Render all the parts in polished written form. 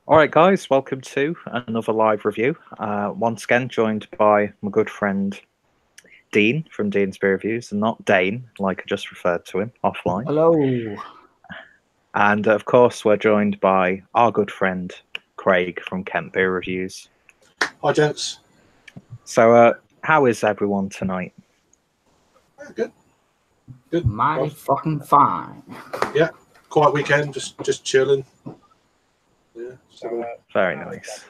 All right, guys, welcome to another live review. Once again, joined by my good friend Dean from Dean's Beer Reviews, and not Dane, like I just referred to him offline. Hello. And of course, we're joined by our good friend Craig from Kent Beer Reviews. Hi, gents. So, how is everyone tonight? Good. Good. Mighty fucking fine. Yeah. Quiet weekend, just chilling. Yeah. So, Very nice.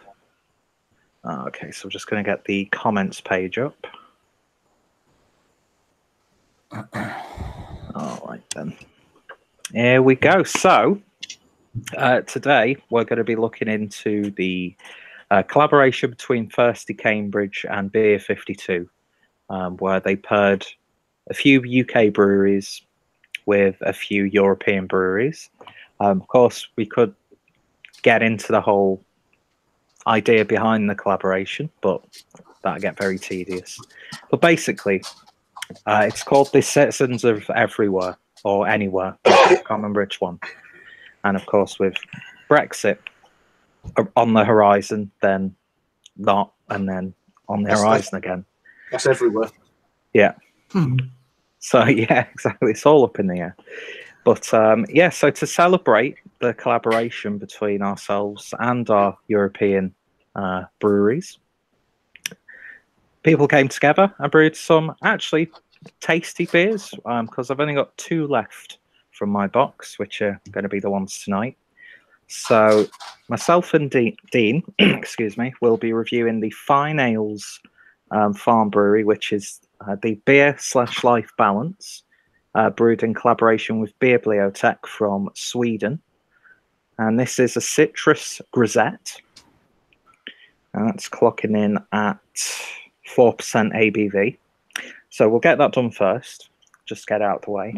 Okay, so I'm just going to get the comments page up. All right, then. Here we go. So, today we're going to be looking into the collaboration between Thirsty Cambridge and Beer 52, where they paired a few UK breweries with a few European breweries. Of course, we could get into the whole idea behind the collaboration, but that'd get very tedious. But basically, it's called the Citizens of Everywhere or Anywhere. I can't remember which one. And of course, with Brexit on the horizon, then not, and then on the horizon again. That's everywhere. Yeah. So yeah, exactly. It's all up in the air. But yeah, so to celebrate the collaboration between ourselves and our European breweries, people came together and brewed some actually tasty beers, because I've only got 2 left from my box, which are going to be the ones tonight. So myself and Dean, excuse me, will be reviewing the Fine Ales Farm Brewery, which is the beer/life balance, brewed in collaboration with Bibliotek from Sweden. And this is a citrus grisette. And that's clocking in at 4% ABV. So we'll get that done first, just get out of the way.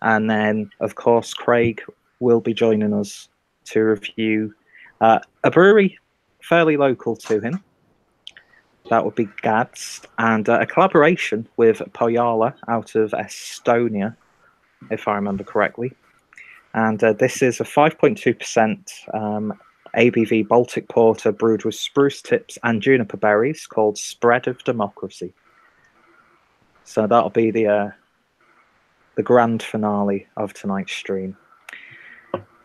And then, of course, Craig will be joining us to review a brewery fairly local to him. That would be Gads, and a collaboration with Pojala out of Estonia, if I remember correctly. And this is a 5.2% ABV Baltic Porter brewed with spruce tips and juniper berries called Spread of Democracy. So that'll be the grand finale of tonight's stream.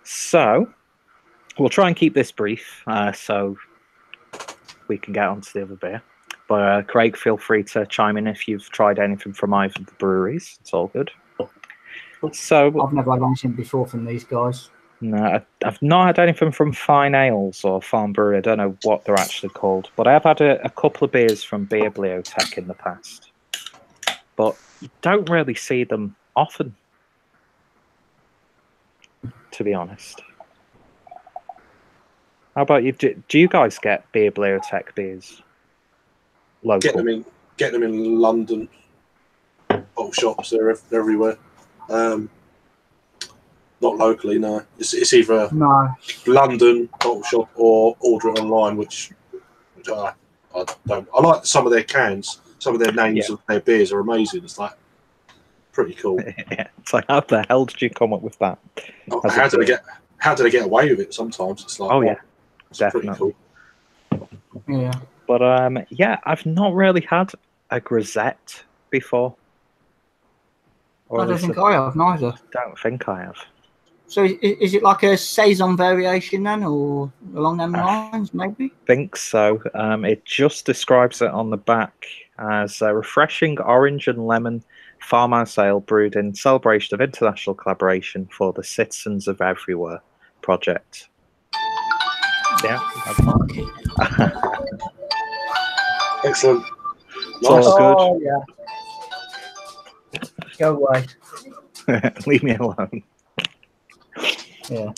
So we'll try and keep this brief so we can get on to the other beer. But Craig, feel free to chime in if you've tried anything from either of the breweries. It's all good. So I've never had anything before from these guys. No, I've not had anything from Fine Ales or Farm Brewery. I don't know what they're actually called. But I have had a couple of beers from Bibliotek in the past. But you don't really see them often, to be honest. How about you? Do you guys get Bibliotek beers local? Get them in London. Bottle shops, they're everywhere. Not locally, no. It's either London bottle shop or order it online, which I don't. I like some of their cans. Some of their names of their beers are amazing. It's like pretty cool. Yeah, it's like, how the hell did you come up with that? How did they get away with it? Sometimes it's like, it's definitely. Pretty cool. Yeah. But yeah, I've not really had a grisette before. I don't think I have neither. Don't think I have. So is it like a saison variation then, or along them lines, maybe? I think so. It just describes it on the back as a refreshing orange and lemon farmhouse ale brewed in celebration of international collaboration for the Citizens of Everywhere project. Yeah. Excellent. It's all good. Oh, yeah. Go away. Leave me alone. Yeah.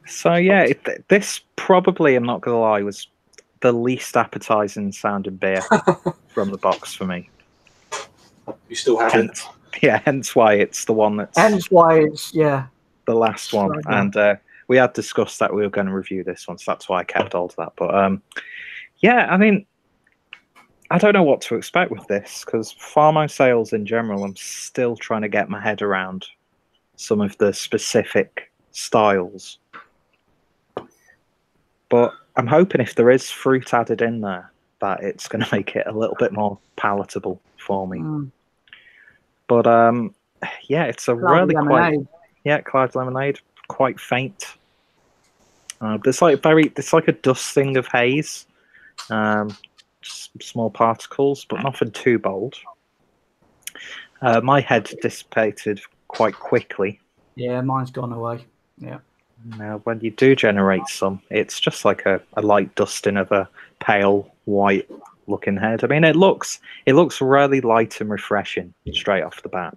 So yeah, this probably, I'm not gonna lie, was the least appetizing sounding beer from the box for me. You still have it. Yeah, hence why it's the one that's. Hence why it's the last one, and we had discussed that we were going to review this one, so that's why I kept hold of that. But yeah, I mean, I don't know what to expect with this because farmhouse sales in general, I'm still trying to get my head around some of the specific styles. But I'm hoping if there is fruit added in there, that it's going to make it a little bit more palatable for me. But yeah, it's a Cloudy really lemonade. cloud lemonade, quite faint. It's like a dusting of haze, small particles, but nothing too bold. My head dissipated quite quickly. Yeah, mine's gone away. Yeah. Now, when you do generate some, it's just like a light dusting of a pale white looking head. I mean, it looks really light and refreshing straight off the bat.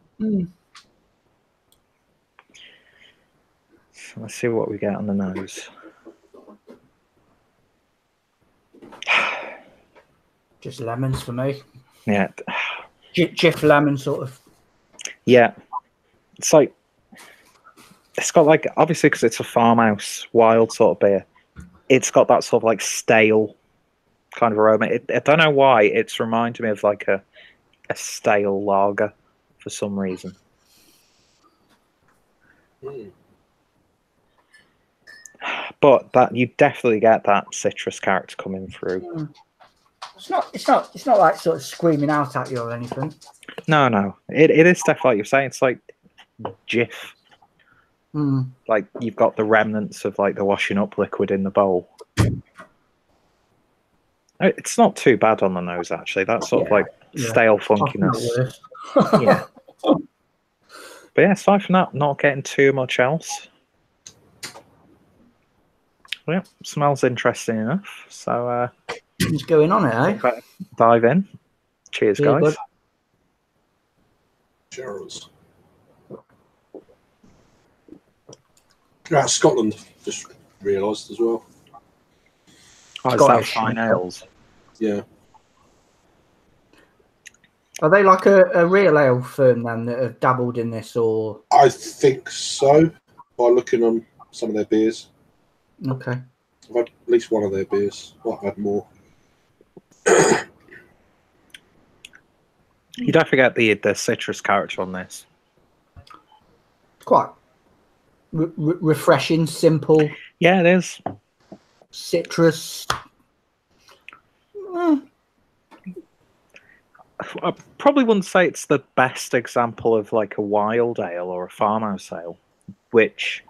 So let's see what we get on the nose. Just lemons for me. Yeah. Jiff lemon sort of. Yeah. It's got like, obviously because it's a farmhouse wild sort of beer, it's got that sort of like stale kind of aroma. I don't know why, it's reminding me of like a stale lager for some reason. But that you definitely get that citrus character coming through. It's not like sort of screaming out at you or anything. No. It is definitely like you're saying, it's like Jif. Like you've got the remnants of like the washing up liquid in the bowl. It's not too bad on the nose actually. That sort of like stale funkiness. Yeah. But yeah, aside from that, not getting too much else. Yeah, smells interesting enough. So what's going on here, eh? Dive in. Cheers, guys. Bud. Cheers. Scotland, just realised as well. Oh, is that fine ales? Yeah. Are they like a real ale firm then that have dabbled in this, or? I think so. By looking on some of their beers. Okay. I've had at least one of their beers. I've had more. You don't forget the citrus character on this. Quite refreshing, simple. Yeah, it is. Citrus. I probably wouldn't say it's the best example of like a wild ale or a farmhouse ale, which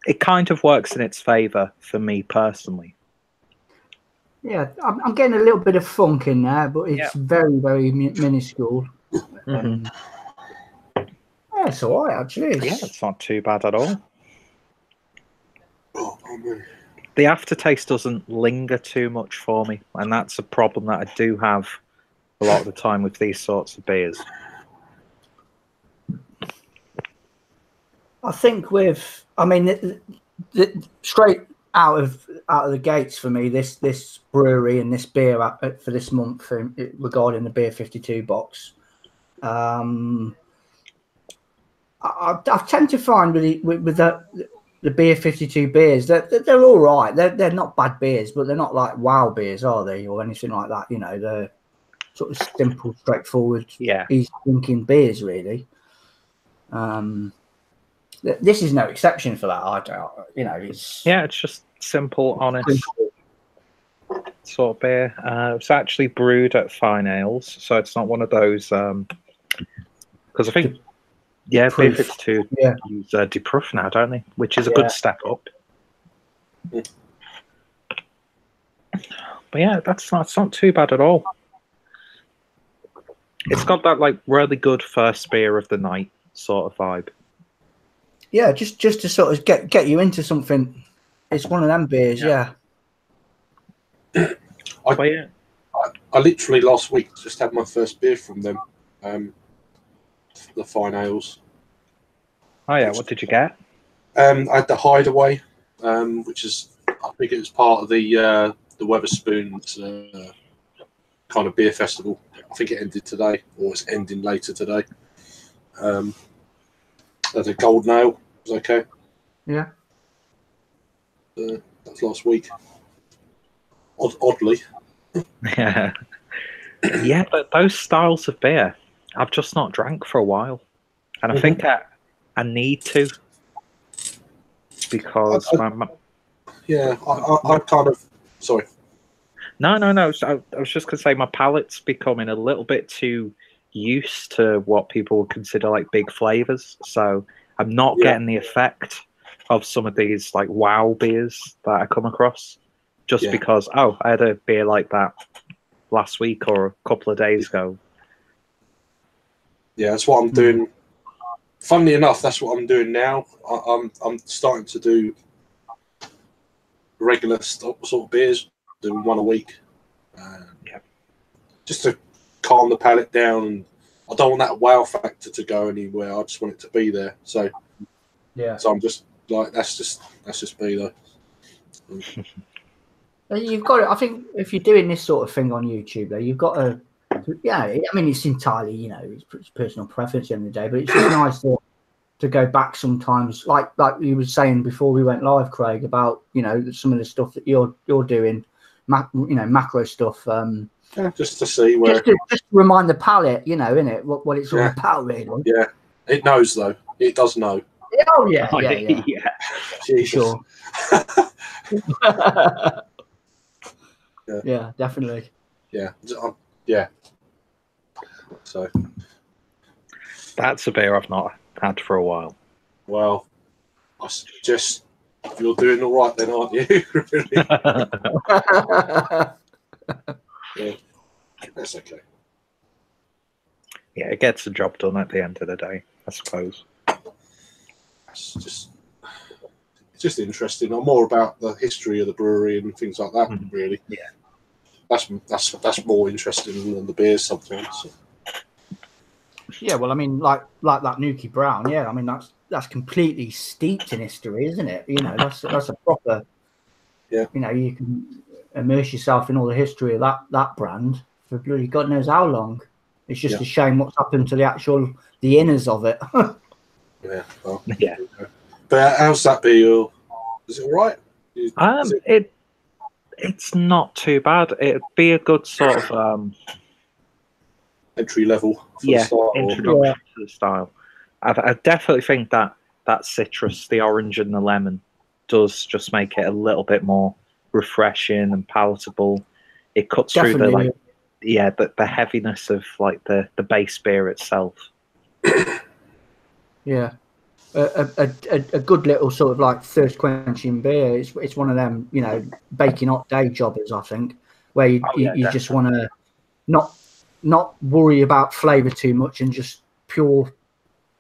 it kind of works in its favour for me personally. Yeah, I'm getting a little bit of funk in there, but it's very, very minuscule. Yeah, it's all right, actually. Yeah, it's not too bad at all. The aftertaste doesn't linger too much for me, and that's a problem that I do have a lot of the time with these sorts of beers. I think straight out of the gates for me, this brewery and this beer for this month regarding the Beer 52 box, I tend to find with the Beer 52 beers that they're all right. They're not bad beers, but they're not like wow beers, are they, or anything like that? You know, they're sort of simple, straightforward, easy drinking beers, really. This is no exception for that. I don't, it's just simple, honest sort of beer. It's actually brewed at Fine Ales, so it's not one of those. Because I think, Beer 52 use deproof now, don't they? Which is a good step up. But yeah, that's not too bad at all. It's got that like really good first beer of the night sort of vibe. Yeah, just to sort of get you into something. It's one of them beers, I literally last week just had my first beer from them, the Fine Ales. Oh yeah, what did you get? I had the Hideaway, which is, I think it was part of the Wetherspoons kind of beer festival. I think it ended today, or it's ending later today. The Golden Ale was okay. Yeah. That was last week. Oddly. Yeah. Yeah, but those styles of beer, I've just not drank for a while. And I think I need to. Because Yeah, I kind of. Sorry. No. So I was just going to say my palate's becoming a little bit too used to what people would consider like big flavors. So I'm not getting the effect of some of these like wow beers that I come across just because, I had a beer like that last week or a couple of days ago. Yeah, that's what I'm doing. Funnily enough, that's what I'm doing now. I'm starting to do regular sort of beers, doing one a week. Just to calm the palate down, and I don't want that wow factor to go anywhere. I just want it to be there. So so I'm just like that's just me though. You've got to, I think if you're doing this sort of thing on YouTube, though, you've got to, I mean, it's entirely, it's personal preference at the end of the day, but it's just nice to go back sometimes, like you were saying before we went live, Craig, about, some of the stuff that you're doing, macro stuff. Just to see where. Just to remind the palate, innit, what it's all about, really. Yeah, it knows, though. It does know. Oh, yeah. Jesus. Sure. Yeah, definitely. Yeah. So that's a beer I've not had for a while. Well, I suggest you're doing all right then, aren't you? Yeah, that's okay. Yeah, it gets the job done at the end of the day, I suppose. It's just interesting. I'm more about the history of the brewery and things like that, really. Yeah. That's more interesting than the beers sometimes. So. Yeah, well, I mean, like that Nuki Brown. Yeah, I mean that's completely steeped in history, isn't it? That's a proper. Yeah. You can immerse yourself in all the history of that brand for bloody God knows how long. It's just a shame what's happened to the inners of it. Yeah. Well, yeah. But how's that beer? Is it all right? It's not too bad. It'd be a good sort of entry level. Introduction to the style. I definitely think that citrus, the orange and the lemon, does just make it a little bit more refreshing and palatable. It cuts through the heaviness of like the base beer itself. Yeah. A good little sort of like thirst quenching beer. It's one of them, baking hot day jobbers, I think, where you just want to not worry about flavour too much and just pure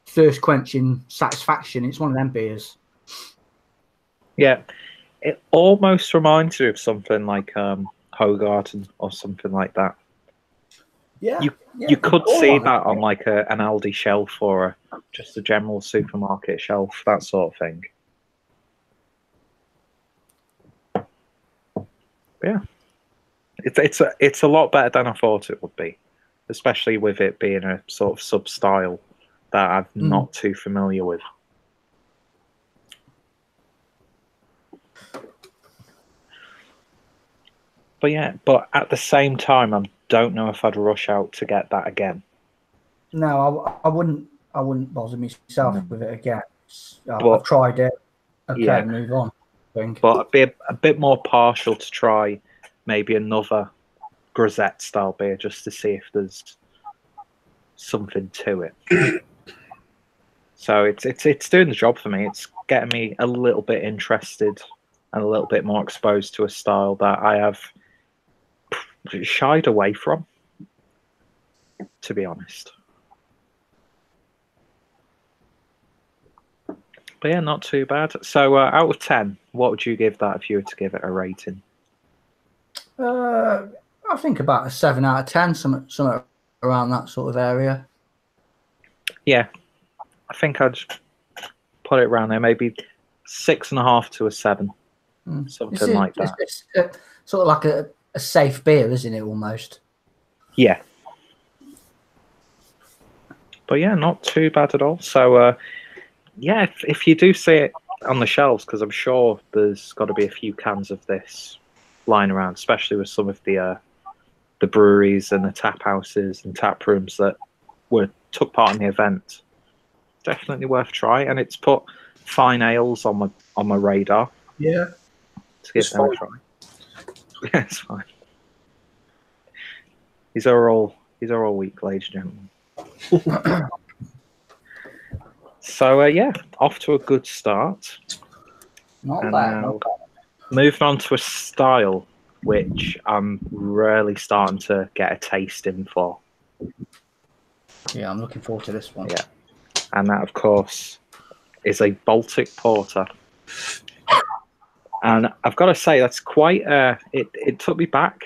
thirst quenching satisfaction. It's one of them beers. Yeah, it almost reminds me of something like Hogarten or something like that. Yeah, you could see that on like an Aldi shelf or just a general supermarket shelf, that sort of thing. Yeah, it's a lot better than I thought it would be, especially with it being a sort of sub style that I'm not too familiar with. But at the same time, I don't know if I'd rush out to get that again. No, I wouldn't bother myself with it again. I've tried it. Okay, move on. I think. But I'd be a bit more partial to try maybe another grisette style beer just to see if there's something to it. So it's doing the job for me. It's getting me a little bit interested and a little bit more exposed to a style that I have shied away from, to be honest. But yeah, not too bad. So out of 10, what would you give that if you were to give it a rating? I think about a 7 out of 10, something around that sort of area. Yeah, I think I'd put it around there, maybe 6.5 to a 7, something like that. It's sort of like a safe beer, isn't it? Almost. Yeah. But yeah, not too bad at all. So yeah, if you do see it on the shelves, because I'm sure there's got to be a few cans of this lying around, especially with some of the breweries and the tap houses and tap rooms that took part in the event. Definitely worth trying, and it's put fine ales on my radar. Yeah. to give them a try. Yeah, it's fine. These are all weak, ladies and gentlemen. So yeah, off to a good start. Not bad. Moving on to a style which I'm really starting to get a taste in for. Yeah, I'm looking forward to this one. Yeah, and that, of course, is a Baltic Porter. And I've got to say, that's quite. It took me back.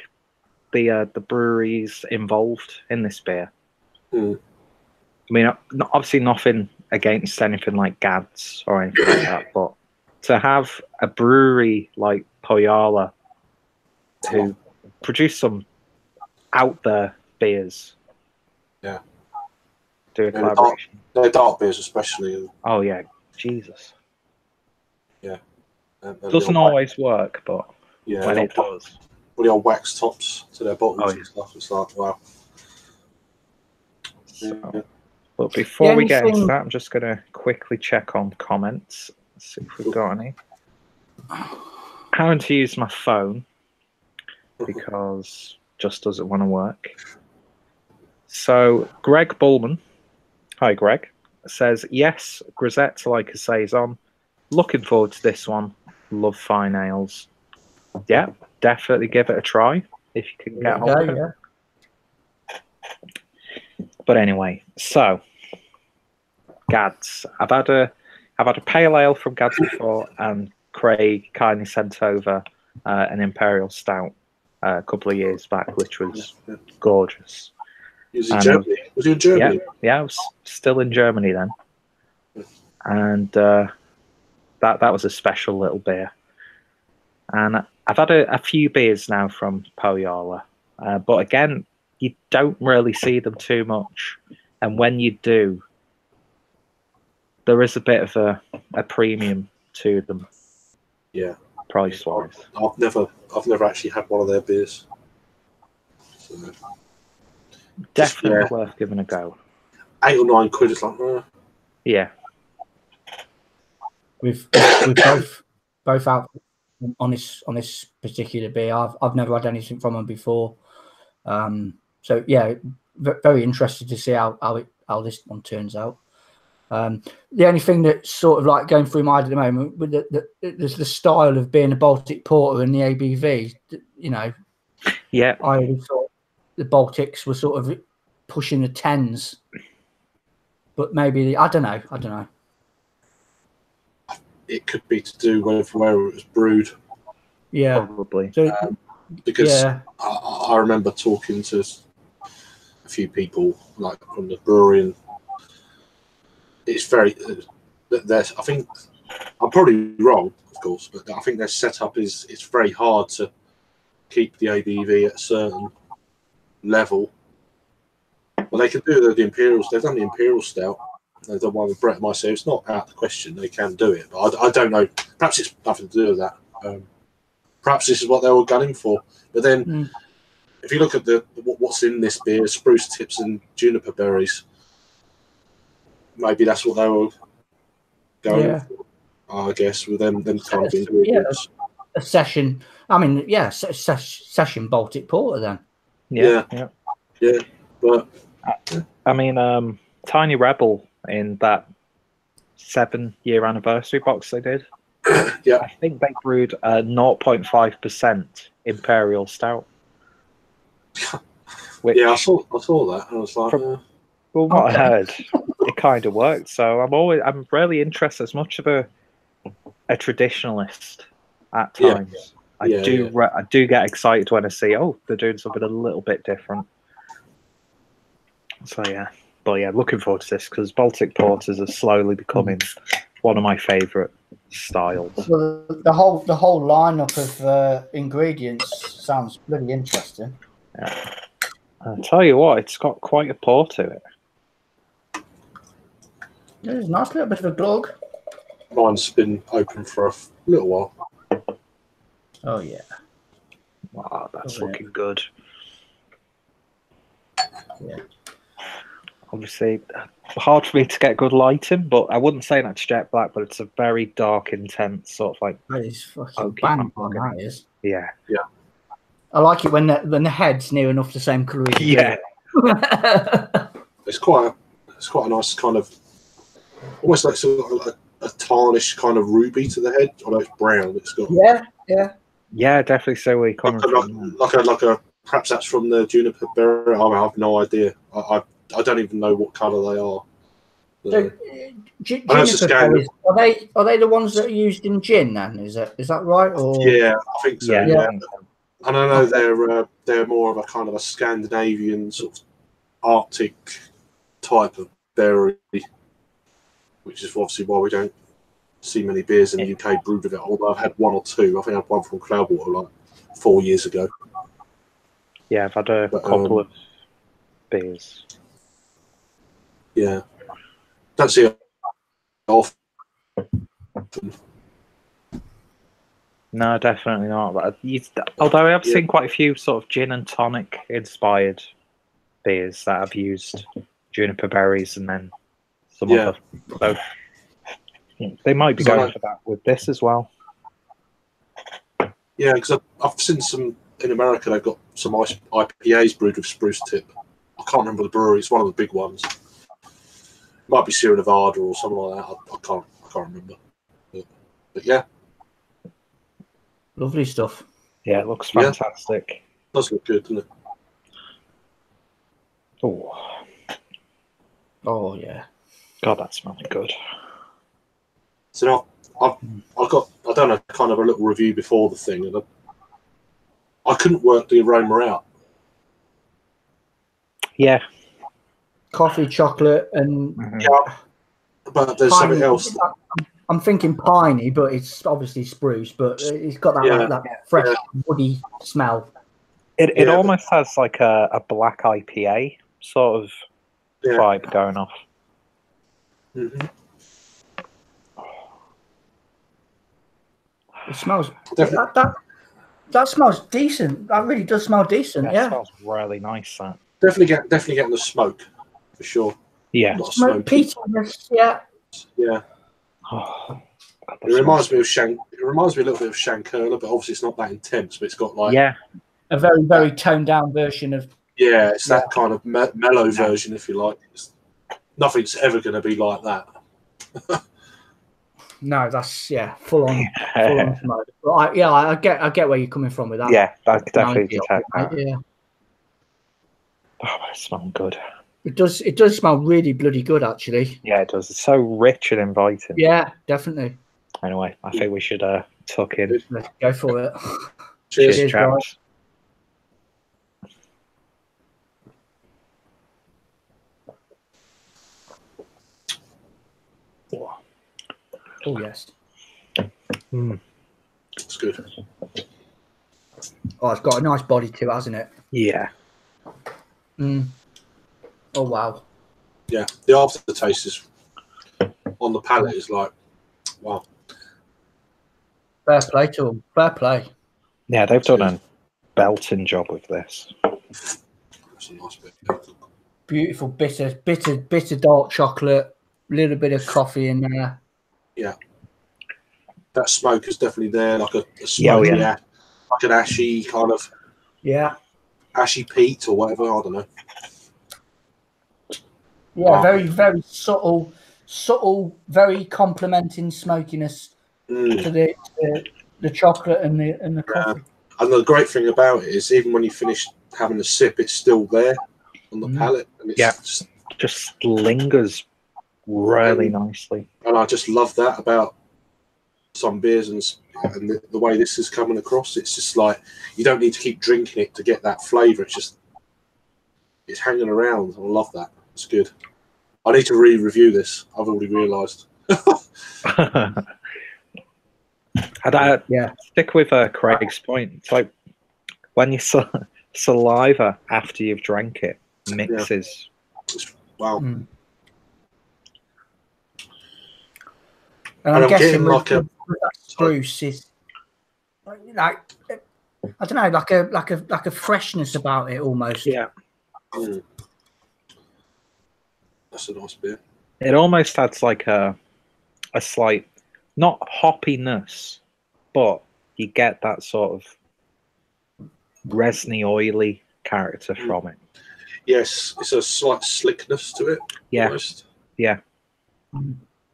The breweries involved in this beer. Mm. I mean, obviously nothing against anything like Gads or anything like that, but to have a brewery like Poyala who produce some out there beers, yeah, do a collaboration. Their dark beers, especially. Oh yeah, Jesus. Yeah, doesn't always work, but yeah, when it does, all the old wax tops to their bottles and stuff. It's like wow. So, but before we get into that, I'm just going to quickly check on comments. Let's see if we've got any. Having to use my phone because it just doesn't want to work. So Gregg Bullman, hi Greg, says yes, grisettes like a saison. Looking forward to this one. Love fine ales. Yeah, definitely give it a try if you can get hold of it. Yeah. But anyway, so Gads. I've had a pale ale from Gads before, and Craig kindly sent over an Imperial Stout a couple of years back, which was gorgeous. Was he in Germany? Was he in Germany? Yeah, I was still in Germany then, and that was a special little beer. And I've had a few beers now from Poyala, but again, you don't really see them too much, and when you do, there is a bit of a premium to them. Yeah, price wise. I've never actually had one of their beers. So, definitely worth giving a go. £8 or £9, it's like yeah. We've both out on this particular beer. I've never had anything from them before. So yeah, very interested to see how this one turns out. The only thing that's sort of like going through my head at the moment with the style of being a Baltic Porter and the ABV, you know. Yeah. I always thought the Baltics were sort of pushing the 10s, but maybe I don't know. It could be to do with where it was brewed. Yeah, probably. So, because I remember talking to a few people like from the brewery, and it's very. I think I'm probably wrong, of course, but I think their setup is it's very hard to keep the ABV at a certain level. Well, they can do the Imperials. They've done the Imperial Stout. They've done one with Brett and myself. It's not out of the question. They can do it, but I don't know. Perhaps it's nothing to do with that. Perhaps this is what they were gunning for. But then, if you look at what's in this beer, spruce tips and juniper berries, maybe that's what they were going for. I guess with them kind of ingredients. A session. I mean, session Baltic Porter then. Yeah. But I mean, Tiny Rebel in that 7-year anniversary box they did. Yeah, I think they brewed a 0.5% Imperial Stout. Which, I saw that. And I was like, from what I heard, it kind of worked. So I'm really interested. As much of a traditionalist at times, I do get excited when I see they're doing something a little bit different. So looking forward to this because Baltic Porters are slowly becoming one of my favourite styles. Well, the whole lineup of ingredients sounds really interesting. Yeah. I'll tell you what, it's got quite a pour to it. There's a nice little bit of a glug. Mine's been open for a little while. Oh yeah. Wow, that's looking good. Yeah. obviously hard for me to get good lighting, but I wouldn't say that's jet black, but it's a very dark, intense sort of like. That is fucking bang on, that is. Yeah. I like it when the head's near enough the same colour as the beer. It's quite a nice kind of, almost like sort of a tarnished kind of ruby to the head. Although it's brown, it's got yeah, definitely. So where you're coming from. Like a perhaps that's from the juniper berry. I have no idea. I don't even know what colour they are. So, juniper berries, are they the ones that are used in gin? Then is that right? Or yeah, I think so. Yeah. And I know they're more of a kind of a Scandinavian sort of Arctic type of berry, which is obviously why we don't see many beers in the UK brewed with it. Although I've had one or two. I think I had one from Cloudwater like 4 years ago. Yeah, I've had a couple of beers. Yeah, don't see it often. No, definitely not. But although I have seen quite a few sort of gin and tonic inspired beers that have used juniper berries and then some other. So they might be going for that with this as well. Yeah, because I've seen some in America. They've got some IPAs brewed with spruce tip. I can't remember the brewery. It's one of the big ones. It might be Sierra Nevada or something like that. I can't remember. But yeah. Lovely stuff. Yeah, it looks fantastic. It does look good, doesn't it? Oh yeah. God, that smells good. So now I've got done a kind of a little review before the thing, and I couldn't work the aroma out. Yeah. Coffee, chocolate, and yeah, but there's something else. I'm thinking piney, but it's obviously spruce, but it's got that that fresh woody smell. It almost has like a black IPA sort of vibe going off. Mm-hmm. It smells that smells decent. That really does smell decent. That smells really nice. That definitely getting the smoke for sure. Yeah, smoke peatiness. Yeah. Oh, God, it reminds me of It reminds me a little bit of Shankerla, but obviously it's not that intense. But it's got like a very very toned down version of. Yeah, it's that kind of mellow version, if you like. Nothing's ever going to be like that. No, that's full on smoke. But I get where you're coming from with that. Yeah, that definitely detect that. Yeah. Oh, it smells good. It does smell really bloody good, actually. Yeah, it does. It's so rich and inviting. Yeah, definitely. Anyway, I think we should tuck in. Let's go for it. Cheers, guys. Oh yes. It's good. Oh, it's got a nice body too, hasn't it? Yeah. Oh wow. Yeah, the aftertaste is on the palate is like, wow. Fair play to them. Fair play. Yeah, they've done a belting job with this. That's a nice bit. Beautiful, bitter dark chocolate. A little bit of coffee in there. Yeah. That smoke is definitely there, like a smoky, like an ashy kind of, ashy peat or whatever. I don't know. Yeah, very very subtle, very complementing smokiness to the chocolate and the coffee. And the great thing about it is, even when you finish having a sip, it's still there on the palate, and it's just lingers really nicely. And I just love that about some beers and the way this is coming across. It's just like you don't need to keep drinking it to get that flavour. It's hanging around. I love that. It's good. I need to review this. I've already realised. Stick with Craig's point. It's like when your saliva after you've drank it mixes. Wow. And I'm guessing like that spruce is like, I don't know, like a freshness about it almost. Yeah. That's a nice beer. It almost adds like a slight, not hoppiness, but you get that sort of resiny, oily character from it. Yes, it's a slight slickness to it. Yeah. Almost. Yeah.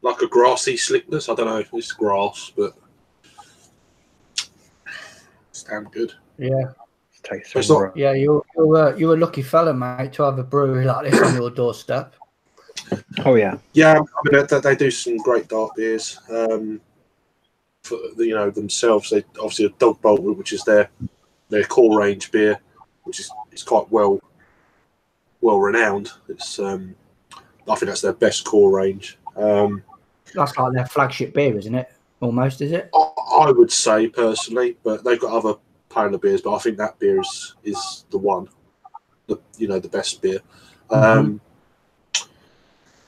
Like a grassy slickness. I don't know if it's grass, but it's damn good. Yeah. It's not. Yeah, you're a lucky fella, mate, to have a brewery like this on your doorstep. Oh yeah. Yeah, I mean they do some great dark beers. For themselves, they obviously a Dog Bolt, which is their core range beer, which is quite well renowned. It's I think that's their best core range. That's like their flagship beer, isn't it? Almost, is it? I would say personally, but they've got other Paler beers, but I think that beer is the one, the best beer.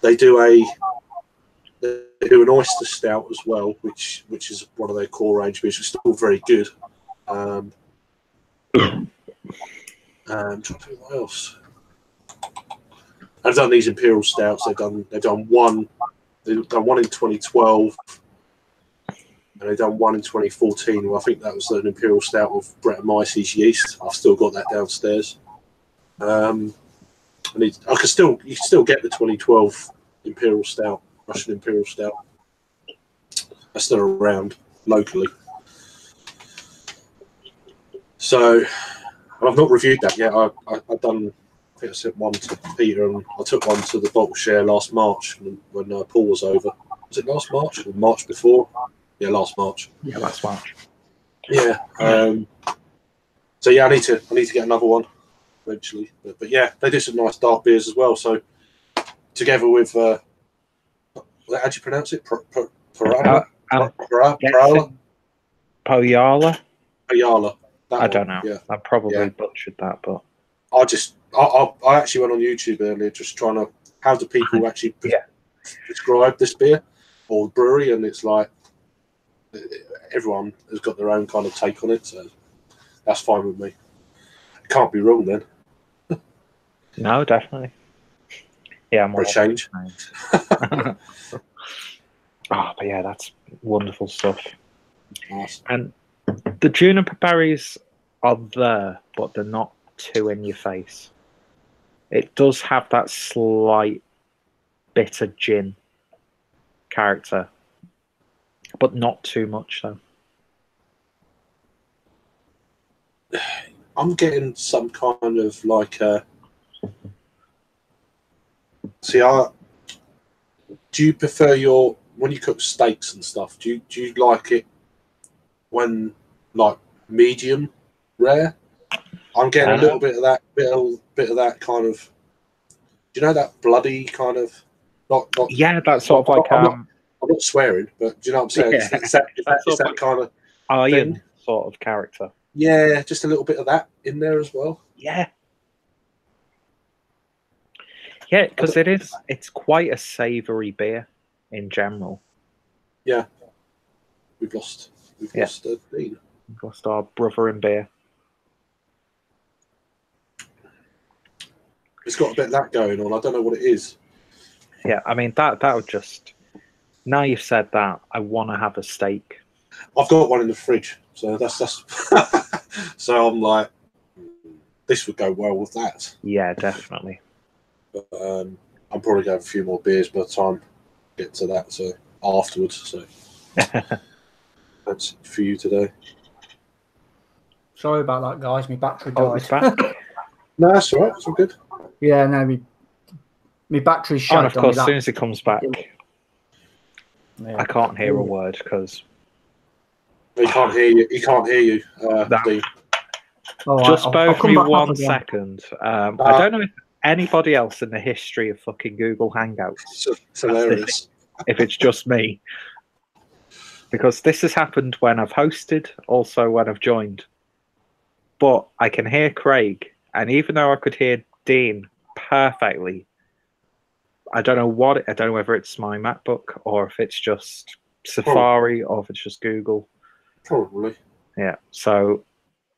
They do an oyster stout as well, which is one of their core range beers. It's still very good. I'm trying to think what else. I've done these Imperial stouts. They've done one in 2012, and they've done one in 2014. Well, I think that was an Imperial stout with Brett Meisy's yeast. I've still got that downstairs. You can still get the 2012 Imperial stout, Russian Imperial stout. That's still around locally. So I've not reviewed that yet. I've done. I think I sent one to Peter, and I took one to the bottle share last March when Paul was over. Was it last March or March before? Yeah, last March. Yeah, last March. Yeah. So yeah, I need to get another one eventually. But yeah, they do some nice dark beers as well. So together with how do you pronounce it? Poyala. I don't know. Yeah. I probably butchered that, but I actually went on YouTube earlier just trying to how do people actually describe this beer or brewery, and it's like everyone has got their own kind of take on it, so that's fine with me. It can't be wrong then. No, definitely. Yeah, I'm for a change. But yeah, that's wonderful stuff. Nice. And the juniper berries are there, but they're not too in your face. It does have that slight bitter gin character, but not too much though. I'm getting some kind of like do you prefer when you cook steaks and stuff, do you like it when like medium rare? I'm getting a little bit of that bit of that kind of, do you know, that bloody kind of not yeah, that's sort of like I'm not swearing, but do you know what I'm saying? Yeah. It's that kind of iron thing. sort of character. Yeah, just a little bit of that in there as well. Yeah. Yeah, because it's quite a savoury beer in general. Yeah. We've lost Dean. We've lost our brother in beer. It's got a bit of that going on. I don't know what it is. Yeah, I mean that would just, now you've said that, I want to have a steak. I've got one in the fridge, so that's so I'm like, this would go well with that. Yeah, definitely. But I'm probably going to have a few more beers by the time I get to that. So afterwards, so that's for you today. Sorry about that, guys. My battery died. It's back. No, that's all right. It's all good. Yeah, no, my battery's shut. And of course, as soon as it comes back, I can't hear a word because he can't hear you. He can't hear you. Dean. Just bear with me 1 second. I don't know if anybody else in the history of fucking Google Hangouts. It's hilarious. If it's just me, because this has happened when I've hosted, also when I've joined. But I can hear Craig, and even though I could hear Dean perfectly, I don't know whether it's my MacBook or if it's just Safari or if it's just Google. Probably. Yeah. So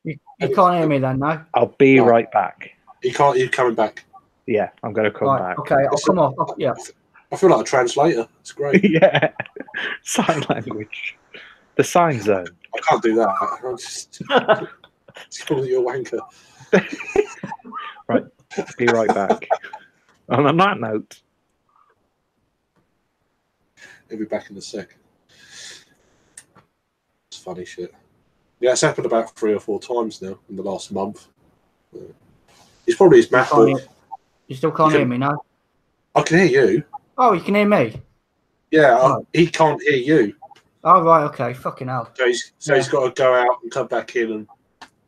you can't hear me then, no? I'll be right back. You're coming back. Yeah, I'm going to come back. Okay, I'll come off. Yeah. I feel like a translator. It's great. Yeah, sign language. The sign zone. I can't do that. I'm just call you a wanker. Right, be right back. And on that note, he'll be back in a sec. It's funny shit. Yeah, it's happened about 3 or 4 times now in the last month. It's probably his MacBook. You still can't hear me, no? I can hear you. Oh, you can hear me? Yeah, he can't hear you. Oh, right, okay. Fucking hell. So he's got to go out and come back in, and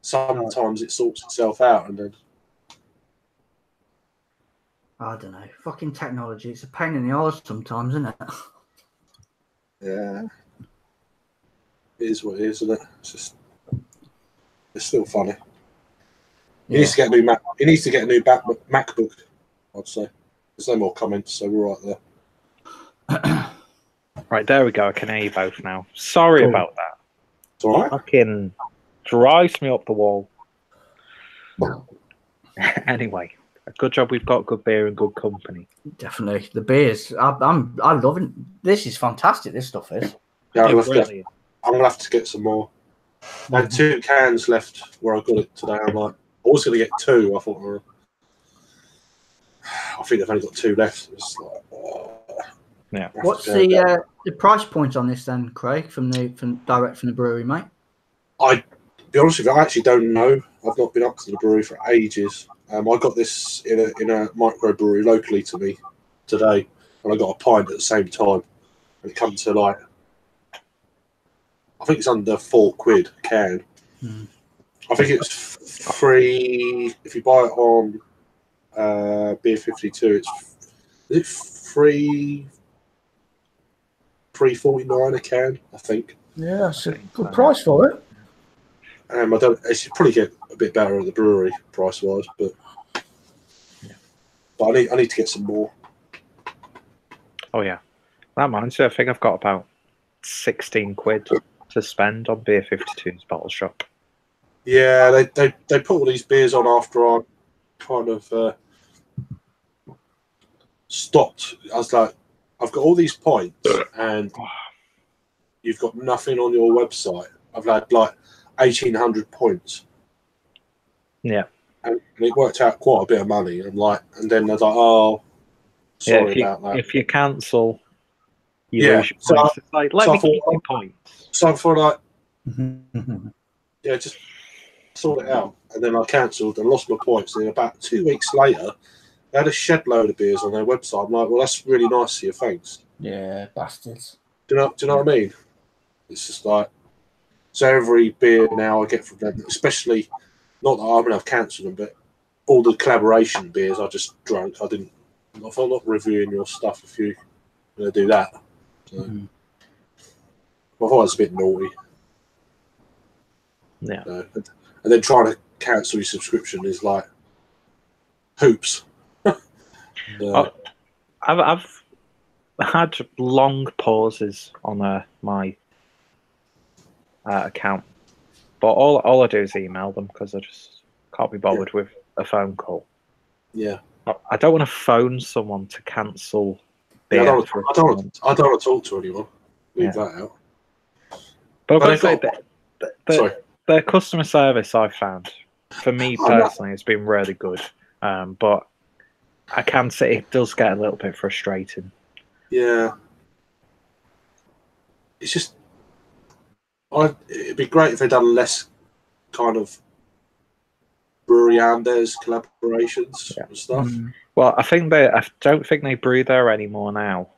sometimes it sorts itself out, and then... I don't know. Fucking technology. It's a pain in the arse sometimes, isn't it? Yeah. It is what it is, isn't it? It's just... It's still funny. He needs to get a new Mac. He needs to get a new MacBook, I'd say. There's no more comments, so we're right there. Right, there we go. I can hear you both now. Sorry about that. It's all right. Fucking drives me up the wall. Anyway, a good job we've got good beer and good company. Definitely. The beers. I'm loving this. Is fantastic, this stuff is. Yeah, I'm going to have to get some more. I had 2 cans left where I got it today. I'm like, I was going to get 2. I thought, I think they've only got 2 left. It's like, yeah. What's the price point on this then, Craig, from direct from the brewery, mate? I be honest with you, I actually don't know. I've not been up to the brewery for ages. I got this in a microbrewery locally to me today, and I got a pint at the same time, and it comes to like, I think it's under £4 a can. I think it's free if you buy it on Beer 52. It's free. $3.49 a can, I think. Yeah, that's a good price for it. I don't. It should probably get a bit better at the brewery price wise, but I need to get some more. Oh yeah, that reminds me. I think I've got about £16 to spend on Beer 52's bottle shop. Yeah, they put all these beers on after I kind of stopped. I was like, I've got all these points, and you've got nothing on your website. I've had like 1,800 points. Yeah, and it worked out quite a bit of money. And then they're like, "Oh, sorry about that." If you cancel, you lose your points. It's like, let me keep your points. So I thought, like, yeah, just sort it out. And then I cancelled and lost my points. And then about 2 weeks later, they had a shed load of beers on their website. I'm like, well, that's really nice of you, thanks. Yeah, bastards. Do you know what I mean? It's just like, so every beer now I get from them, especially, not that I've cancelled them, but all the collaboration beers I just drank. I'm not reviewing your stuff if you're going to do that. So, I thought it was a bit naughty. Yeah. And then trying to cancel your subscription is like hoops. I've had long pauses on my account, but all I do is email them because I just can't be bothered with a phone call. Yeah, I don't want to phone someone to cancel. I don't want to talk to anyone. Leave that out. But I've got to say, the customer service I've found, for me personally, has been really good. But I can say it does get a little bit frustrating. Yeah. It's just, it'd be great if they'd done less kind of brewery and theirs collaborations and stuff. Well, I don't think they brew there anymore now.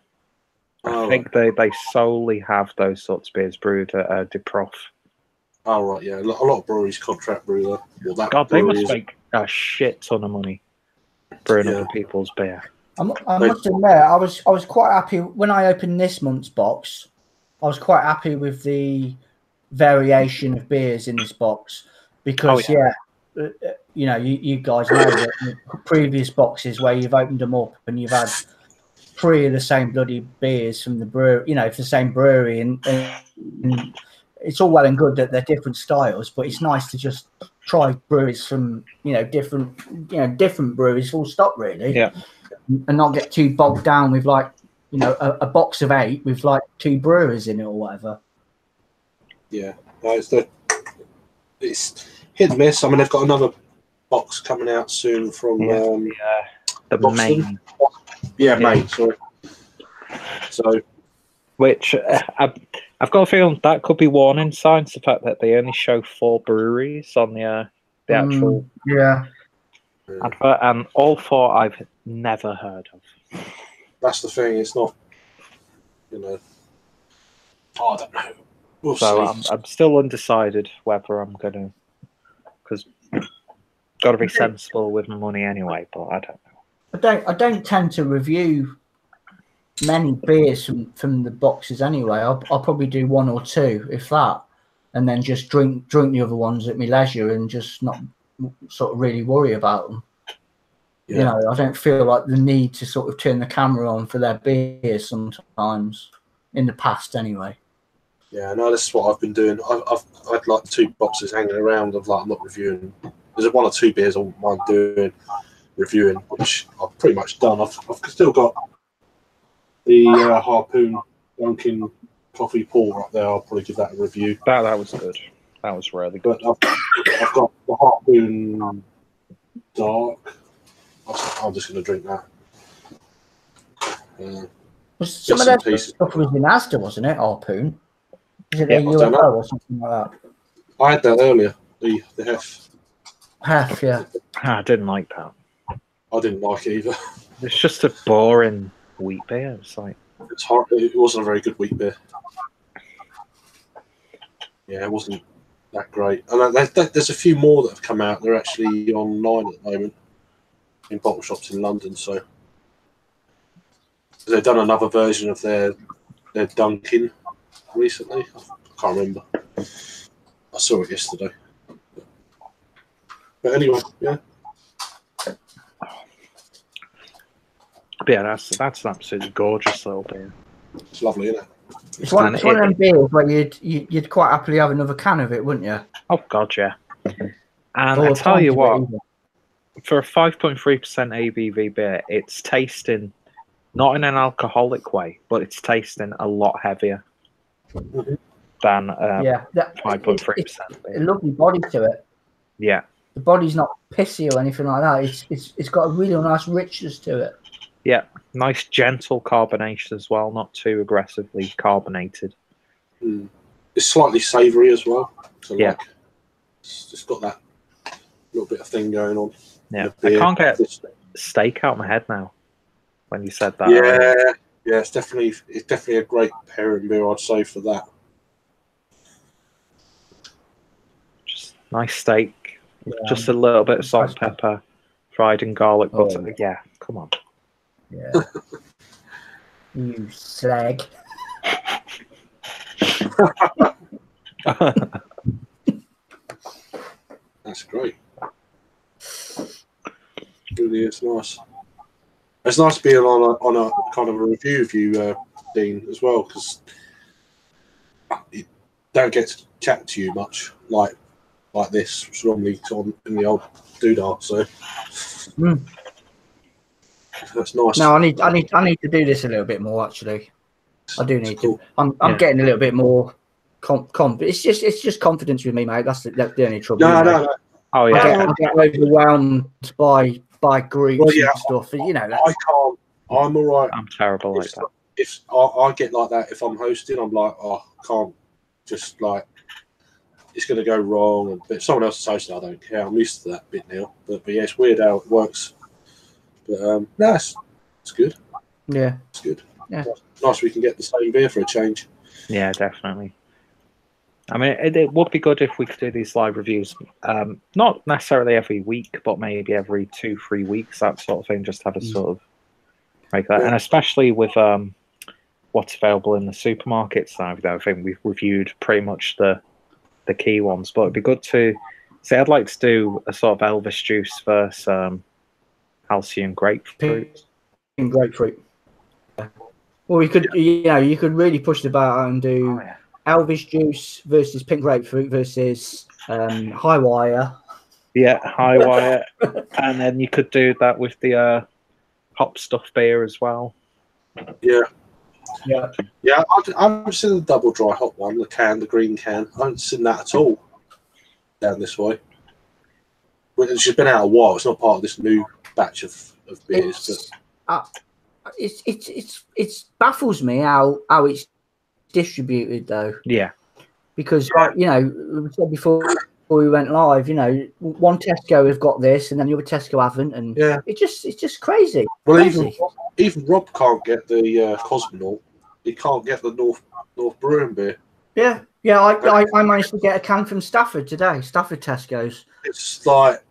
I think they solely have those sorts of beers brewed at DeProf. Oh, right, yeah. A lot of breweries contract brew there. Well, God, they must make a shit ton of money brewing other people's beer. I must admit, I was quite happy when I opened this month's box. I was quite happy with the variation of beers in this box because, you know, you guys know that the previous boxes where you've opened them up and you've had 3 of the same bloody beers from the brewery, you know, it's the same brewery, and it's all well and good that they're different styles, but it's nice to just try breweries from different breweries, full stop, really. Yeah. And not get too bogged down with like a box of 8 with like 2 breweries in it or whatever. Yeah, no, it's hit and miss. I mean, they've got another box coming out soon from the Boston. main. Yeah, Maine. Sorry. So, which I've got a feeling that could be warning signs. The fact that they only show 4 breweries on the actual advert, and all 4 I've never heard of. That's the thing. It's not, I don't know. We'll see. I'm still undecided whether I'm going to, because got to be sensible with my money anyway. But I don't know. I don't tend to review many beers from the boxes anyway. I'll probably do 1 or 2, if that, and then just drink the other ones at my leisure and just not sort of really worry about them. Yeah. I don't feel like the need to sort of turn the camera on for their beers sometimes, in the past anyway. Yeah, no, this is what I've been doing. I've had like 2 boxes hanging around of like I'm not reviewing. There's 1 or 2 beers I wouldn't mind doing reviewing, which I've pretty much done. I've still got the Harpoon Dunkin' Coffee Pour up there. I'll probably give that a review. That was good. That was really good. But I've got the Harpoon Dark. I'm just going to drink that. Some of that stuff was in Asda, wasn't it? Harpoon. Is it a UFO or something like that? I had that earlier. The Hef. Hef, yeah. I didn't like that. I didn't like it either. It's just a boring wheat beer. It's like it's hard. It wasn't a very good wheat beer. Yeah, it wasn't that great. And there's a few more that have come out. They're actually online at the moment in bottle shops in London. So they've done another version of their Dunkin' recently. I can't remember. I saw it yesterday. But anyway, yeah. Yeah, that's an absolutely gorgeous little beer. It's lovely, isn't it? It's one of them beers where you'd quite happily have another can of it, wouldn't you? Oh God, yeah. And I tell you what, for a 5.3% ABV beer, it's tasting not in an alcoholic way, but it's tasting a lot heavier than 5.3%. A lovely body to it. Yeah, the body's not pissy or anything like that. It's got a really nice richness to it. Yeah, nice gentle carbonation as well, not too aggressively carbonated. It's slightly savoury as well. So yeah, it's just got that little bit of thing going on. Yeah, I can't get steak out of my head now. When you said that, yeah, it's definitely a great pairing beer, I'd say, for that. Just nice steak, just a little bit of salt and pepper, fried in garlic butter. Yeah, come on. Yeah, you slag. That's great. Really, it's nice. It's nice being on a kind of a review of you, Dean, as well, because you don't get to chat to you much like this. It's normally in the old doodah, so that's nice. No, I need to do this a little bit more. Actually, I do need to. I'm getting a little bit more it's just confidence with me, mate. That's the only trouble. No. Oh yeah, I get overwhelmed by groups and stuff. You know, I can't. I'm all right. I'm terrible like that. If I get like that, if I'm hosting, I'm like, I can't just like it's going to go wrong. And if someone else is hosting, I don't care. I'm used to that bit now. But yeah, it's weird how it works. But no, it's good. Yeah, it's good. Yeah, nice. We can get the same beer for a change. Yeah, definitely. I mean, it would be good if we could do these live reviews, not necessarily every week, but maybe every 2-3 weeks, that sort of thing, just have a sort of make that. And especially with what's available in the supermarkets now, I think we've reviewed pretty much the key ones, but it'd be good to say, I'd like to do a sort of Elvis juice versus Halcyon grapefruit. Grapefruit. Well, you could really push the bar out and do Elvis juice versus pink grapefruit versus high wire Yeah, high wire. And then you could do that with the hop stuff beer as well. Yeah. Yeah. Yeah, I haven't seen the double dry hop one, the green can. I haven't seen that at all down this way. Well, it's just been out a while. It's not part of this new batch of beers. It baffles me how it's distributed though. Yeah. Because we said before we went live, one Tesco have got this, and then the other Tesco haven't, and it's just crazy. Well, crazy. even Rob can't get the Cosmonaut. He can't get the North Brewing beer. Yeah. I managed to get a can from Stafford today. Stafford Tesco's. It's like,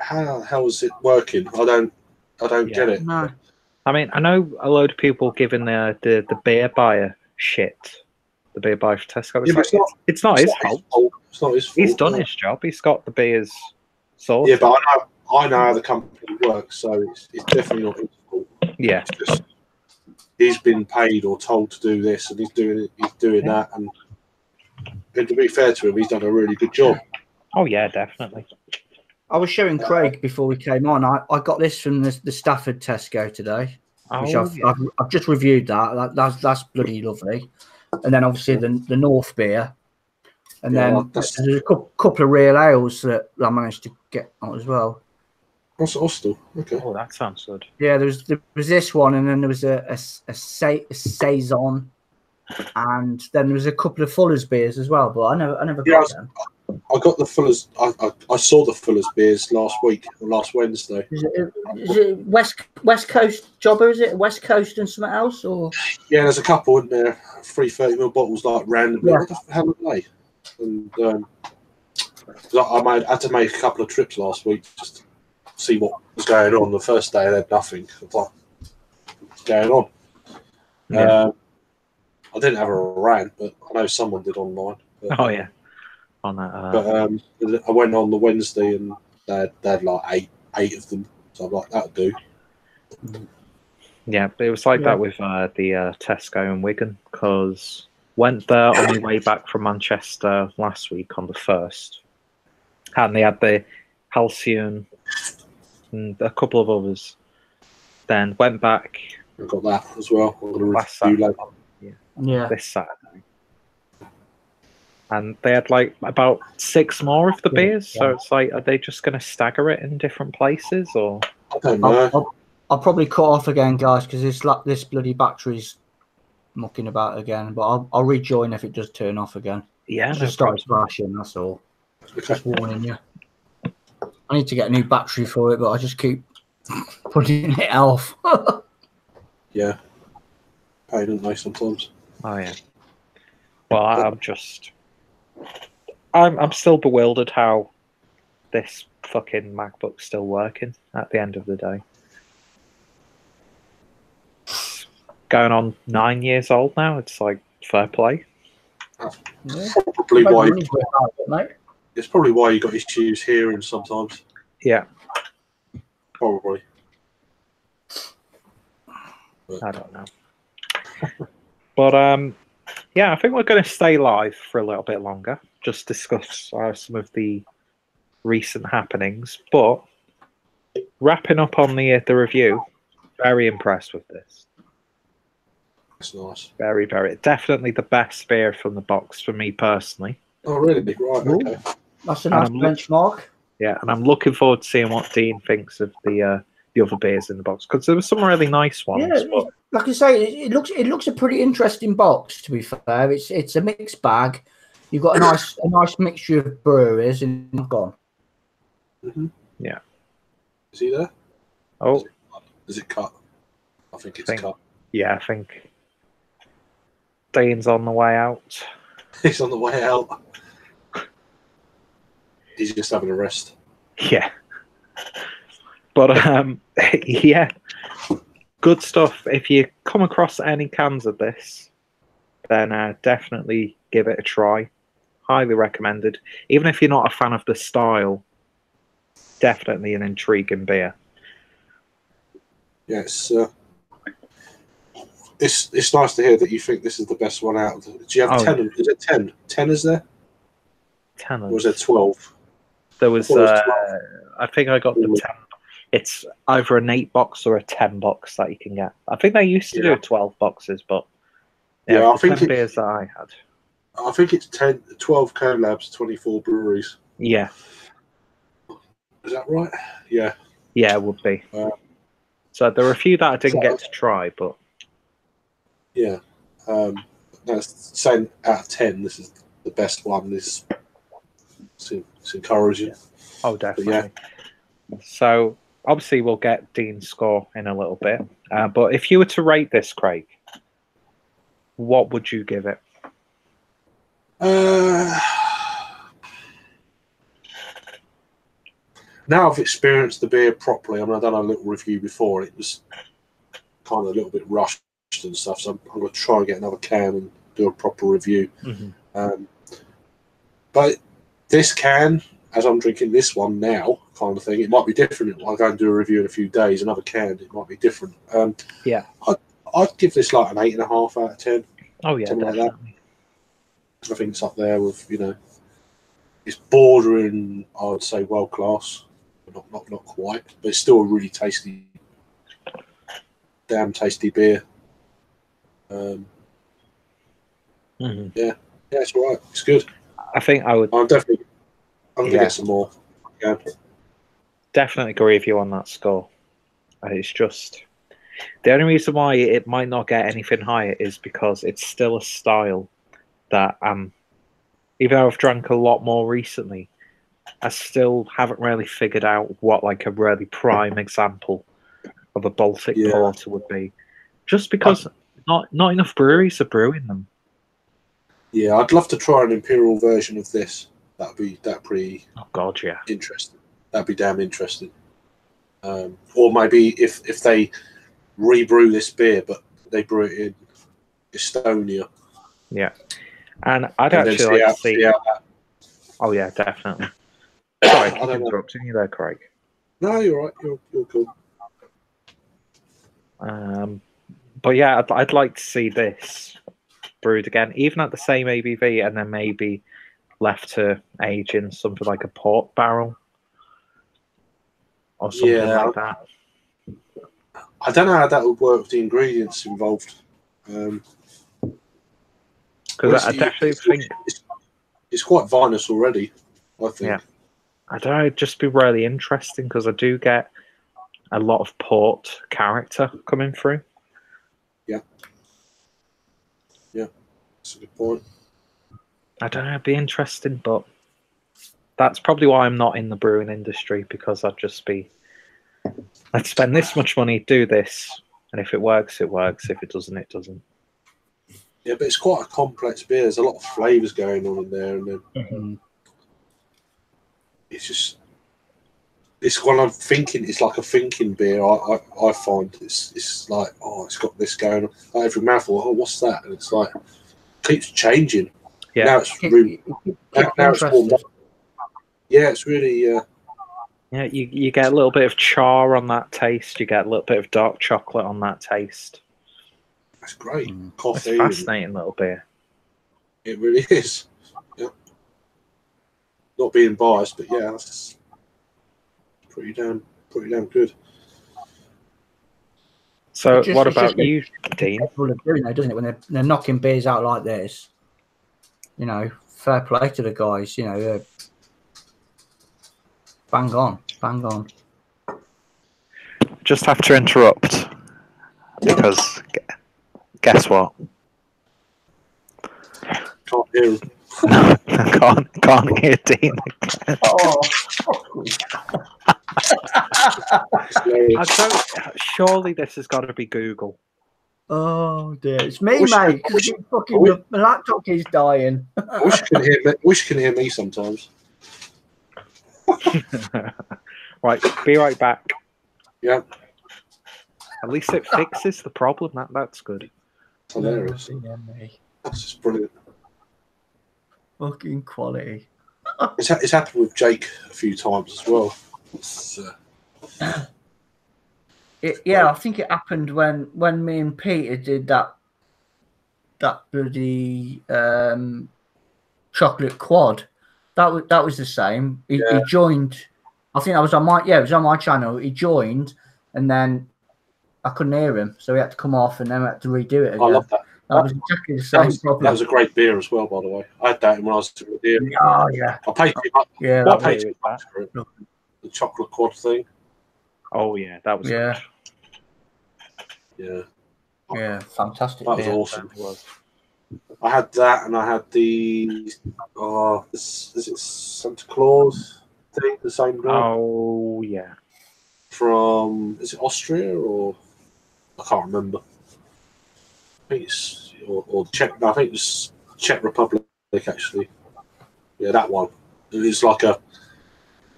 how the hell is it working? I don't get it. No. I mean, I know a load of people giving the beer buyer shit. The beer buyer for Tesco. It's not his fault. It's not his fault. He's done his job. He's got the beers sorted. Yeah, but I know how the company works, so it's definitely not his fault. Yeah. It's just, he's been paid or told to do this, and he's doing that. And to be fair to him, he's done a really good job. Oh yeah, definitely. I was showing Craig before we came on. I got this from the Stafford Tesco today, which I've just reviewed that. That's bloody lovely. And then obviously the North beer, and then there's a couple of real ales that I managed to get on as well. Hostel. Okay. Oh, that sounds good. Yeah, there was this one, and then there was a saison, and then there was a couple of Fuller's beers as well. But I never got them. I got the Fuller's. I saw the Fuller's beers last Wednesday. Is it West Coast Jobber? Is it West Coast and something else? Or yeah, there's a couple in there. 330ml bottles, like randomly. Yeah. What the hell are they? And I had to make a couple of trips last week just to see what was going on. The first day, I had nothing. I was like, what's going on? Yeah. I didn't have a rant, but I know someone did online. But, Oh yeah. On that. But I went on the Wednesday and they had like eight of them. So I'm like, that'll do. Yeah, it was like that with the Tesco and Wigan, because went there on my way back from Manchester last week on the 1st, and they had the Halcyon and a couple of others. Then went back. I got that as well. I'm going last to review Saturday. yeah, this Saturday. And they had like about 6 more of the beers, so it's like, are they just going to stagger it in different places, or? I don't know. I'll probably cut off again, guys, because this bloody battery's mucking about again. But I'll rejoin if it does turn off again. Yeah, just starts flashing. That's all. Just warning you. I need to get a new battery for it, but I just keep putting it off. Yeah, pain in the nice sometimes. Oh yeah. Well, I'm still bewildered how this fucking MacBook's still working at the end of the day. It's going on 9 years old now. It's like fair play. Yeah. Probably why. It's probably why you got issues hearing sometimes. Yeah. Probably. I don't know. But yeah, I think we're going to stay live for a little bit longer. Just discuss some of the recent happenings. But wrapping up on the review, very impressed with this. That's nice. Very, very. Definitely the best beer from the box for me personally. Oh, really? Right, okay. That's a nice benchmark. Yeah, and I'm looking forward to seeing what Dean thinks of the other beers in the box, because there were some really nice ones. Yeah, but... like I say, it looks a pretty interesting box. To be fair, it's a mixed bag. You've got a nice mixture of breweries, and gone. Mm-hmm. Yeah. Is he there? Oh, is it cut? I think it's cut. Yeah, I think Dean's on the way out. He's on the way out. He's just having a rest. Yeah. But yeah, good stuff. If you come across any cans of this, then definitely give it a try. Highly recommended. Even if you're not a fan of the style, definitely an intriguing beer. Yeah, it's nice to hear that you think this is the best one out. Do you have 10? Is it 10? 10 is there? 10. Or is there 12? There was, I think I got the 10. It's either an 8 box or a 10 box that you can get. I think they used to do 12 boxes, but yeah, I think 10 beers that I had. I think it's 12 collabs, 24 breweries. Yeah. Is that right? Yeah. Yeah, it would be. So there were a few that I didn't get to try, but yeah. That's saying out of 10, this is the best one. It's encouraging. Oh, definitely. Yeah. So obviously we'll get Dean's score in a little bit, but if you were to rate this, Craig, what would you give it? Now I've experienced the beer properly. I mean, I've done a little review before. It was kind of a little bit rushed and stuff, so I'm going to try and get another can and do a proper review. Mm-hmm. But this can, as I'm drinking this one now, kind of thing, it might be different. I'll go and do a review in a few days. Another can, it might be different. Yeah, I'd give this like an 8.5 out of 10. Oh yeah, definitely. Like that. I think it's up there with, it's bordering, I would say, world class. Not quite, but it's still a really tasty, damn tasty beer. Mm-hmm. Yeah, it's all right. It's good. I think I'm going to get some more. Yeah. Definitely agree with you on that score. It's just the only reason why it might not get anything higher is because it's still a style that even though I've drank a lot more recently, I still haven't really figured out what like a really prime example of a Baltic Porter would be. Just because not enough breweries are brewing them. Yeah, I'd love to try an Imperial version of this. That'd be pretty. Oh God, yeah. Interesting. That'd be damn interesting. Or maybe if they rebrew this beer, but they brew it in Estonia. Yeah, and I'd actually like to see. Oh yeah, definitely. Sorry, I keep interrupting you there, Craig. No, you're right. You're cool. But yeah, I'd like to see this brewed again, even at the same ABV, and then maybe left to age in something like a port barrel or something like that. I don't know how that would work with the ingredients involved. Because I definitely think it's quite vinous already. I think. Yeah, I don't know. It'd just be really interesting because I do get a lot of port character coming through. Yeah, that's a good point. I don't know. It'd be interesting, but that's probably why I'm not in the brewing industry, because I'd just be, let's spend this much money, do this, and if it works, it works. If it doesn't, it doesn't. Yeah, but it's quite a complex beer. There's a lot of flavours going on in there, and then it's just, it's one I'm thinking. It's like a thinking beer. I find it's like, it's got this going on. Like every mouthful, what's that? And it's like keeps changing. Yeah, now it's really now it's more. Yeah, it's really. Yeah, you get a little bit of char on that taste. You get a little bit of dark chocolate on that taste. That's great. Coffee. It's a fascinating little beer. It really is. Yeah. Not being biased, but yeah, that's pretty damn good. So, what about you, Dean? Doesn't it? When they're knocking beers out like this, fair play to the guys. Bang on. Just have to interrupt because guess what? Can't hear him. No, I can't hear Dean again. Surely this has got to be Google. Oh dear, it's me, mate. The laptop keeps dying. Wish can hear me sometimes. Right, be right back. Yeah. At least it fixes the problem. That's good. It's hilarious. That's just brilliant. Fucking quality. It's happened with Jake a few times as well. I think it happened when me and Peter did that bloody chocolate quad that was the same. He joined. I think I was on my it was on my channel. He joined, and then I couldn't hear him, so he had to come off, and then we had to redo it again. I love that. That was exactly the same problem. That was a great beer as well, by the way. I had that when I was doing the beer. Oh yeah. I paid too much. Yeah, I paid too much for it. The chocolate quad thing. Oh yeah, that was good. Yeah. Yeah, fantastic. That was awesome. I had that, and I had the is it Santa Claus thing, the same guy? Oh yeah. From is it Austria or I can't remember. I think it's or Czech. No, I think it's Czech Republic actually. Yeah, that one. It was like I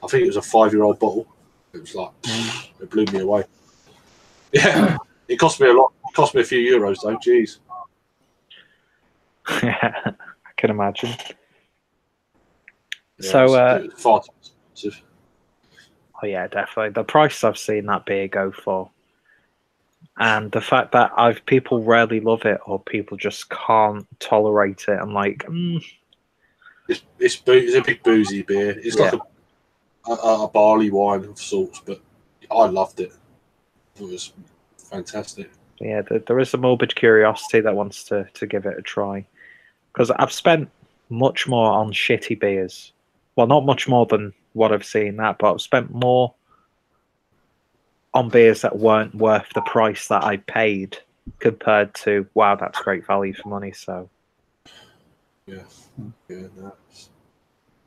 think it was a 5-year-old bottle. It was like it blew me away. Yeah, it cost me a lot. It cost me a few euros though. Jeez. Yeah, I can imagine. Yeah, So, it was far too expensive. Oh yeah, definitely. The price I've seen that beer go for, and the fact that people rarely love it or people just can't tolerate it. I'm like, it's a big boozy beer. It's like a barley wine of sorts, but I loved it. It was fantastic. Yeah, there is a morbid curiosity that wants to give it a try, because I've spent much more on shitty beers. Well, not much more than what I've seen that, but I've spent more on beers that weren't worth the price that I paid compared to, wow, that's great value for money. So yeah, no,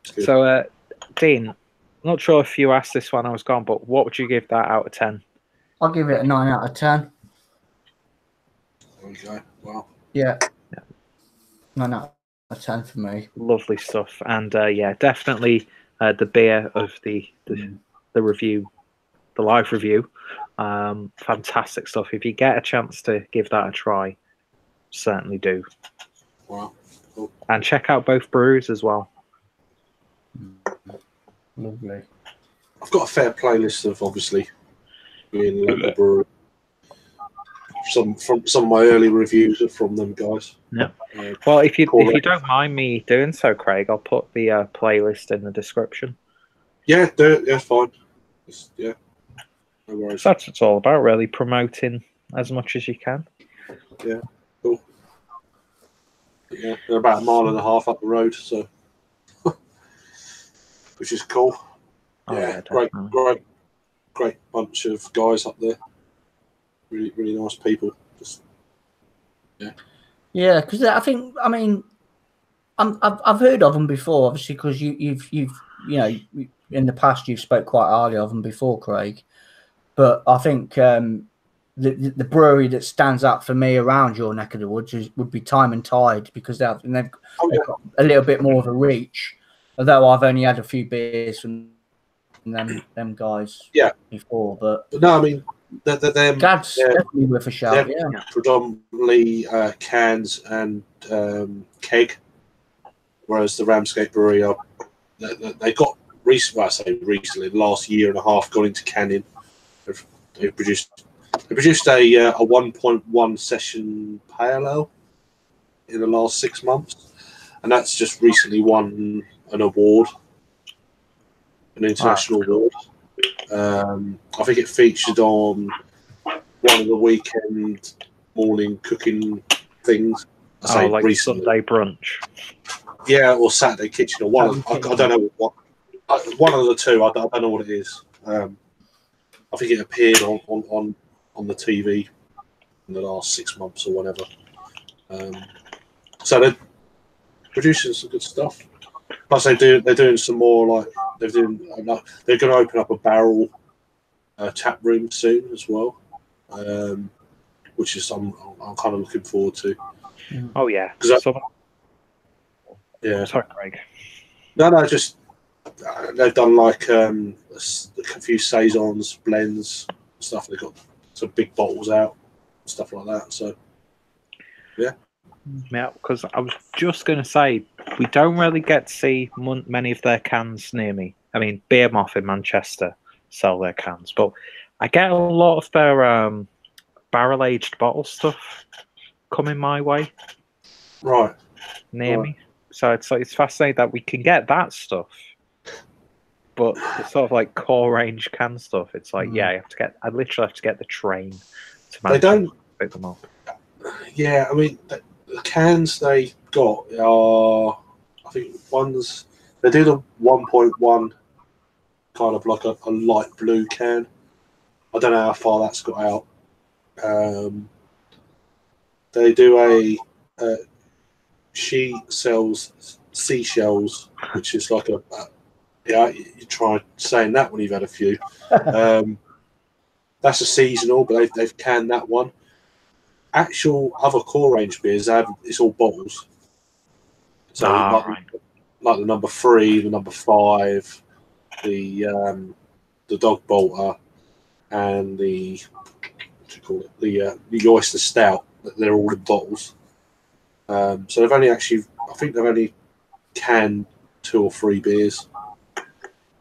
so Dean, not sure if you asked this when I was gone, but what would you give that out of 10? I'll give it a 9 out of 10. Okay, wow. Yeah. 9 out of 10 for me. Lovely stuff. And yeah, definitely the beer of the review, the live review. Fantastic stuff. If you get a chance to give that a try, certainly do. Wow. Cool. And check out both breweries as well. Lovely. I've got a fair playlist of obviously being local brewery. Some of my early reviews are from them guys. Yeah. Well, if you don't mind me doing so, Craig, I'll put the playlist in the description. Yeah, do it. Yeah, fine. Yeah. No worries. So that's what it's all about, really, promoting as much as you can. Yeah, cool. Yeah, they're about 1.5 miles up the road, so which is cool. Oh, yeah, yeah, great bunch of guys up there. Really, really nice people. Just yeah, because I mean, I've heard of them before, obviously, because you've in the past you've spoke quite highly of them before, Craig. But I think the brewery that stands out for me around your neck of the woods would be Time and Tide, because they've got a little bit more of a reach. Although I've only had a few beers from them guys before, but no, I mean they're definitely worth a shout. Yeah, predominantly cans and keg, whereas the Ramsgate Brewery they got recently, the last year and a half, gone into canning. They produced a 1.1 session pale ale in the last 6 months, and that's just recently won an award, an international award. I think it featured on one of the weekend morning cooking things. Like recently. Sunday brunch. Yeah, or Saturday kitchen, or one. I don't know what. One of the two. I don't know what it is. I think it appeared on the TV in the last 6 months or whatever. So they're producing some good stuff. Plus, they're doing some more they're going to open up a barrel tap room soon as well, which is I'm kind of looking forward to. Oh yeah, yeah. Sorry, Craig. No, just they've done a few saisons, blends, stuff. They've got some big bottles out, stuff like that. So yeah. Yeah, because I was just going to say, we don't really get to see many of their cans near me. I mean, Beer Moth in Manchester sell their cans, but I get a lot of their barrel-aged bottle stuff coming my way. Right. Near me. So it's fascinating that we can get that stuff, but the sort of like core range can stuff. It's like I literally have to get the train to Manchester to pick them up. Yeah, I mean the cans they got are, I think they do the 1.1 kind of like a light blue can. I don't know how far that's got out. They do she sells seashells, which is like you try saying that when you've had a few. That's a seasonal, but they've canned that one. Actual other core range beers, it's all bottles. So like the number 3, the number 5, the dog bolter, and the the oyster stout. They're all in bottles. So they've only I think they've only canned 2 or 3 beers.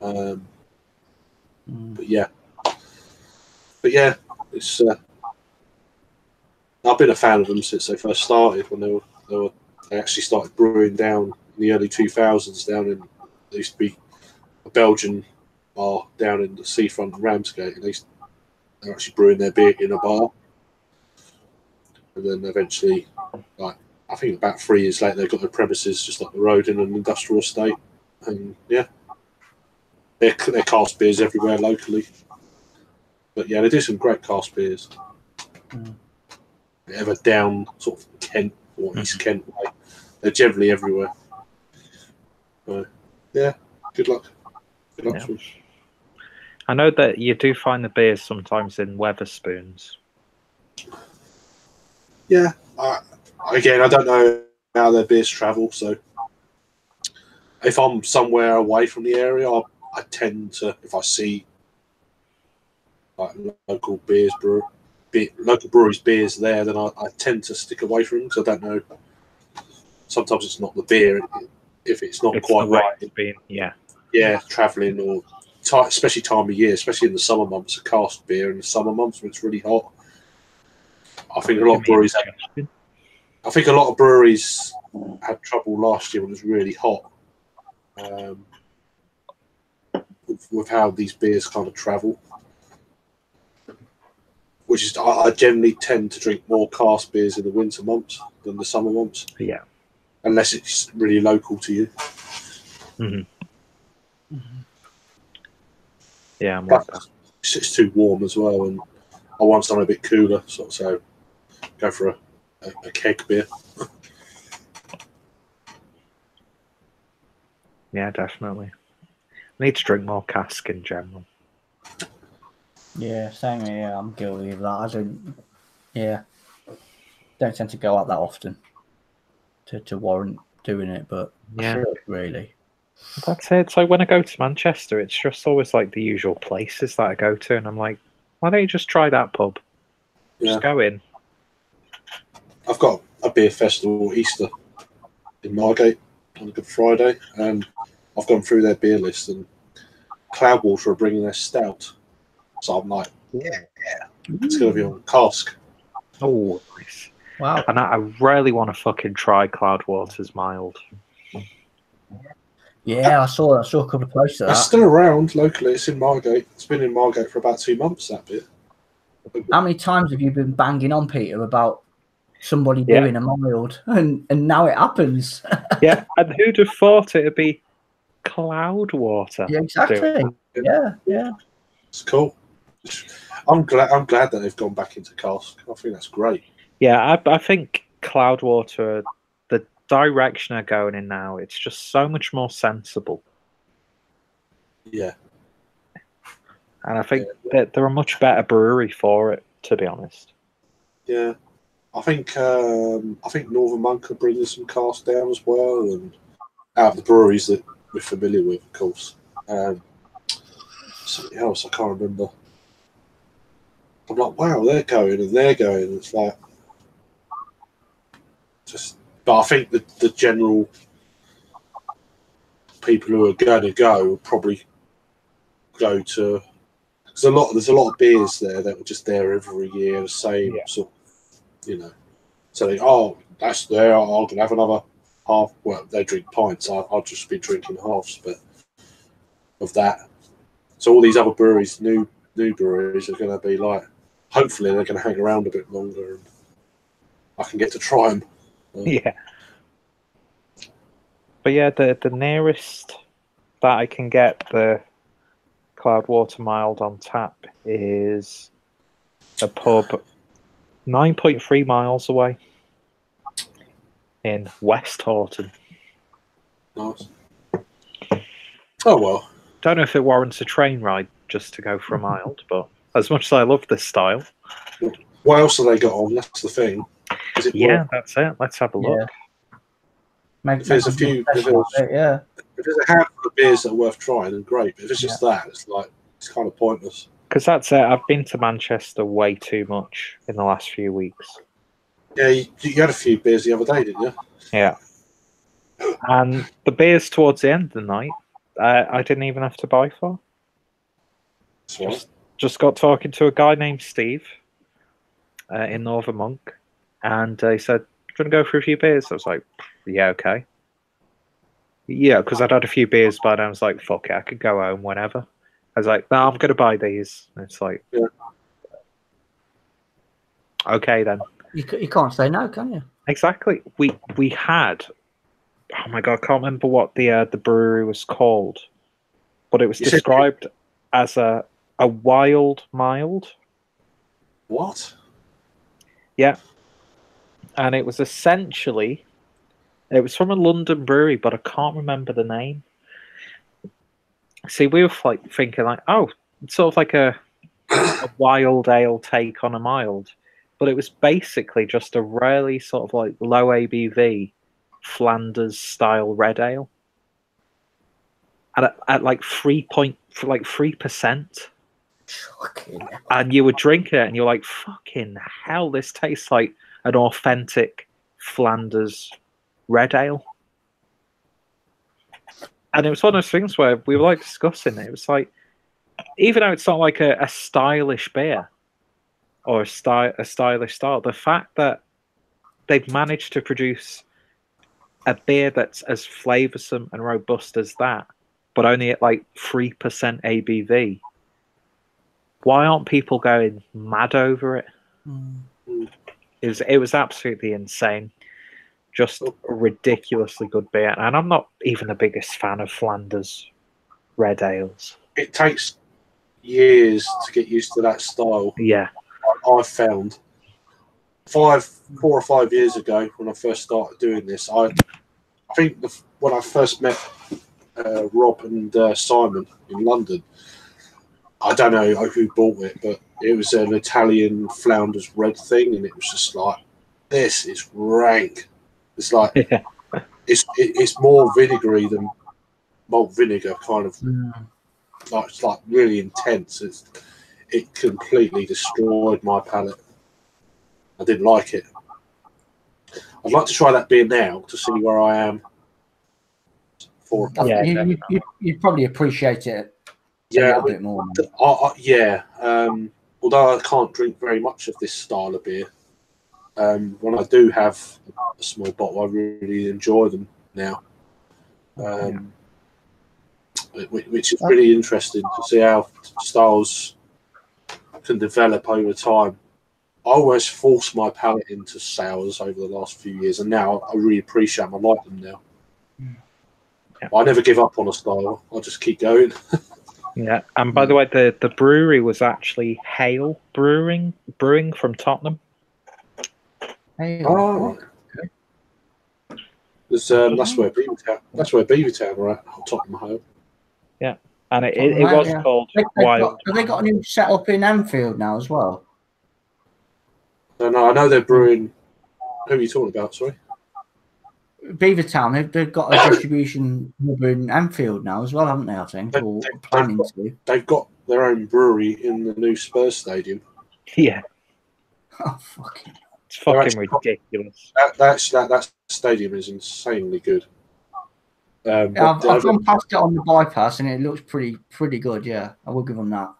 But yeah, it's. I've been a fan of them since they first started. When they actually started brewing down in the early 2000s. There used to be a Belgian bar down in the seafront in Ramsgate, and they're actually brewing their beer in a bar. And then eventually, I think about 3 years later, they got their premises just up the road in an industrial estate. And yeah, they're cask beers everywhere locally. But yeah, they do some great cask beers. Ever down sort of Kent or East Kent way. They're generally everywhere. Yeah, good luck. Good luck. Yeah. I know that you do find the beers sometimes in Wetherspoons. Yeah. Again, I don't know how their beers travel, so if I'm somewhere away from the area, I tend to, if I see like local breweries beers there, then I tend to stick away from them because I don't know. Sometimes it's not the beer if it's not quite right. Travelling or especially time of year, especially in the summer months, a cask beer in the summer months when it's really hot. I think a lot of breweries had trouble last year when it was really hot with how these beers kind of travel. Which is, I generally tend to drink more cask beers in the winter months than the summer months. Yeah. Unless it's really local to you. Yeah, I'm like that. It's too warm as well, and I want something a bit cooler, so go for a keg beer. Yeah, definitely. I need to drink more cask in general. Yeah, same here. I'm guilty of that. Don't tend to go out that often to warrant doing it, but I feel it really. That's it. So when I go to Manchester, it's just always like the usual places that I go to, and I'm like, why don't you just try that pub? Just go in. I've got a beer festival Easter in Margate on a Good Friday, and I've gone through their beer list, and Cloudwater are bringing their stout. So I'm like, it's going to be on cask. Oh, nice. Wow. And I really want to fucking try Cloudwater's mild. Yeah, I saw a couple of posts of that. It's still around locally. It's in Margate. It's been in Margate for about 2 months, that bit. How many times have you been banging on, Peter, about somebody doing a mild, and now it happens? Yeah, and who'd have thought it'd be Cloudwater? Yeah, exactly. Yeah. It's cool. I'm glad that they've gone back into cask. I think that's great. Yeah, I think Cloudwater, the direction they're going in now, it's just so much more sensible. Yeah. And I think that they're a much better brewery for it, to be honest. Yeah. I think Northern Monk are bringing some cask down as well, and out of the breweries that we're familiar with, of course. Something else I can't remember. I'm like, wow, they're going and they're going. It's like but I think the general people who are going to go will probably go to, because there's a lot of beers there that are just there every year, the same sort of, So that's there. I'm gonna have another half. Well, they drink pints. I'll just be drinking halves, but of that. So all these other breweries, new breweries, are going to be like. Hopefully, they're going to hang around a bit longer, and I can get to try them. Yeah. But yeah, the nearest that I can get the Cloudwater Mild on tap is a pub 9.3 miles away in West Horton. Nice. Oh well. Don't know if it warrants a train ride just to go for a mild, but as much as I love this style. What else have they got on? That's the thing. Yeah, that's it. Let's have a look. If there's a few, if there's a handful of beers that are worth trying, then great. But if it's just that, it's kind of pointless. Because that's it. I've been to Manchester way too much in the last few weeks. Yeah, you had a few beers the other day, didn't you? Yeah. And the beers towards the end of the night, I didn't even have to buy for. Just got talking to a guy named Steve in Northern Monk, and he said, "Do you want to go for a few beers?" I was like, "Yeah, okay." Yeah, because I'd had a few beers, but I was like, "Fuck it, I could go home whenever." I was like, "No, I'm going to buy these." And it's like, okay then. You can't say no, can you? Exactly. We had. Oh my god, I can't remember what the brewery was called, but it was described as a wild mild. What? Yeah. And it was essentially, it was from a London brewery, but I can't remember the name. See, we were like thinking like, oh, it's sort of like a wild ale take on a mild, but it was basically just a really sort of like low ABV Flanders style red ale at like 3%. And you would drink it and you're like, fucking hell, this tastes like an authentic Flanders red ale. And it was one of those things where we were like discussing it. It was like, even though it's not like a stylish beer or a stylish style, the fact that they've managed to produce a beer that's as flavoursome and robust as that, but only at like 3% ABV, why aren't people going mad over it? It was absolutely insane. Just a ridiculously good beer. And I'm not even the biggest fan of Flanders red ales. It takes years to get used to that style. Yeah. I found 4 or 5 years ago when I first started doing this, I think when I first met Rob and Simon in London, I don't know who bought it, but it was an Italian Flanders red thing, and it was just like, this is rank. It's like it's more vinegary than malt vinegar, kind of. Like it's like really intense. It completely destroyed my palate. I didn't like it. I'd like to try that beer now to see where I am. You'd probably appreciate it a little bit more. Although I can't drink very much of this style of beer, when I do have a small bottle, I really enjoy them now. Which is really interesting to see how styles can develop over time. I always forced my palate into sours over the last few years, and now I really appreciate them. I like them now. I never give up on a style. I just keep going. Yeah, and by the way, the brewery was actually Hale Brewing from Tottenham. Oh, okay. That's where Beavertown are at, Tottenham Hale. Yeah, and it was called Wild. Have they got a new setup in Anfield now as well? No, I know they're brewing. Who are you talking about? Sorry, Beavertown. They've got a distribution hub in Anfield now as well, haven't they? I think. They've got their own brewery in the new Spurs stadium. Yeah. Oh fucking! It's fucking ridiculous. That stadium is insanely good. I've gone past it on the bypass and it looks pretty good. Yeah, I will give them that.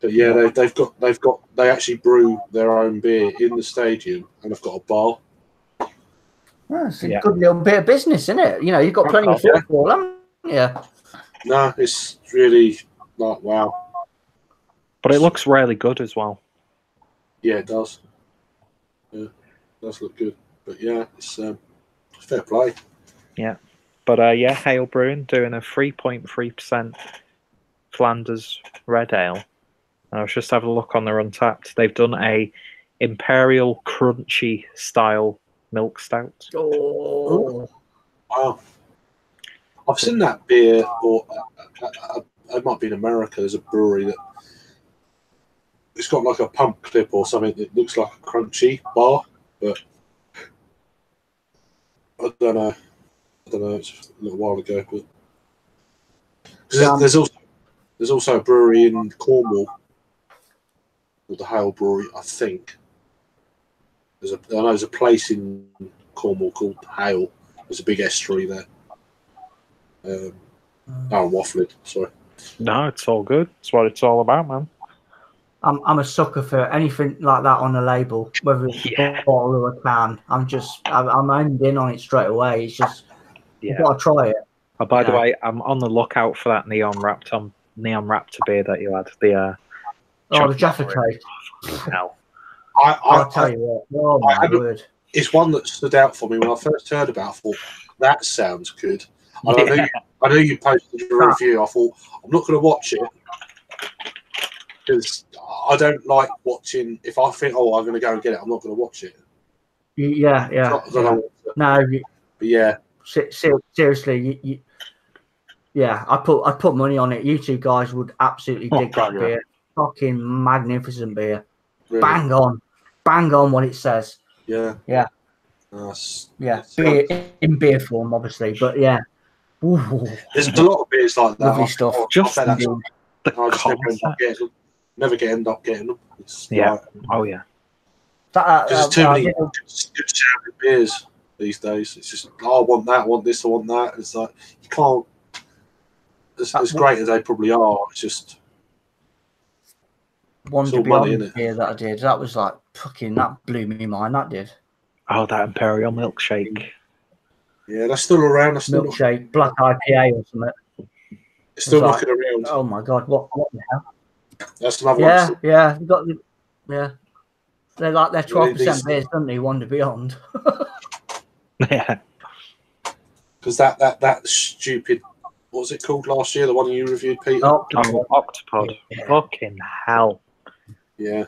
But yeah, they actually brew their own beer in the stadium, and they've got a bar. Well, it's a good little bit of business, isn't it? You know, you've got plenty of football, haven't you? No, it's really like wow. But it looks really good as well. Yeah, it does. Yeah, it does look good. But yeah, it's fair play. Yeah. But yeah, Hale Brewing doing a 3.3% Flanders Red Ale. I was just having a look on their Untapped. They've done a Imperial Crunchy style milk stout. Oh, wow! I've seen that beer, or it might be in America. There's a brewery that it's got like a pump clip or something that looks like a crunchy bar, but I don't know. It's a little while ago, but there's also a brewery in Cornwall called the Hale Brewery, I think. I know there's a place in Cornwall called Hale. There's a big estuary there. I'm waffling. Sorry. No, it's all good. It's what it's all about, man. I'm a sucker for anything like that on the label, whether it's a bottle or a can. I'm ending on it straight away. It's just you've got to try it. Oh, by the way, I'm on the lookout for that Neon Raptor beer that you had. The Jaffa Cake. Hell. I'll tell you what. Oh my word! It's one that stood out for me when I first heard about it. I thought that sounds good. I knew you posted a review. I thought I'm not going to watch it because I don't like watching. If I think, I'm going to go and get it, I'm not going to watch it. Yeah. No, but yeah. Seriously, I put money on it. You two guys would absolutely dig that beer. Fucking magnificent beer. Really? Bang on what it says. Yeah. Beer in beer form, obviously, but yeah. Ooh. There's a lot of beers like that. Lovely stuff. Never end up getting them. There's too many good sounding beers these days. It's just I want that, I want this, I want that. It's like you can't. As great as they probably are, it's just. One to beyond beer that I did. That was like fucking. That blew me mind. That did. Oh, that Imperial milkshake. Yeah, that's still around. Milkshake, black IPA or something. It's still looking around. Oh my god! What the hell? That's another one. Yeah. They're like they're 12% beers, don't they? One to beyond. Yeah. Because that stupid. What was it called last year? The one you reviewed, Peter. Octopod. Yeah. Fucking hell. Yeah.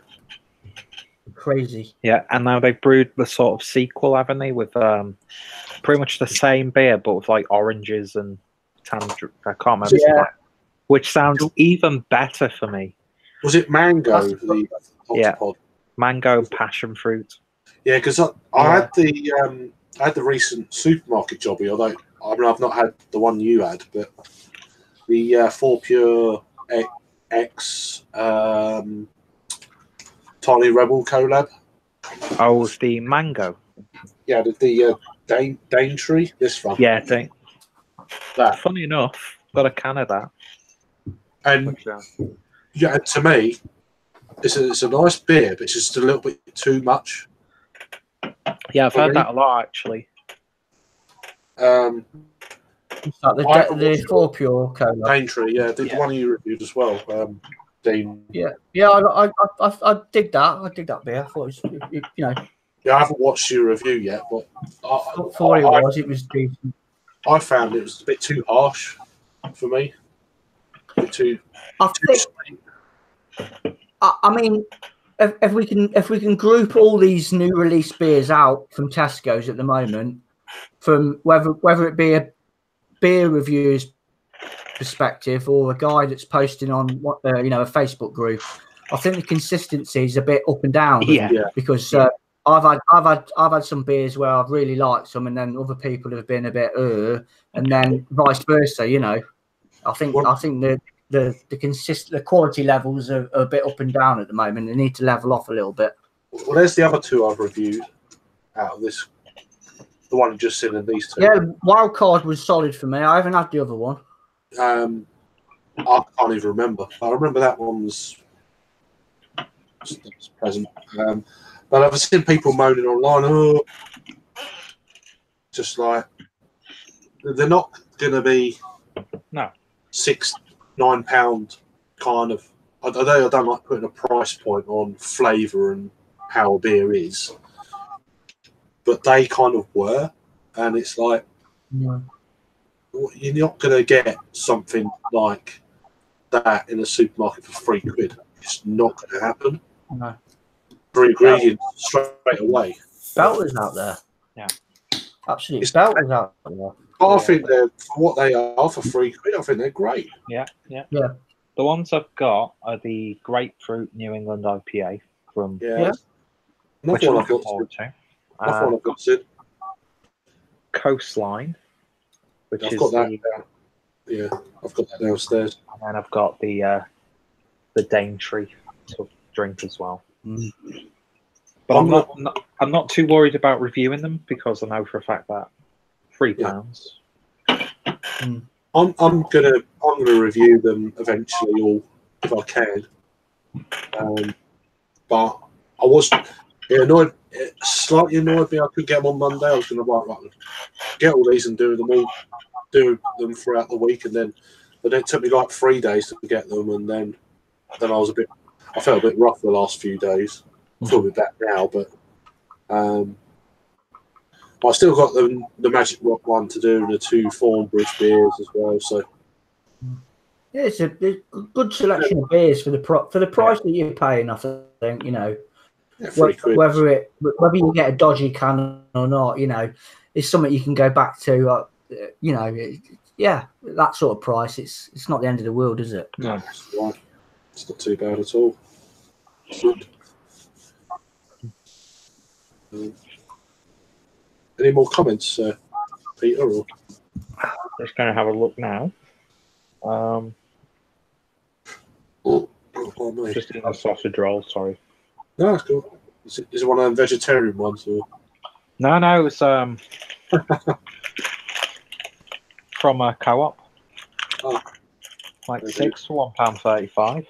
Crazy. Yeah, and now they've brewed the sort of sequel, haven't they, with pretty much the same beer, but with like oranges and tangerine. I can't remember. Yeah. Which sounds even better for me. Was it mango? The Octopod? Mango and passion fruit. Yeah, because I had the recent supermarket jobby, although I've not had the one you had, but the 4 Pure X Tiny Rebel collab. Oh, it's the mango. Yeah, the Daintree, this one. Yeah, that. Funny enough, got a can of that. And to me, it's a nice beer, but it's just a little bit too much. Yeah, I've heard that a lot actually. The 4 Pure collab. Daintree, the one you reviewed as well. Dean. Yeah, I dig that. I dig that beer. I thought it was, Yeah, I haven't watched your review yet, but it was decent. I found it was a bit too harsh for me. A bit too. I mean, if we can group all these new release beers out from Tesco's at the moment, from whether it be a beer reviews perspective or a guy that's posting on a Facebook group, I think the consistency is a bit up and down. Because I've had some beers where I've really liked some, and then other people have been a bit and then vice versa. I think the quality levels are a bit up and down at the moment. They need to level off a little bit. Well, there's the other two I've reviewed out of this. The one I just said in these two. Yeah, Wildcard was solid for me. I haven't had the other one. I can't even remember. I remember that one was pleasant. But I've seen people moaning online. just like they're not going to be £6-9 kind of. I don't like putting a price point on flavour and how a beer is, but they kind of were, and it's like you're not going to get something like that in a supermarket for £3. It's not going to happen. No. For ingredients straight away. Belters out there. Yeah. Absolutely. Belters out there. I think they're, for what they are for £3, I think they're great. Yeah. The ones I've got are the Grapefruit New England IPA from which I'm looking forward to. I've got to. Coastline, which I've is got that down. Yeah, I've got that downstairs. And then I've got the Daintree to drink as well. Mm. But I'm not too worried about reviewing them because I know for a fact that £3. Mm. I'm gonna review them eventually, all if I can. But I was annoyed. It slightly annoyed me. I couldn't get them on Monday. I was going to get all these and do them throughout the week, but then it took me like 3 days to get them, and then I felt a bit rough the last few days. I feel a bit better now, but I still got the Magic Rock one to do and the 2 Thornbridge beers as well. So yeah, it's a good selection of beers for the price that you're paying. I think whether you get a dodgy can or not, it's something you can go back to. That sort of price. It's not the end of the world, is it? No, it's not too bad at all. Good. Any more comments, Peter? Or? Just going to have a look now. Just in a sausage roll, sorry. No, that's cool. Is it one of them vegetarian ones? Or? No, it's from a co-op. Oh, like 6 for £1.35.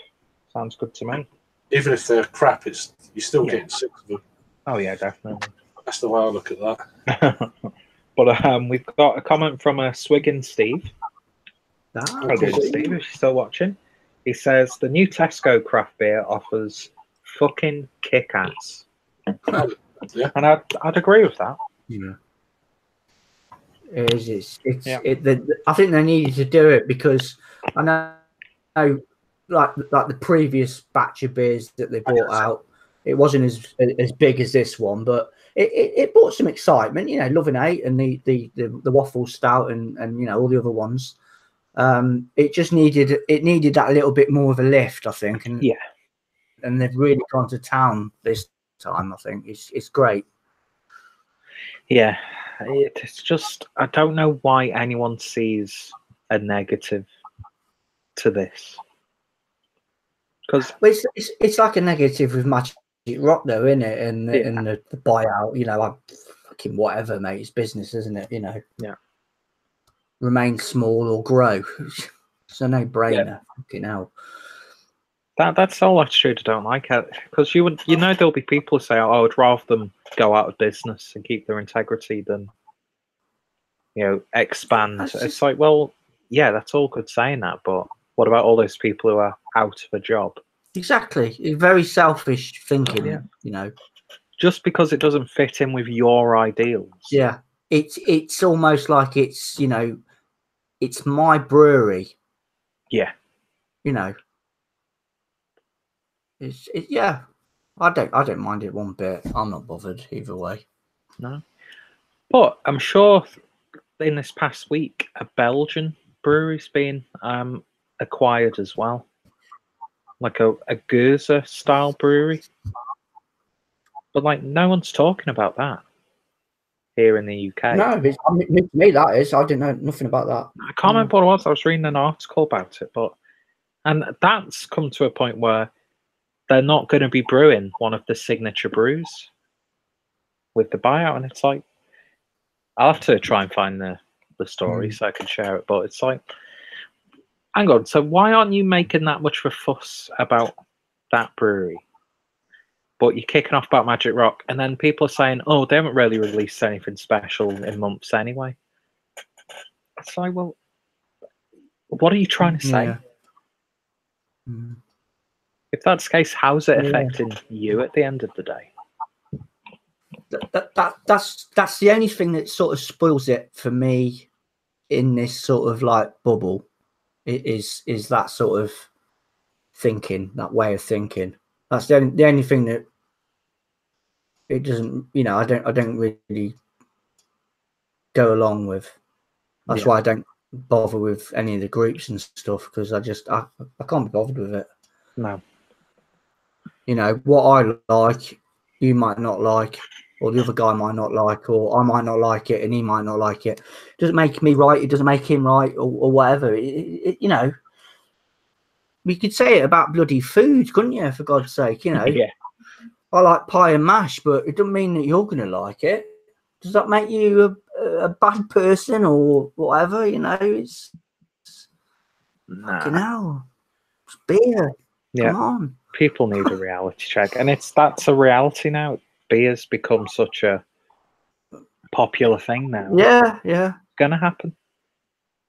Sounds good to me. Even if they're crap, you're still getting 6 of them. Oh yeah, definitely. That's the way I look at that. But we've got a comment from Swiggin Steve. Okay. Steve, if you're still watching. He says the new Tesco craft beer offers fucking kick-ass. Yeah. And I'd agree with that. Yeah. I think they needed to do it because I know like the previous batch of beers that they brought out, it wasn't as big as this one, but it brought some excitement. Loving 8 and the waffle stout and all the other ones. It just needed that little bit more of a lift, I think. And they've really gone to town this time. I think it's great. Yeah, it's just I don't know why anyone sees a negative to this. Because it's like a negative with Magic Rock, though, isn't it? And the buyout, fucking whatever, mate. It's business, isn't it? Yeah. Remain small or grow. It's a no-brainer. Yeah. Fucking hell. That's all attitude I don't like. Because there'll be people who say, "Oh, I'd rather them go out of business and keep their integrity than expand." It's like, well, yeah, that's all good saying that, but what about all those people who are out of a job? Exactly. It's very selfish thinking, Just because it doesn't fit in with your ideals. Yeah. It's almost like it's my brewery. Yeah. I don't mind it one bit. I'm not bothered either way. No. But I'm sure in this past week a Belgian brewery's been acquired as well. Like a Goerser style brewery. But no one's talking about that here in the UK. No, to me that is. I didn't know nothing about that. I can't remember what it was. I was reading an article about it, and that's come to a point where they're not going to be brewing one of the signature brews with the buyout, and it's like I'll have to try and find the story so I can share it. But it's like, hang on, so why aren't you making that much of a fuss about that brewery? but you're kicking off about Magic Rock, and then people are saying, "Oh, they haven't really released anything special in months anyway." It's like, well, what are you trying to say? Yeah. Mm. If that's the case, how's it affecting you at the end of the day? That's the only thing that sort of spoils it for me in this sort of like bubble. Is that sort of thinking, that way of thinking. That's the only thing that it doesn't, you know, I don't really go along with. That's why I don't bother with any of the groups and stuff, because I can't be bothered with it. No. You know, what I like, you might not like, or the other guy might not like, or I might not like it and he might not like it. It doesn't make me right, it doesn't make him right, or whatever. You know, we could say it about bloody food, couldn't you, for God's sake, you know? Yeah. I like pie and mash, but it doesn't mean that you're going to like it. Does that make you a bad person or whatever? You know, it's fucking hell. It's beer. Yeah. Come on. People need a reality check, and that's a reality now. Beer's become such a popular thing now. Yeah. It's gonna happen.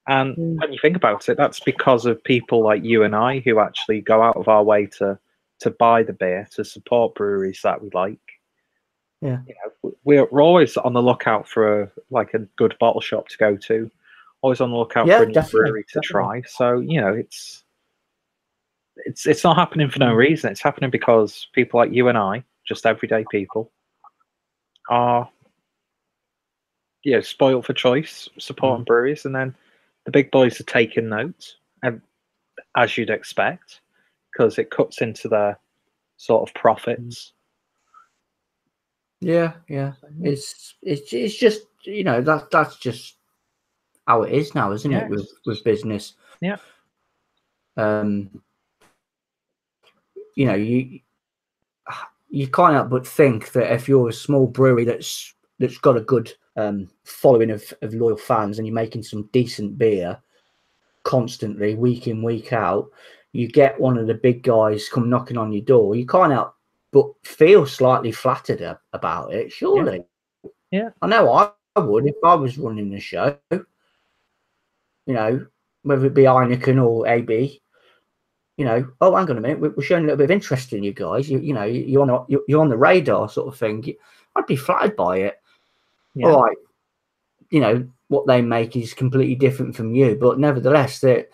And when you think about it, that's because of people like you and I who actually go out of our way to buy the beer, to support breweries that we like. Yeah. You know, we're always on the lookout for a good bottle shop to go to. Always on the lookout for a new brewery to try. So, you know, it's not happening for no reason. It's happening because people like you and I, just everyday people, are spoiled for choice, supporting breweries, and then the big boys are taking notes, and as you'd expect, because it cuts into their sort of profits. Yeah. It's just, you know, that's just how it is now, isn't it? With business. Yeah. You know, you can't help but think that if you're a small brewery that's got a good following of loyal fans, and you're making some decent beer constantly, week in, week out, you get one of the big guys come knocking on your door, you can't help but feel slightly flattered about it, surely. Yeah. I know I would if I was running the show. You know, whether it be Heineken or AB. You know, oh, hang on a minute, we're showing a little bit of interest in you guys. You know, you're on the radar, sort of thing. I'd be flattered by it. Yeah. All right, you know, what they make is completely different from you, but nevertheless, that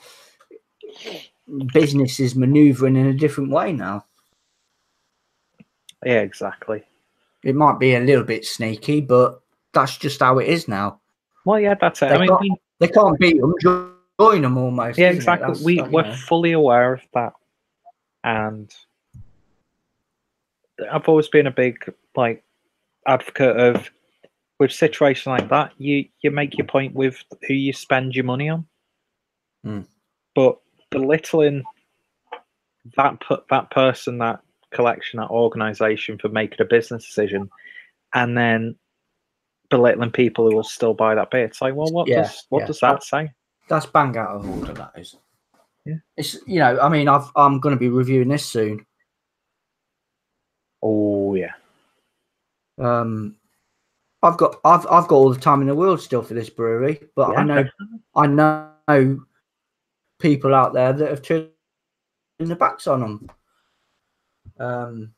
business is manoeuvring in a different way now. Yeah, exactly. It might be a little bit sneaky, but that's just how it is now. Well, yeah, that's it. They can't beat them. Join them almost. Yeah, exactly. We're fully aware of that, and I've always been a big advocate of, with a situation like that, you make your point with who you spend your money on. But belittling that person, that collection, that organisation for making a business decision, and then belittling people who will still buy that beer, it's like, well, what does that say? That's bang out of order, that is. Yeah. It's, you know, I mean, I'm going to be reviewing this soon. Oh yeah. I've got all the time in the world still for this brewery, but I know people out there that have turned their backs on them. I'm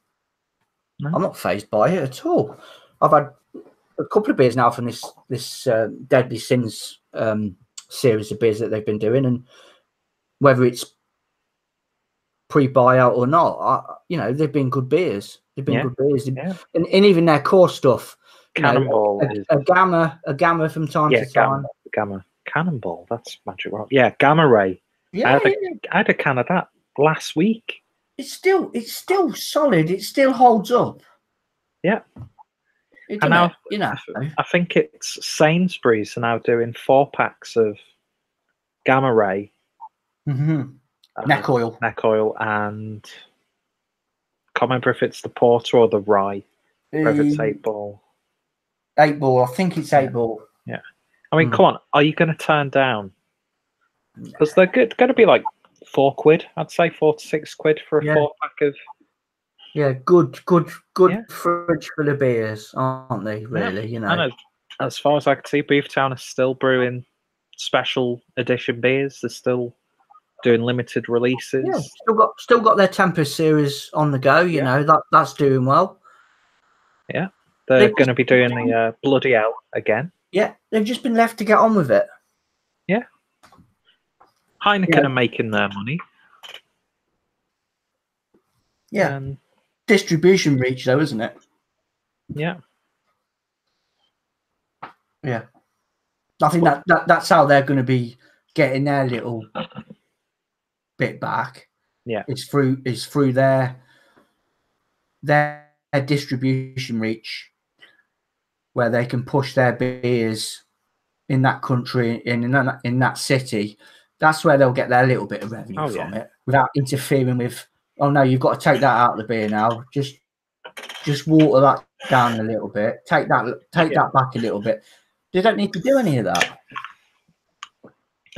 not fazed by it at all. I've had a couple of beers now from this Deadly Sins series of beers that they've been doing, and whether it's pre-buyout or not, you know, they've been good beers. They've been good beers, and even their core stuff. Cannonball, a gamma from time to time. Gamma Cannonball. That's Magic Rock. Yeah, Gamma Ray. Yeah, I had a can of that last week. It's still solid. It still holds up. Yeah. And now, you know, I think it's Sainsbury's are now doing 4-packs of Gamma Ray, neck oil, and I can't remember if it's the porter or the rye. Or if it's 8-ball. 8-ball. I think it's 8-ball. Yeah. I mean, come on. Are you going to turn down? Because they're going to be like £4. I'd say £4 to £6 for a 4-pack of Yeah, good Yeah. fridge full of beers, aren't they? Really, you know. And as far as I can see, Beeftown is still brewing special edition beers. They're still doing limited releases. Yeah, still got their Tempest series on the go. You know that's doing well. Yeah, they're going to be doing the Bloody Hell again. Yeah, they've just been left to get on with it. Yeah, Heineken are making their money. Yeah, distribution reach though, isn't it? Yeah. Yeah, I think that's how they're going to be getting their little bit back. Yeah, it's through their distribution reach, where they can push their beers in that country, in that city. That's where they'll get their little bit of revenue from it, without interfering with. Oh no, you've got to take that out of the beer now. Just water that down a little bit. Take that back a little bit. They don't need to do any of that.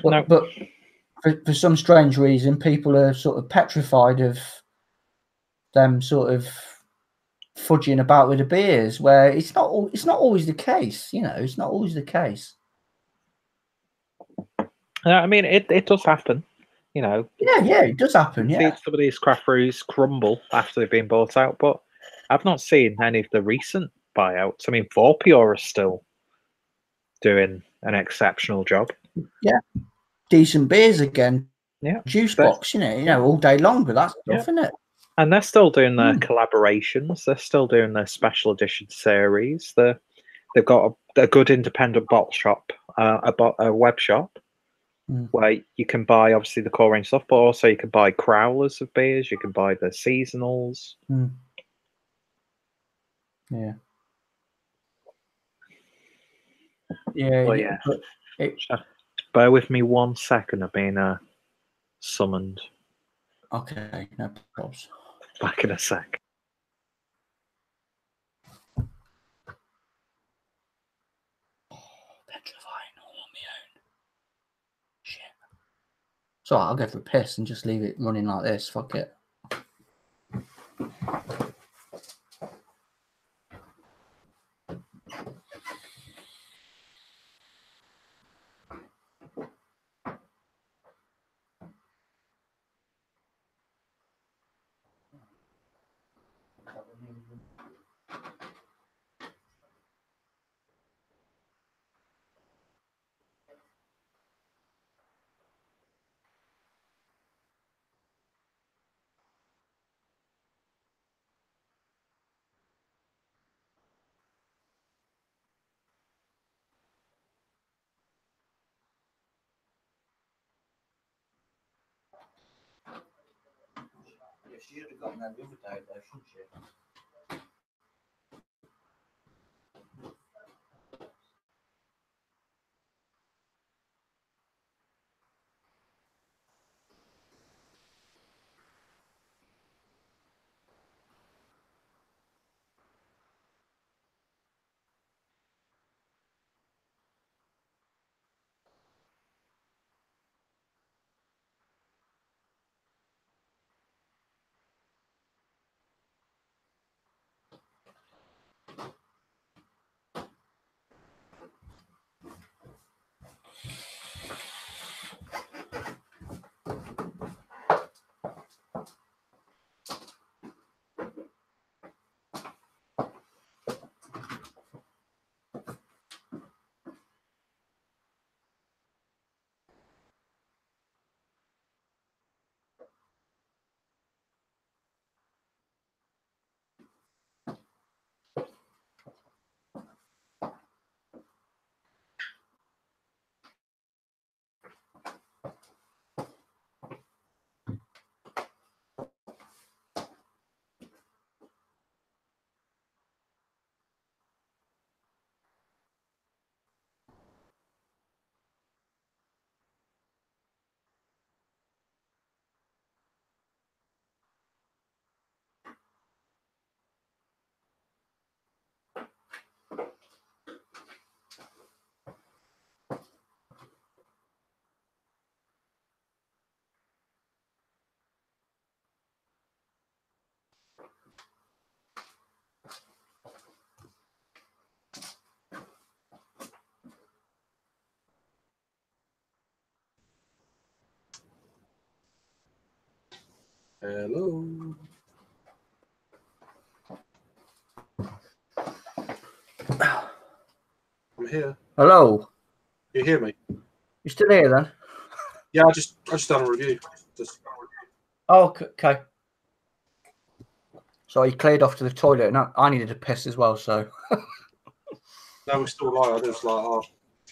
But for some strange reason, people are sort of petrified of them sort of fudging about with the beers, where it's not always the case. You know, it's not always the case. I mean, it does happen. You know. Yeah, it does happen. Yeah. See some of these craft brews crumble after they've been bought out, but I've not seen any of the recent buyouts. I mean, 4Pure is still doing an exceptional job. Yeah, decent beers again. Yeah, juice box, you know, all day long with that stuff, isn't it? And they're still doing their collaborations. They're still doing their special edition series. They've got a good independent bottle shop, a web shop, where you can buy obviously the core range stuff, but also you can buy crowlers of beers. You can buy the seasonals. Yeah. Yeah. Bear with me 1 second. I've been summoned. Okay, no problems. Back in a sec. Petrifying all on my own. Shit. So I'll go for a piss and just leave it running like this. Fuck it. Yeah, she should have gotten that the other day, though, shouldn't she? Hello. I'm here. Hello. You hear me? You still here then? Yeah, I just done a review. Oh, okay. So you cleared off to the toilet, and I needed a piss as well. So. No, we're still alive. I just like,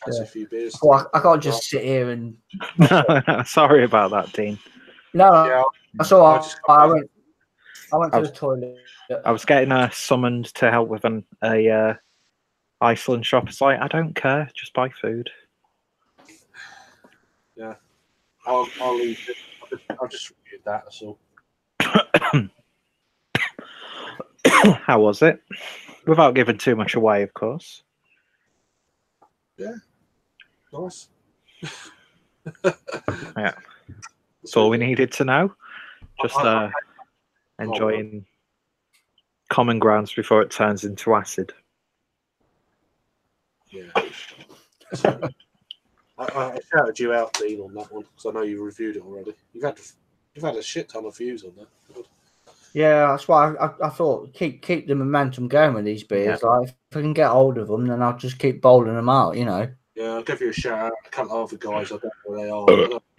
fancy a few beers. Well, I can't just sit here and. No, sorry about that, Dean. No, yeah, that's all right. I went to the toilet. I was getting summoned to help with a Iceland shop. It's like, I don't care, just buy food. Yeah, I'll leave it. I'll just reviewed that. That's all. How was it? Without giving too much away, of course. Yeah, nice. Yeah, that's all we needed to know. Just enjoying common grounds before it turns into acid. Yeah. I shouted you out, Dean, on that one because I know you reviewed it already. You've had a shit ton of views on that. God. Yeah, that's why I thought keep the momentum going with these beers. Yeah. Like if I can get hold of them, then I'll just keep bowling them out. You know. Yeah, I'll give you a shout out. A couple of other guys, I don't know where they are.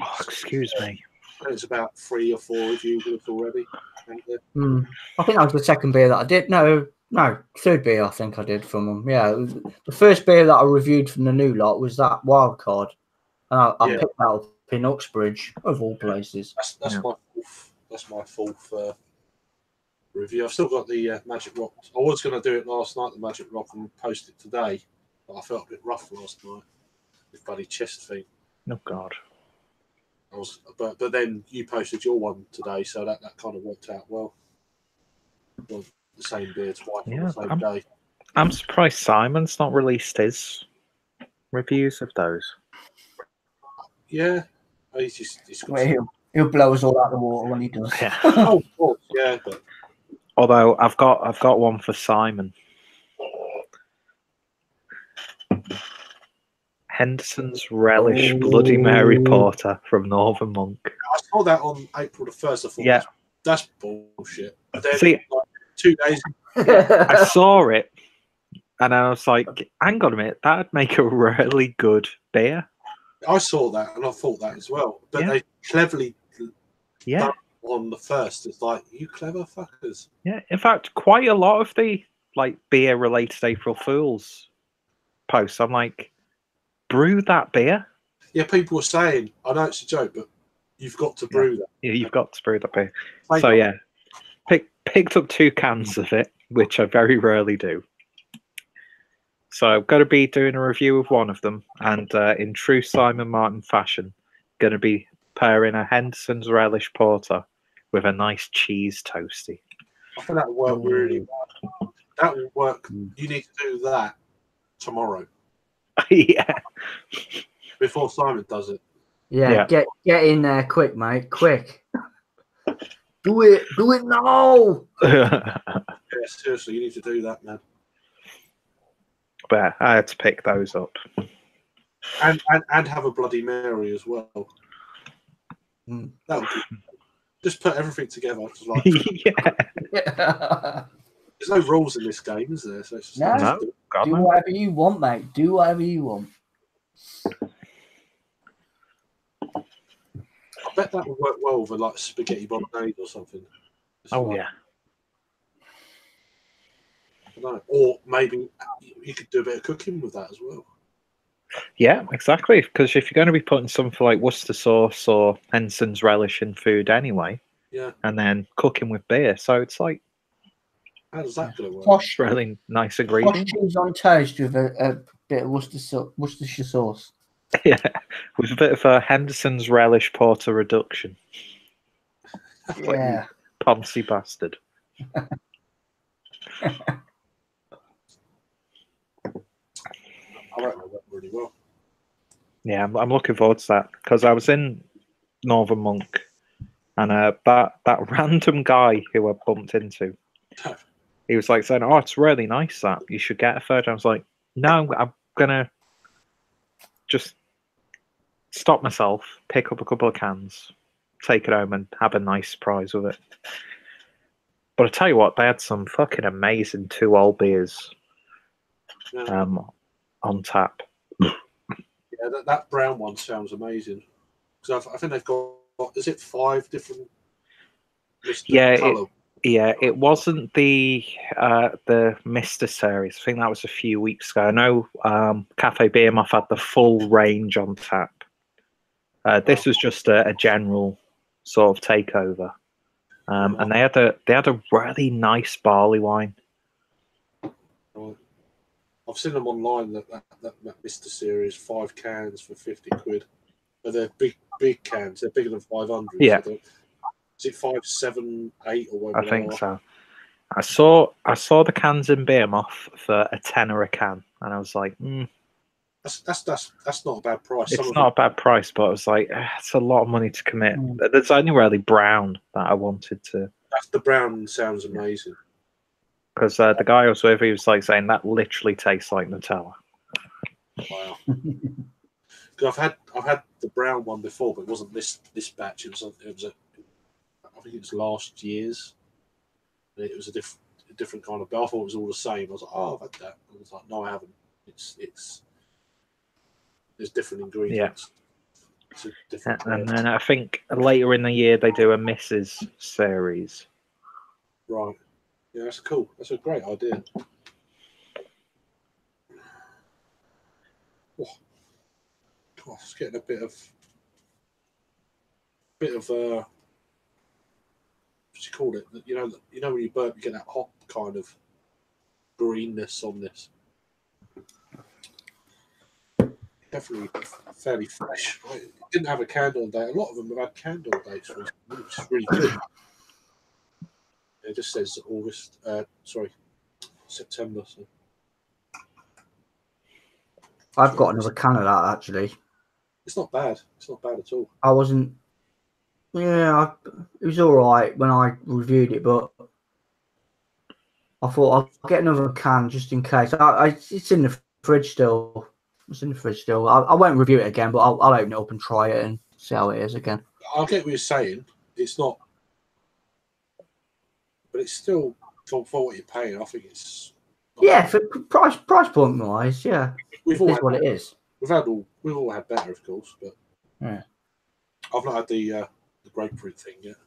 Oh, excuse me. It's about 3 or 4 reviews already. I think that was the second beer that I did. No, third beer I think I did from them. Yeah, the first beer that I reviewed from the new lot was that Wild Card, and I picked that up in Uxbridge of all places. That's my fourth review. I've still got the Magic Rock. I was going to do it last night, the Magic Rock, and post it today, but I felt a bit rough last night with bloody chest thing. Oh God. But then you posted your one today, so that kind of worked out well. The same beer twice on the same day. I'm surprised Simon's not released his reviews of those. Yeah, he's he'll blow us all out of the water when he does. Yeah. Oh, of course, yeah. But... Although I've got one for Simon. Henderson's Relish Bloody Mary Porter from Northern Monk. I saw that on April the 1st. I thought, that's bullshit. And then, see, 2 days I saw it, and I was like, hang on a minute, that'd make a really good beer. I saw that, and I thought that as well. But they cleverly done on the 1st. It's like, you clever fuckers. Yeah, in fact, quite a lot of the beer-related April Fools posts, I'm like, brew that beer. Yeah, people were saying, I know it's a joke, but you've got to brew that. Yeah, you've got to brew that beer. So yeah, picked up 2 cans of it, which I very rarely do. So I'm going to be doing a review of one of them, and in true Simon Martin fashion, going to be pairing a Henderson's Relish Porter with a nice cheese toasty. I think that will work really well. That will work. You need to do that tomorrow. Yeah. Before Simon does it. Yeah, get in there quick, mate. Quick. Do it now. Yeah, seriously, you need to do that, man. But I had to pick those up. And have a Bloody Mary as well. That would be, just put everything together. Just like, there's no rules in this game, is there? So it's just do whatever you want, mate. Do whatever you want. I bet that would work well with like spaghetti bolognese or something. Yeah. I don't know. Or maybe you could do a bit of cooking with that as well. Yeah, exactly. Because if you're going to be putting something like Worcester sauce or Henderson's Relish in food anyway, and then cooking with beer, so it's like, how's that going to work? Posh, really nice ingredient. Posh cheese on toast with a bit of Worcestershire sauce. Yeah, with a bit of a Henderson's Relish Porter reduction. Yeah. Poncy bastard. I reckon it went really well. Yeah, I'm looking forward to that because I was in Northern Monk, and that random guy who I bumped into, he was like saying, "Oh, it's really nice that you should get a third." I was like, "No, I'm gonna just stop myself, pick up a couple of cans, take it home and have a nice surprise with it. But I tell you what, they had some fucking amazing 2-old beers on tap. Yeah, that brown one sounds amazing. Because I think they've got, is it 5 different? It wasn't the Mr. series. I think that was a few weeks ago. I know Cafe Beer Muff had the full range on tap. This was just a general sort of takeover, and they had a really nice barley wine. Right. I've seen them online. That Mr. series, 5 cans for 50 quid. But they're big cans. They're bigger than 500. Yeah. So is it 5, 7, 8 or whatever? I think so. I saw the cans in Beer Muff for a tenner a can, and I was like, That's not a bad price. It's not a bad price, but I was like, it's a lot of money to commit. There's only really brown that I wanted to. That's the brown sounds amazing. Because the guy I was with, he was like saying that literally tastes like Nutella. Wow. Because I've had the brown one before, but it wasn't this batch. It was I think it was last year's. It was a different kind of. But I thought it was all the same. I was like, oh, I've had that. I was like, no, I haven't. There's different ingredients. Yeah. It's a different and then I think later in the year they do a Mrs. series. Right. Yeah, that's cool. That's a great idea. Oh, God, it's getting a bit of what do you call it? You know when you burp, you get that hot kind of greenness on this. Definitely fairly fresh. I didn't have a candle date. A lot of them have had candle dates recently, which is really good. It just says September. So. I've got another can of that actually. It's not bad. It's not bad at all. I wasn't. Yeah, it was all right when I reviewed it, but I thought I'll get another can just in case. It's in the fridge still. It's in the fridge still. I won't review it again, but I'll open it up and try it and see how it is again. I get what you're saying. It's not, but it's still for what you're paying. I think it's. For price point wise, yeah. It is what it is. We've all had better, of course, but yeah. I've not had the grapefruit thing yet.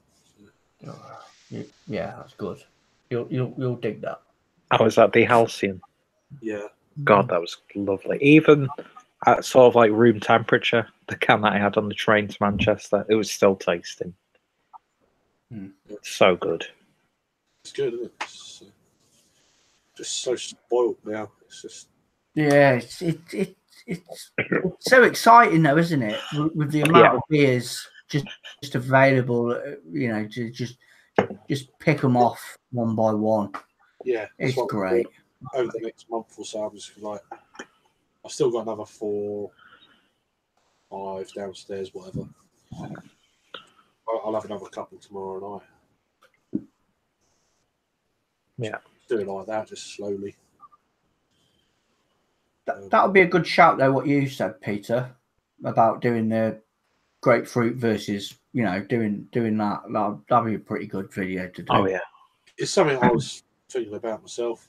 So. Yeah, that's good. You'll dig that. Oh, is that the Halcyon? Yeah. God, that was lovely. Even at sort of like room temperature, the can that I had on the train to Manchester, it was still tasting. It's so good. It's good, isn't it? It's just so spoiled now. It's just. Yeah, it's so exciting though, isn't it? With the amount of beers just available, to just pick them off one by one. Yeah, it's great. Over the next month or so, I'm just like, I've still got another 4, 5 downstairs, whatever. I'll have another couple tomorrow night. Yeah, do it like that, just slowly. That would be a good shout, though. What you said, Peter, about doing the grapefruit versus, doing that. That'd be a pretty good video to do. Oh yeah, it's something I was thinking about myself.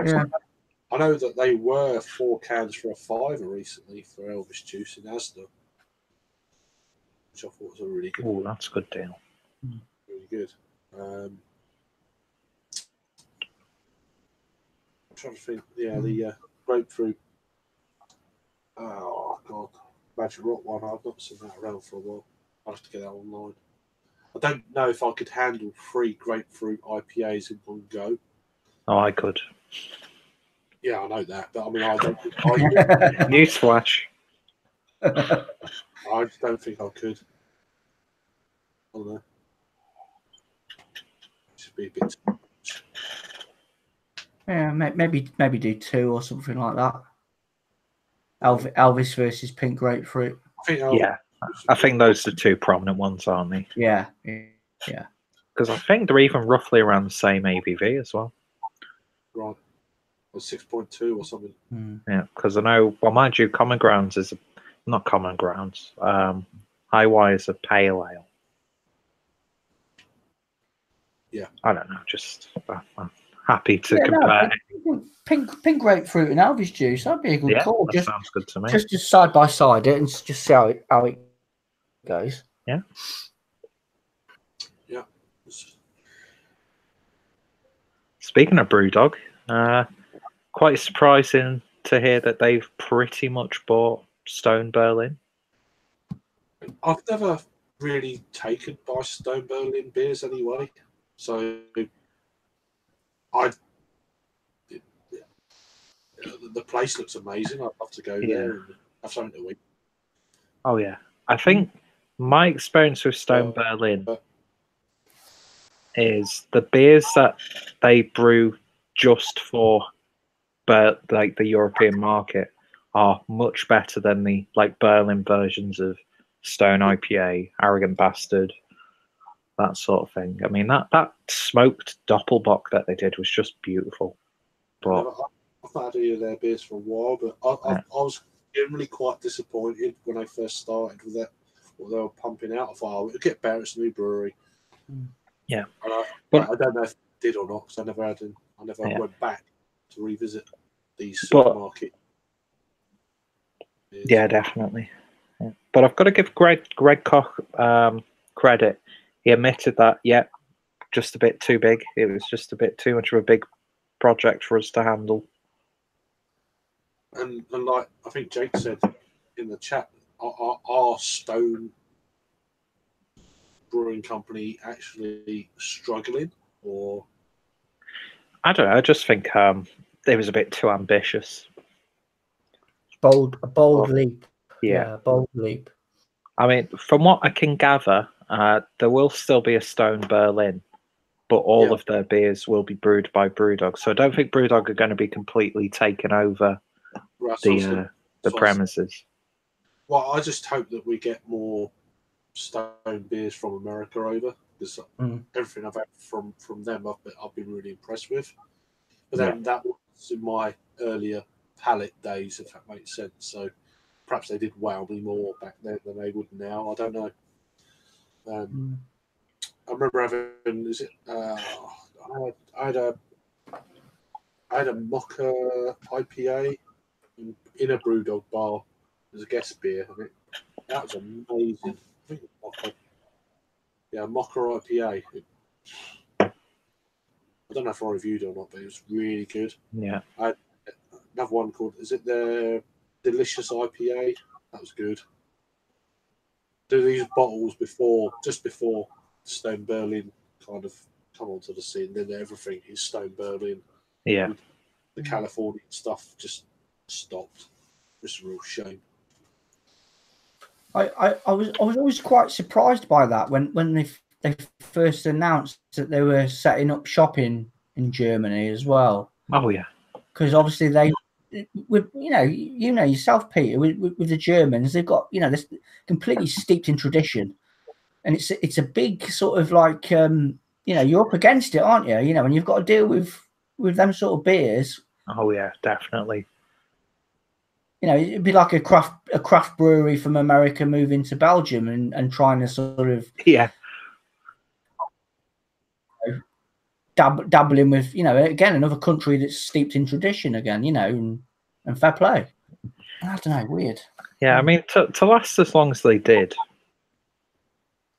Yeah. I know that they were 4 cans for a £5 recently for Elvis Juice in Asda, which I thought was a really good. Oh, that's a good deal. Really good. I'm trying to think. Yeah, the grapefruit. Oh God, Magic Rock one. I've not seen that around for a while. I'll have to get that online. I don't know if I could handle 3 grapefruit IPAs in one go. Oh, I could. Yeah, I know that, but I mean, I don't. Newsflash. I just don't think I could. I don't know. Should be a bit too much. Yeah, maybe do 2 or something like that. Elvis versus Pink Grapefruit. I think those are the 2 prominent ones, aren't they? Yeah. Because I think they're even roughly around the same ABV as well. Right. 6.2 or something. Yeah, because I know. Well, mind you, Common Grounds is not Common Grounds. High Wire is a pale ale. I don't know. Just I'm happy to compare. No, pink grapefruit and Elvis juice. That'd be a good call. That sounds good to me. Just side by side it and just see how it goes. Yeah. Yeah. Speaking of BrewDog, quite surprising to hear that they've pretty much bought Stone Berlin. I've never really taken by Stone Berlin beers anyway, so the place looks amazing. I'd love to go there and have something to eat. Oh yeah, I think my experience with Stone Berlin is the beers that they brew just for the European market are much better than the Berlin versions of Stone IPA, Arrogant Bastard, that sort of thing. I mean, that smoked Doppelbock that they did was just beautiful. But I've not had any of their beers for a while, but I was generally quite disappointed when I first started with that. What they were pumping out. I thought, it'll get better. It's a new brewery. Yeah, but I don't know if it did or not because I never went back to revisit these supermarket. Yeah, definitely. Yeah. But I've got to give Greg Koch credit. He admitted that, just a bit too big. It was just a bit too much of a big project for us to handle. And like I think Jake said in the chat, our Stone Brewing Company actually struggling, or I don't know. I just think it was a bit too ambitious. A bold leap. Yeah, bold leap. I mean, from what I can gather, there will still be a Stone Berlin, but all of their beers will be brewed by BrewDog. So I don't think BrewDog are going to be completely taken over the premises. Well, I just hope that we get more Stone beers from America over, because everything I've had from them I've been really impressed with. But then that was in my earlier palate days, if that makes sense. So perhaps they did wow me more back then than they would now. I don't know. I remember having I had a mocha IPA in a BrewDog bar as a guest beer, and that was amazing. I think mocha IPA. I don't know if I reviewed it or not, but it was really good. Yeah. I had another one called, is it the Delicious IPA? That was good. Do these bottles just before Stone Berlin kind of come onto the scene, then everything is Stone Berlin. Yeah. The Californian stuff just stopped. It's a real shame. I was always quite surprised by that when they first announced that they were setting up shop in Germany as well. Oh yeah, because obviously they, with you know yourself, Peter, with the Germans, they've got this completely steeped in tradition, and it's a big sort of like you're up against it, aren't you? And you've got to deal with them sort of beers. Oh yeah, definitely. It'd be like a craft brewery from America moving to Belgium and trying to sort of dabbling with again another country that's steeped in tradition again, and fair play. I don't know, weird. Yeah, I mean to last as long as they did,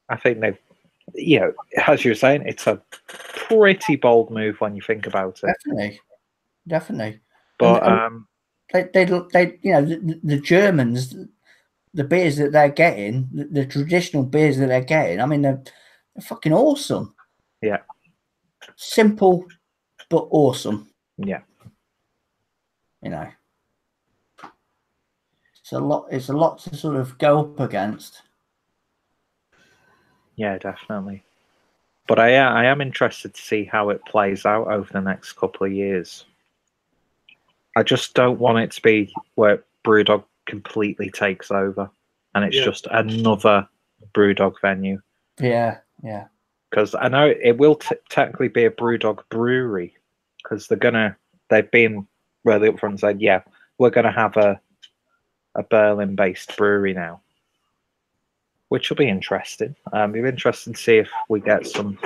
I think they've as you were saying, it's a pretty bold move when you think about it. Definitely. But they the Germans, the beers that they're getting, the traditional beers that they're getting, I mean, they're fucking awesome. Yeah. Simple, but awesome. Yeah. It's a lot to sort of go up against. Yeah, definitely. But I am interested to see how it plays out over the next couple of years. I just don't want it to be where BrewDog completely takes over and it's just another BrewDog venue. Yeah. Because I know it will technically be a BrewDog brewery, because they've been really upfront and said, yeah, we're going to have a Berlin-based brewery now, which will be interesting. It'll be interesting to see if we get some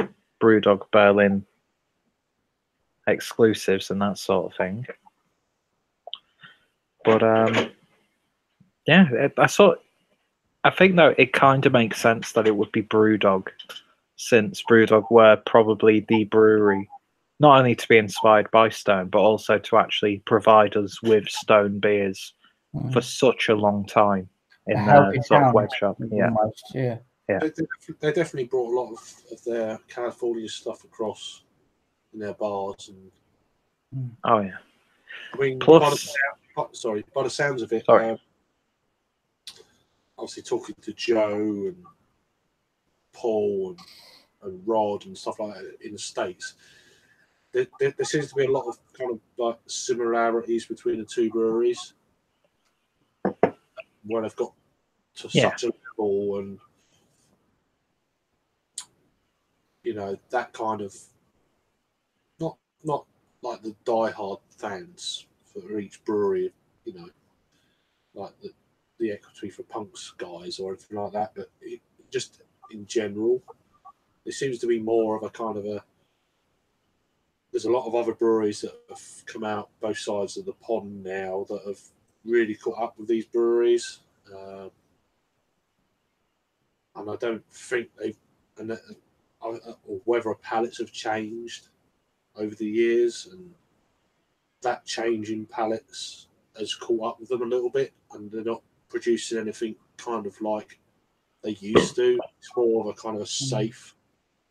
BrewDog Berlin exclusives and that sort of thing. But yeah, I think though it kind of makes sense that it would be BrewDog, since BrewDog were probably the brewery not only to be inspired by Stone, but also to actually provide us with Stone beers for such a long time in their sort of web shop. Yeah. Almost, yeah. They definitely brought a lot of their California stuff across in their bars. And oh yeah. I mean, Plus, by the sounds of it, obviously talking to Joe and Paul and Rod and stuff like that in the States, there seems to be a lot of kind of like similarities between the two breweries, where they've got to such a level, and you know, that kind of not like the diehard fans for each brewery, you know, like the Equity for Punks guys or anything like that, but just in general, there seems to be more of a kind of a. There's a lot of other breweries that have come out both sides of the pond now that have really caught up with these breweries, and I don't think they've, or whether palates have changed over the years, and that change in palates has caught up with them a little bit, and they're not producing anything kind of like they used to. It's more of a kind of a safe.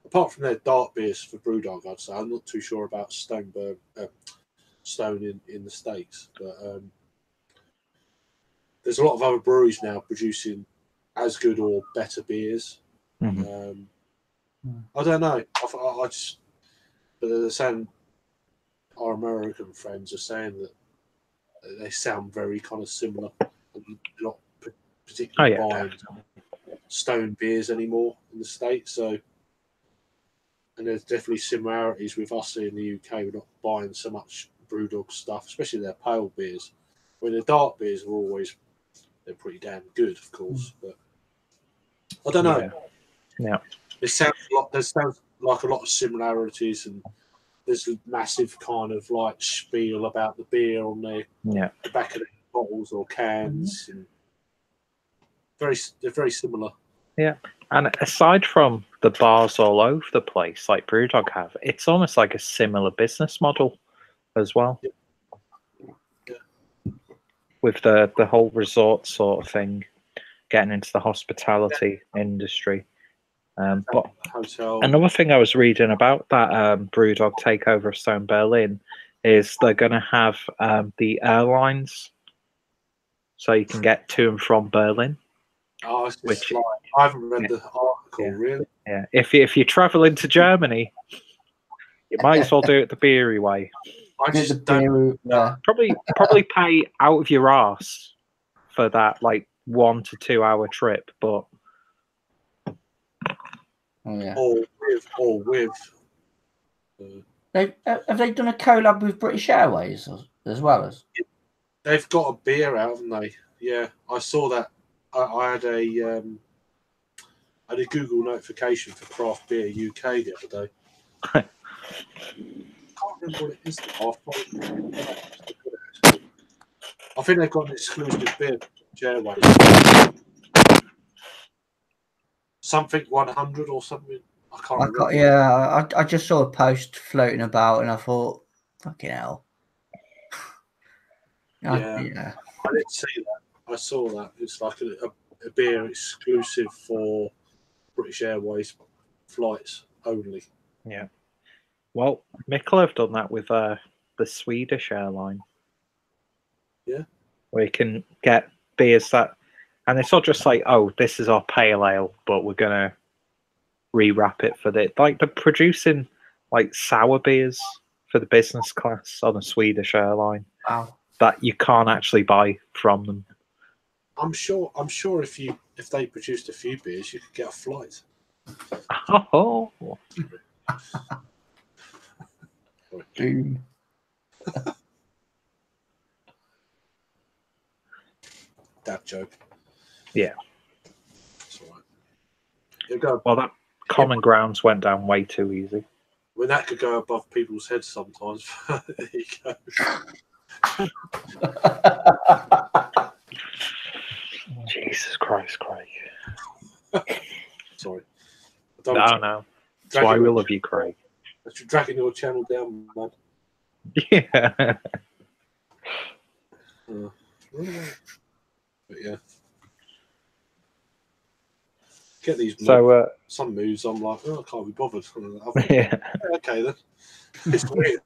Apart from their dark beers for BrewDog, I'd say. I'm not too sure about Stone in the States, but there's a lot of other breweries now producing as good or better beers. mm-hmm. I don't know. I just, but they're saying, our American friends are saying that they sound very kind of similar. They're not particularly buying Stone beers anymore in the States, so. And there's definitely similarities with us in the UK. We're not buying so much BrewDog stuff, especially their pale beers. I mean, the dark beers are they're pretty damn good, of course. But I don't know. Yeah. There sounds like a lot of similarities, and there's a massive kind of like spiel about the beer on the back of the bottles or cans, and they're very similar. Yeah. And aside from the bars all over the place, like BrewDog have, it's almost like a similar business model as well. Yeah. With the whole resort sort of thing, getting into the hospitality industry. But another thing I was reading about that BrewDog takeover of Stone Berlin is they're going to have the airlines, so you can get to and from Berlin. Oh, it's just I haven't read the article, really. Yeah, if you're traveling to Germany, you might as well do it the beery way. I just don't. Probably pay out of your arse for that, like 1 to 2 hour trip, but or with. Have they done a collab with British Airways as well as? They've got a beer out, haven't they? Yeah, I saw that. I had a Google notification for Craft Beer UK the other day. I can't remember what it is. I think they've got an exclusive beer for Airways. Something 100 or something. I can't remember. I just saw a post floating about, and I thought, fucking hell. I didn't see that. I saw that. It's like a beer exclusive for British Airways flights only. Yeah. Well, Mikkel have done that with the Swedish airline. Yeah. Where you can get beers that, and it's not just like, oh, this is our pale ale, but we're gonna rewrap it for the, like, they're producing like sour beers for the business class on a Swedish airline. Wow. That you can't actually buy from them. I'm sure if they produced a few beers, you could get a flight. Oh. Boom. Dad joke. Yeah. That's all right. You go. Well, that Common Grounds went down way too easy. When that could go above people's heads sometimes. There you go. Jesus Christ, Craig. Sorry. No. That's why we love you, Craig. You're dragging your channel down, man. Yeah. But yeah. Get these some moves, I'm like, I can't be bothered. Yeah. Okay then. It's weird.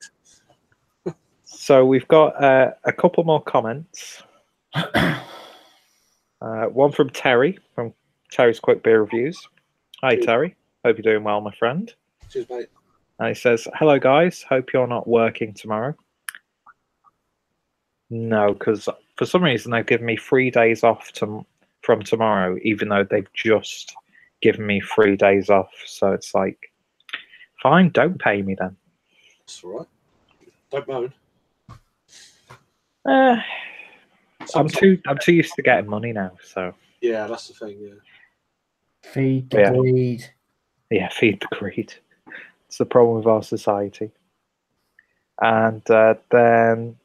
So we've got a couple more comments. One from Terry, from Terry's Quick Beer Reviews. Hi, Terry. Hope you're doing well, my friend. Cheers, mate. And he says, hello, guys. Hope you're not working tomorrow. No, because for some reason they've given me 3 days off from tomorrow, even though they've just given me 3 days off. So it's like, fine, don't pay me then. That's all right. Don't moan. I'm too used to getting money now, so yeah, that's the thing. Yeah, feed the greed. Yeah, feed the greed. It's the problem with our society. And then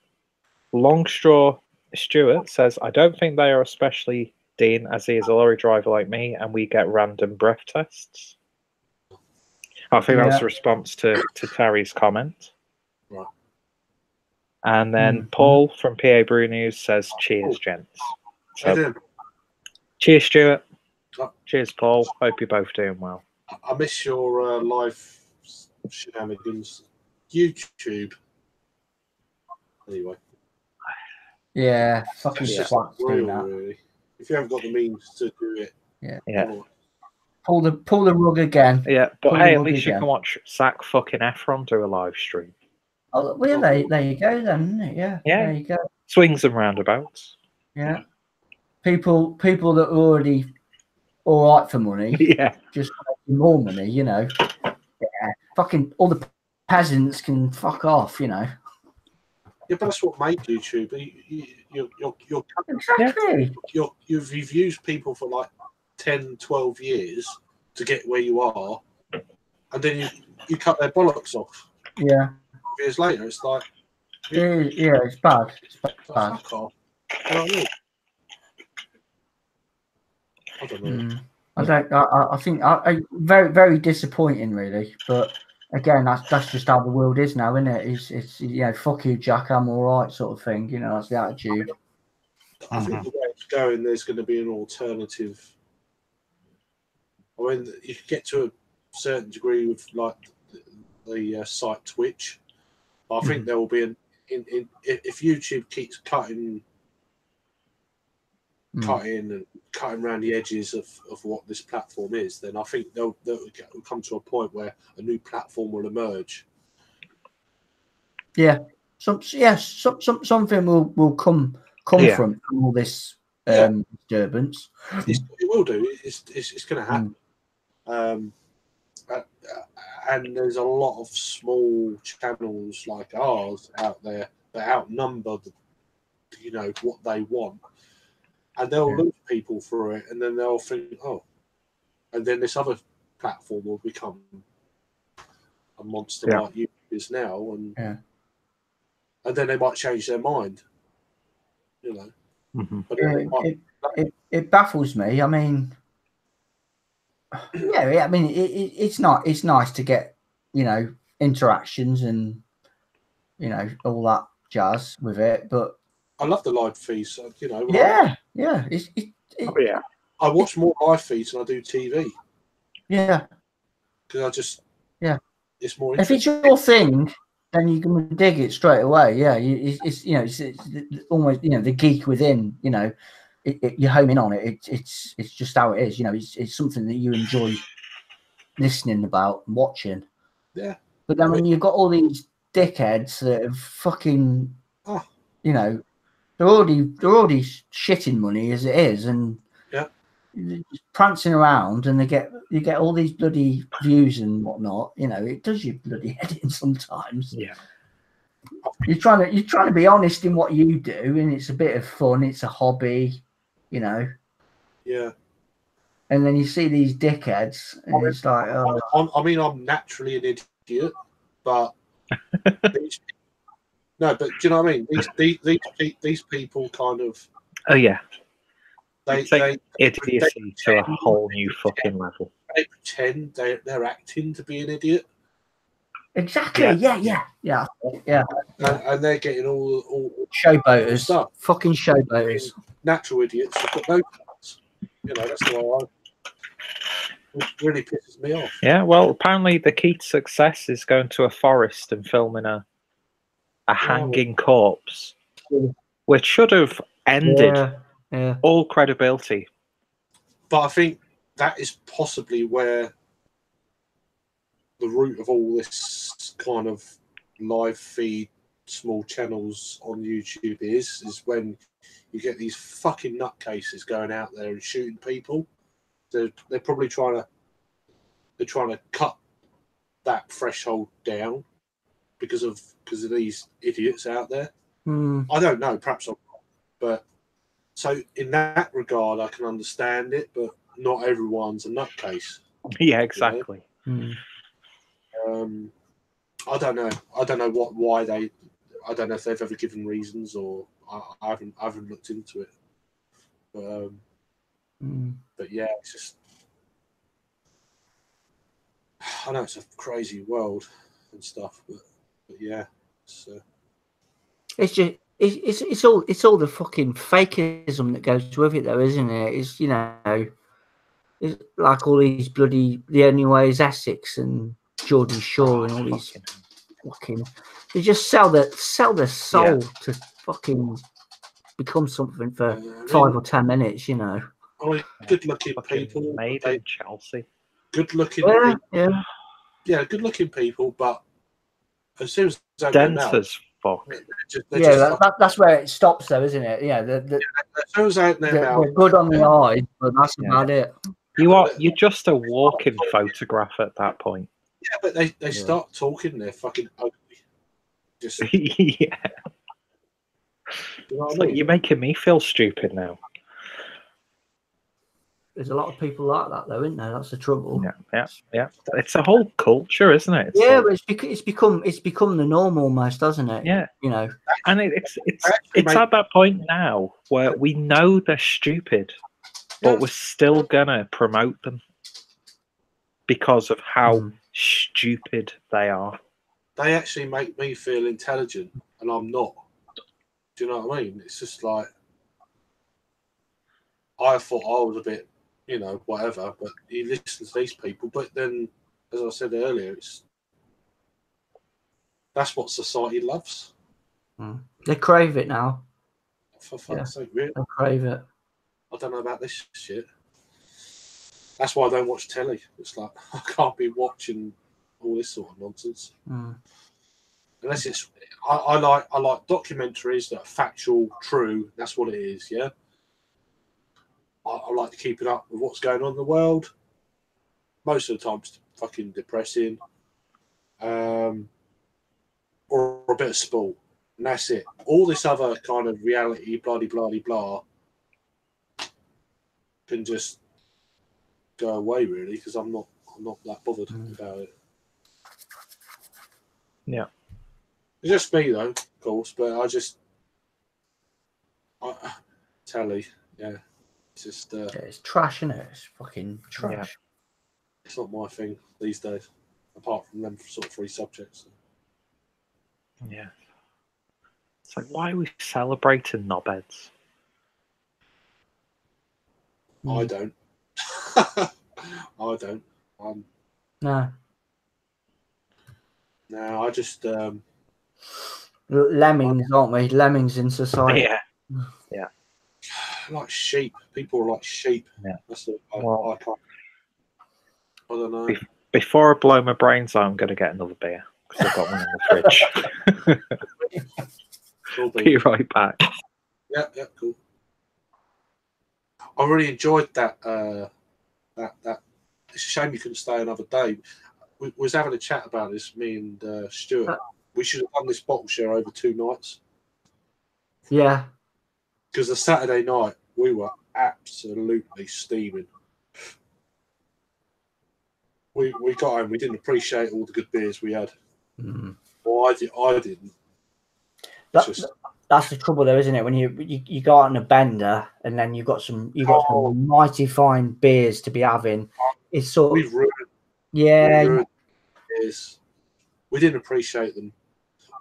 Longstraw Stewart says, I don't think they are especially Dean, as he is a lorry driver like me, and we get random breath tests. I think that's a response to Terry's comment. Right. And then Paul from PA Brew News says, cheers, gents. So, cheers, Stuart. Cheers, Paul. Hope you're both doing well. I miss your live shenanigans. YouTube. Anyway. Yeah, fucking swats doing that. Really. If you haven't got the means to do it. Yeah. Pull the rug again. Yeah, but hey, at least you can watch Zach fucking Efron do a live stream. Oh, well, there you go then, isn't it? Yeah. There you go. Swings and roundabouts. Yeah. People that are already all right for money. Yeah. Just making more money, you know. Yeah. Fucking all the peasants can fuck off, you know. Yeah, but that's what made YouTube. Exactly. You've used people for like 10, 12 years to get where you are, and then you cut their bollocks off. Yeah. Years later, it's like, it's bad. It's bad. Fuck off. You know what I mean? I don't know. I think very, very disappointing, really. But again, that's just how the world is now, isn't it? It's you know, fuck you, Jack, I'm all right, sort of thing. You know, that's the attitude. I think the way it's going, there's going to be an alternative. I mean, you can get to a certain degree with like the site Twitch. I think there will be if YouTube keeps cutting around the edges of what this platform is, then I think they'll come to a point where a new platform will emerge. Yeah, something will come from all this disturbance. It will do. It's going to happen. And there's a lot of small channels like ours out there that outnumber what they want, and they'll lose people for it, and then they'll think, and then this other platform will become a monster like YouTube is now, and then they might change their mind, you know. But it baffles me. I mean. Yeah, I mean, it's nice to get, you know, interactions and, you know, all that jazz with it, but I love the live feeds, you know. I watch more live feeds than I do TV. Yeah, because I just it's more. If it's your thing, then you can dig it straight away. Yeah, it's almost, you know, the geek within, you know. You're homing on it. It's just how it is. You know, it's something that you enjoy listening about and watching. Yeah. But then when you've got all these dickheads that have fucking, you know, they're already shitting money as it is, and prancing around, and you get all these bloody views and whatnot. You know, it does you bloody head in sometimes. Yeah. You're trying to be honest in what you do, and it's a bit of fun. It's a hobby. You know. Yeah. And then you see these dickheads, and it's like, oh. I mean, I'm naturally an idiot, but no, but do you know what I mean? These people kind of. Oh yeah. They idiocy to a whole new fucking level. They pretend they're acting to be an idiot. Exactly. Yeah. And they're getting all showboaters, stuff. Fucking showboaters. Natural idiots have got no chance. You know, that's why it really pisses me off. Yeah, well, apparently the key to success is going to a forest and filming a hanging corpse, which should have ended all credibility. But I think that is possibly where the root of all this kind of live feed, small channels on YouTube is when you get these fucking nutcases going out there and shooting people. They're probably trying to cut that threshold down because of these idiots out there. I don't know, perhaps I'm wrong, but so in that regard I can understand it, but not everyone's a nutcase. Yeah, exactly. You know? I don't know why they. I don't know if they've ever given reasons, or I haven't looked into it. But yeah, it's just. I know it's a crazy world and stuff, but yeah, it's just it's all the fucking fakeism that goes with it, though, isn't it? It's, you know, it's like all these bloody The Only Way is Essex and Geordie Shore and all these fucking. They just sell their soul to fucking become something for 5 or 10 minutes, you know. I mean, good-looking people. Made in Chelsea. Good-looking people. Yeah, good-looking people, but as soon as they dense as fuck. That's where it stops, though, isn't it? Yeah, as soon as they're good on the eye, but that's about it. You're just a walking photograph at that point. Yeah, but they start talking, they're fucking ugly. Just yeah. You know what I mean? You're making me feel stupid now. There's a lot of people like that, though, isn't there? That's the trouble. Yeah. It's a whole culture, isn't it? But it's become the norm almost, hasn't it? Yeah. You know, and it's at that point now where we know they're stupid, but we're still gonna promote them because of how stupid they are. They actually make me feel intelligent, and I'm not. Do you know what I mean? It's just like I thought I was a bit, you know, whatever. But you listen to these people, but then, as I said earlier, that's what society loves. They crave it now. For fuck's sake, really? They crave it. I don't know about this shit. That's why I don't watch telly. It's like I can't be watching all this sort of nonsense. Unless it's, I like documentaries that are factual, true. That's what it is. Yeah. I like to keep it up with what's going on in the world. Most of the time, it's fucking depressing, or a bit of sport, and that's it. All this other kind of reality, bloody blah, can just go away, really, because I'm not that bothered about it. Yeah. It's just me, though, of course, but telly, yeah. It's just... it's trash, isn't it? It's fucking trash. Yeah. It's not my thing these days, apart from them sort of free subjects. Yeah. It's like, why are we celebrating knobheads? I don't. I don't. No, I just... lemmings, aren't we? Lemmings in society. Yeah. Like sheep. People are like sheep. Yeah. That's what I can't. I don't know. Before I blow my brains out, I'm going to get another beer because I've got one in the fridge. Be right back. Yeah, cool. I really enjoyed that. That it's a shame you couldn't stay another day. We was having a chat about this, me and Stuart. We should have done this bottle share over 2 nights. Yeah. Because the Saturday night we were absolutely steaming. we got home. We didn't appreciate all the good beers we had. Mm. Well, I didn't. That's the trouble, though, isn't it? When you go out on a bender and then you've got some mighty fine beers to be having. It's sort we've of ruined, yeah. we ruined beers. We didn't appreciate them.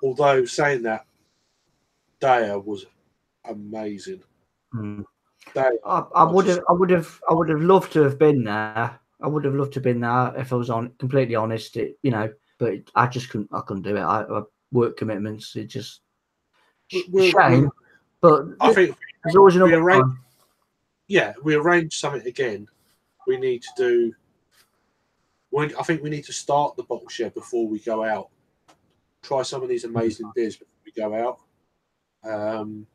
Although saying that, Daya was amazing. Mm. I would have loved to have been there. I would have loved to have been there if I was completely honest. But I just couldn't. I couldn't do it. I work commitments. It just shame. But I think there's always another time. Yeah, we arranged something again. We need to do. I think we need to start the bottle share before we go out. Try some of these amazing beers before we go out. And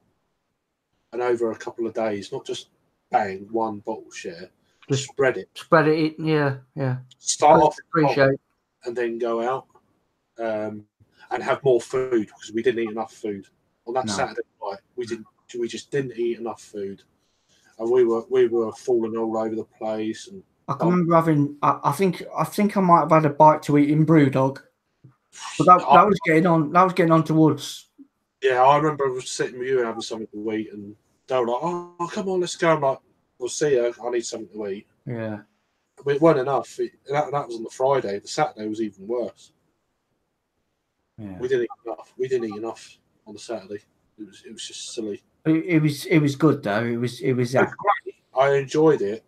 over a couple of days, not just bang one bottle share, just spread it. Spread it, yeah. Start off and then go out and have more food because we didn't eat enough food on that Saturday night. We just didn't eat enough food, and we were falling all over the place. And I can remember having. I think I might have had a bite to eat in Brewdog, but that was getting on. That was getting on towards. Yeah, I remember I was sitting with you and having something to eat, and they were like, "Oh, come on, let's go." I'm like, "We'll see you. I need something to eat." Yeah, but it wasn't enough. That was on the Friday. The Saturday was even worse. Yeah, we didn't eat enough on the Saturday. It was just silly. It was good though. It was great. I enjoyed it.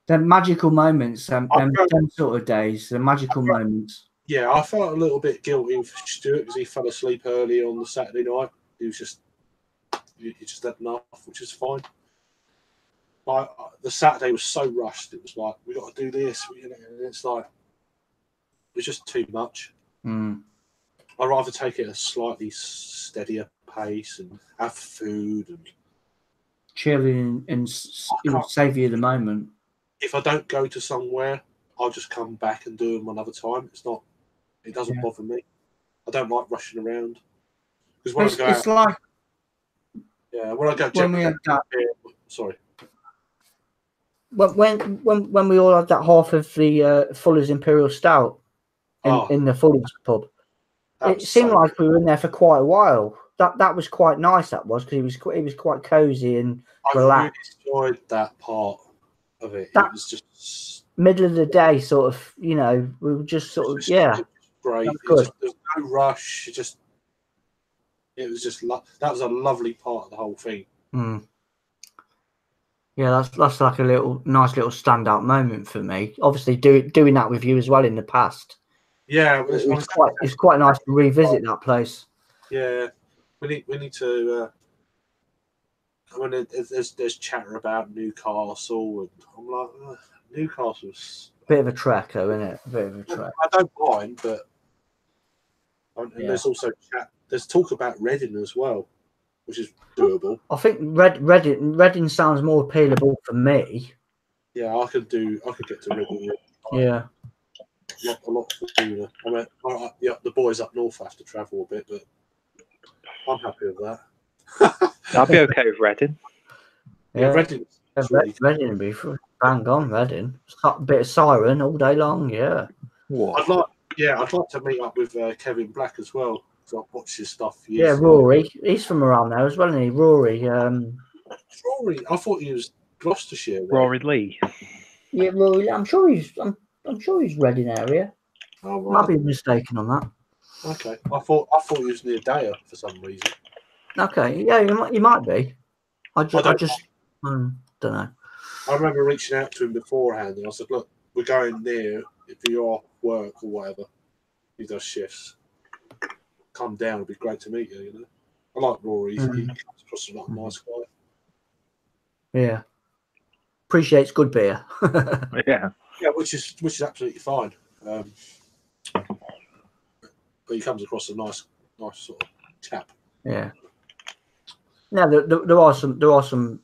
The magical moments, them sort of days, the magical moments. Yeah, I felt a little bit guilty for Stuart because he fell asleep early on the Saturday night. He just had enough, which is fine. But the Saturday was so rushed. It was like, we got to do this. And it's like, it's just too much. Mm. I'd rather take it at a slightly steadier pace and have food and chilling and savour the moment. If I don't go to somewhere, I'll just come back and do them another time. It doesn't bother me. I don't like rushing around because when I go out, like when I go. Sorry. When we all had that half of the Fuller's Imperial Stout in the Fuller's pub, it seemed like we were in there for quite a while. That was quite nice. That was because it was quite cozy and relaxed. I really enjoyed that part of it. It was just middle of the day, sort of. We were just sort of great. Good. There was no rush. It was just that was a lovely part of the whole thing. Mm. Yeah, that's like a nice little standout moment for me. Obviously, doing that with you as well in the past. Yeah, it's quite nice to revisit that place. Yeah, we need to. There's chatter about Newcastle, and I'm like, Newcastle's bit of a trek, though, isn't it? A bit of a trek. I don't mind, but there's also there's talk about Reading as well, which is doable. I think Reading sounds more appealable for me. Yeah, I could get to Reading. Yeah. A lot sooner. I mean, the boys up north have to travel a bit, but I'm happy with that. I'll be okay with Reading. Yeah, Reading. Reading would be bang on. Reading, a bit of siren all day long. Yeah. What? I'd like to meet up with Kevin Black as well. So I've watched his stuff. Rory. He's from around there as well, isn't he? Rory. Rory. I thought he was Gloucestershire. Rory Lee. Yeah, Rory. I'm sure he's Reading area. Oh, right. Might be mistaken on that. Okay. I thought he was near Daya for some reason. Okay. Yeah, you might be. I just don't know. I remember reaching out to him beforehand, and I said, "Look, we're going there. If you're off work or whatever, he does shifts. Come down. It'd be great to meet you. I like Rory. He comes across as a nice guy. Yeah. Appreciates good beer. Yeah, which is absolutely fine. But he comes across a nice sort of chap. Yeah. Now there are some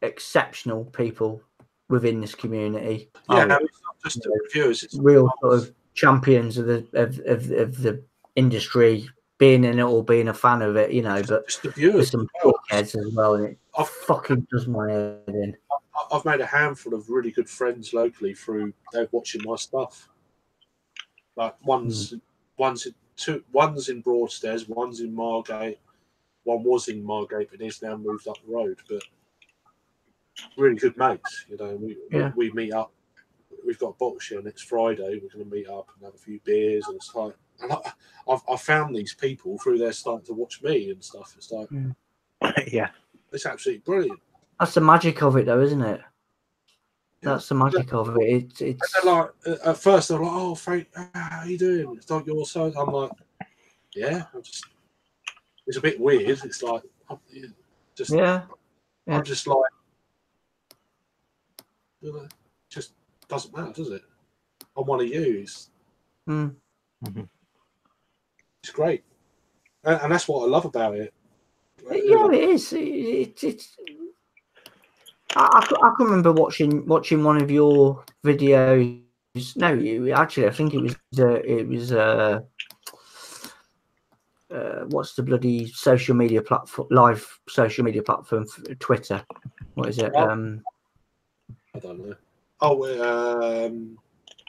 exceptional people within this community. Yeah, it's not just the reviewers. It's real sort of champions of the industry. being in it or being a fan of it, you know. But Just the viewers, there's some heads as well, and it fucking does my head in. I've made a handful of really good friends locally through they're watching my stuff. Like one's in Broadstairs, one's in Margate, one was in Margate, but he's now moved up the road. But really good mates, you know. We meet up. We've got a bottle share next Friday. We're going to meet up and have a few beers, and it's like, and I've found these people through their starting to watch me and stuff. It's like, yeah, it's absolutely brilliant. That's the magic of it, though, isn't it? That's the magic of it. It's like at first they're like, "Oh, Frank, how you doing? It's like your son." I'm like, "Yeah, it's a bit weird. It's like, I'm just like, you know, just doesn't matter, does it? I'm one of you. It's great, and that's what I love about it. Yeah, it is. It's. I can remember watching one of your videos. No, I think it was what's the bloody social media platform? Live social media platform, Twitter. What is it? I don't know. Oh,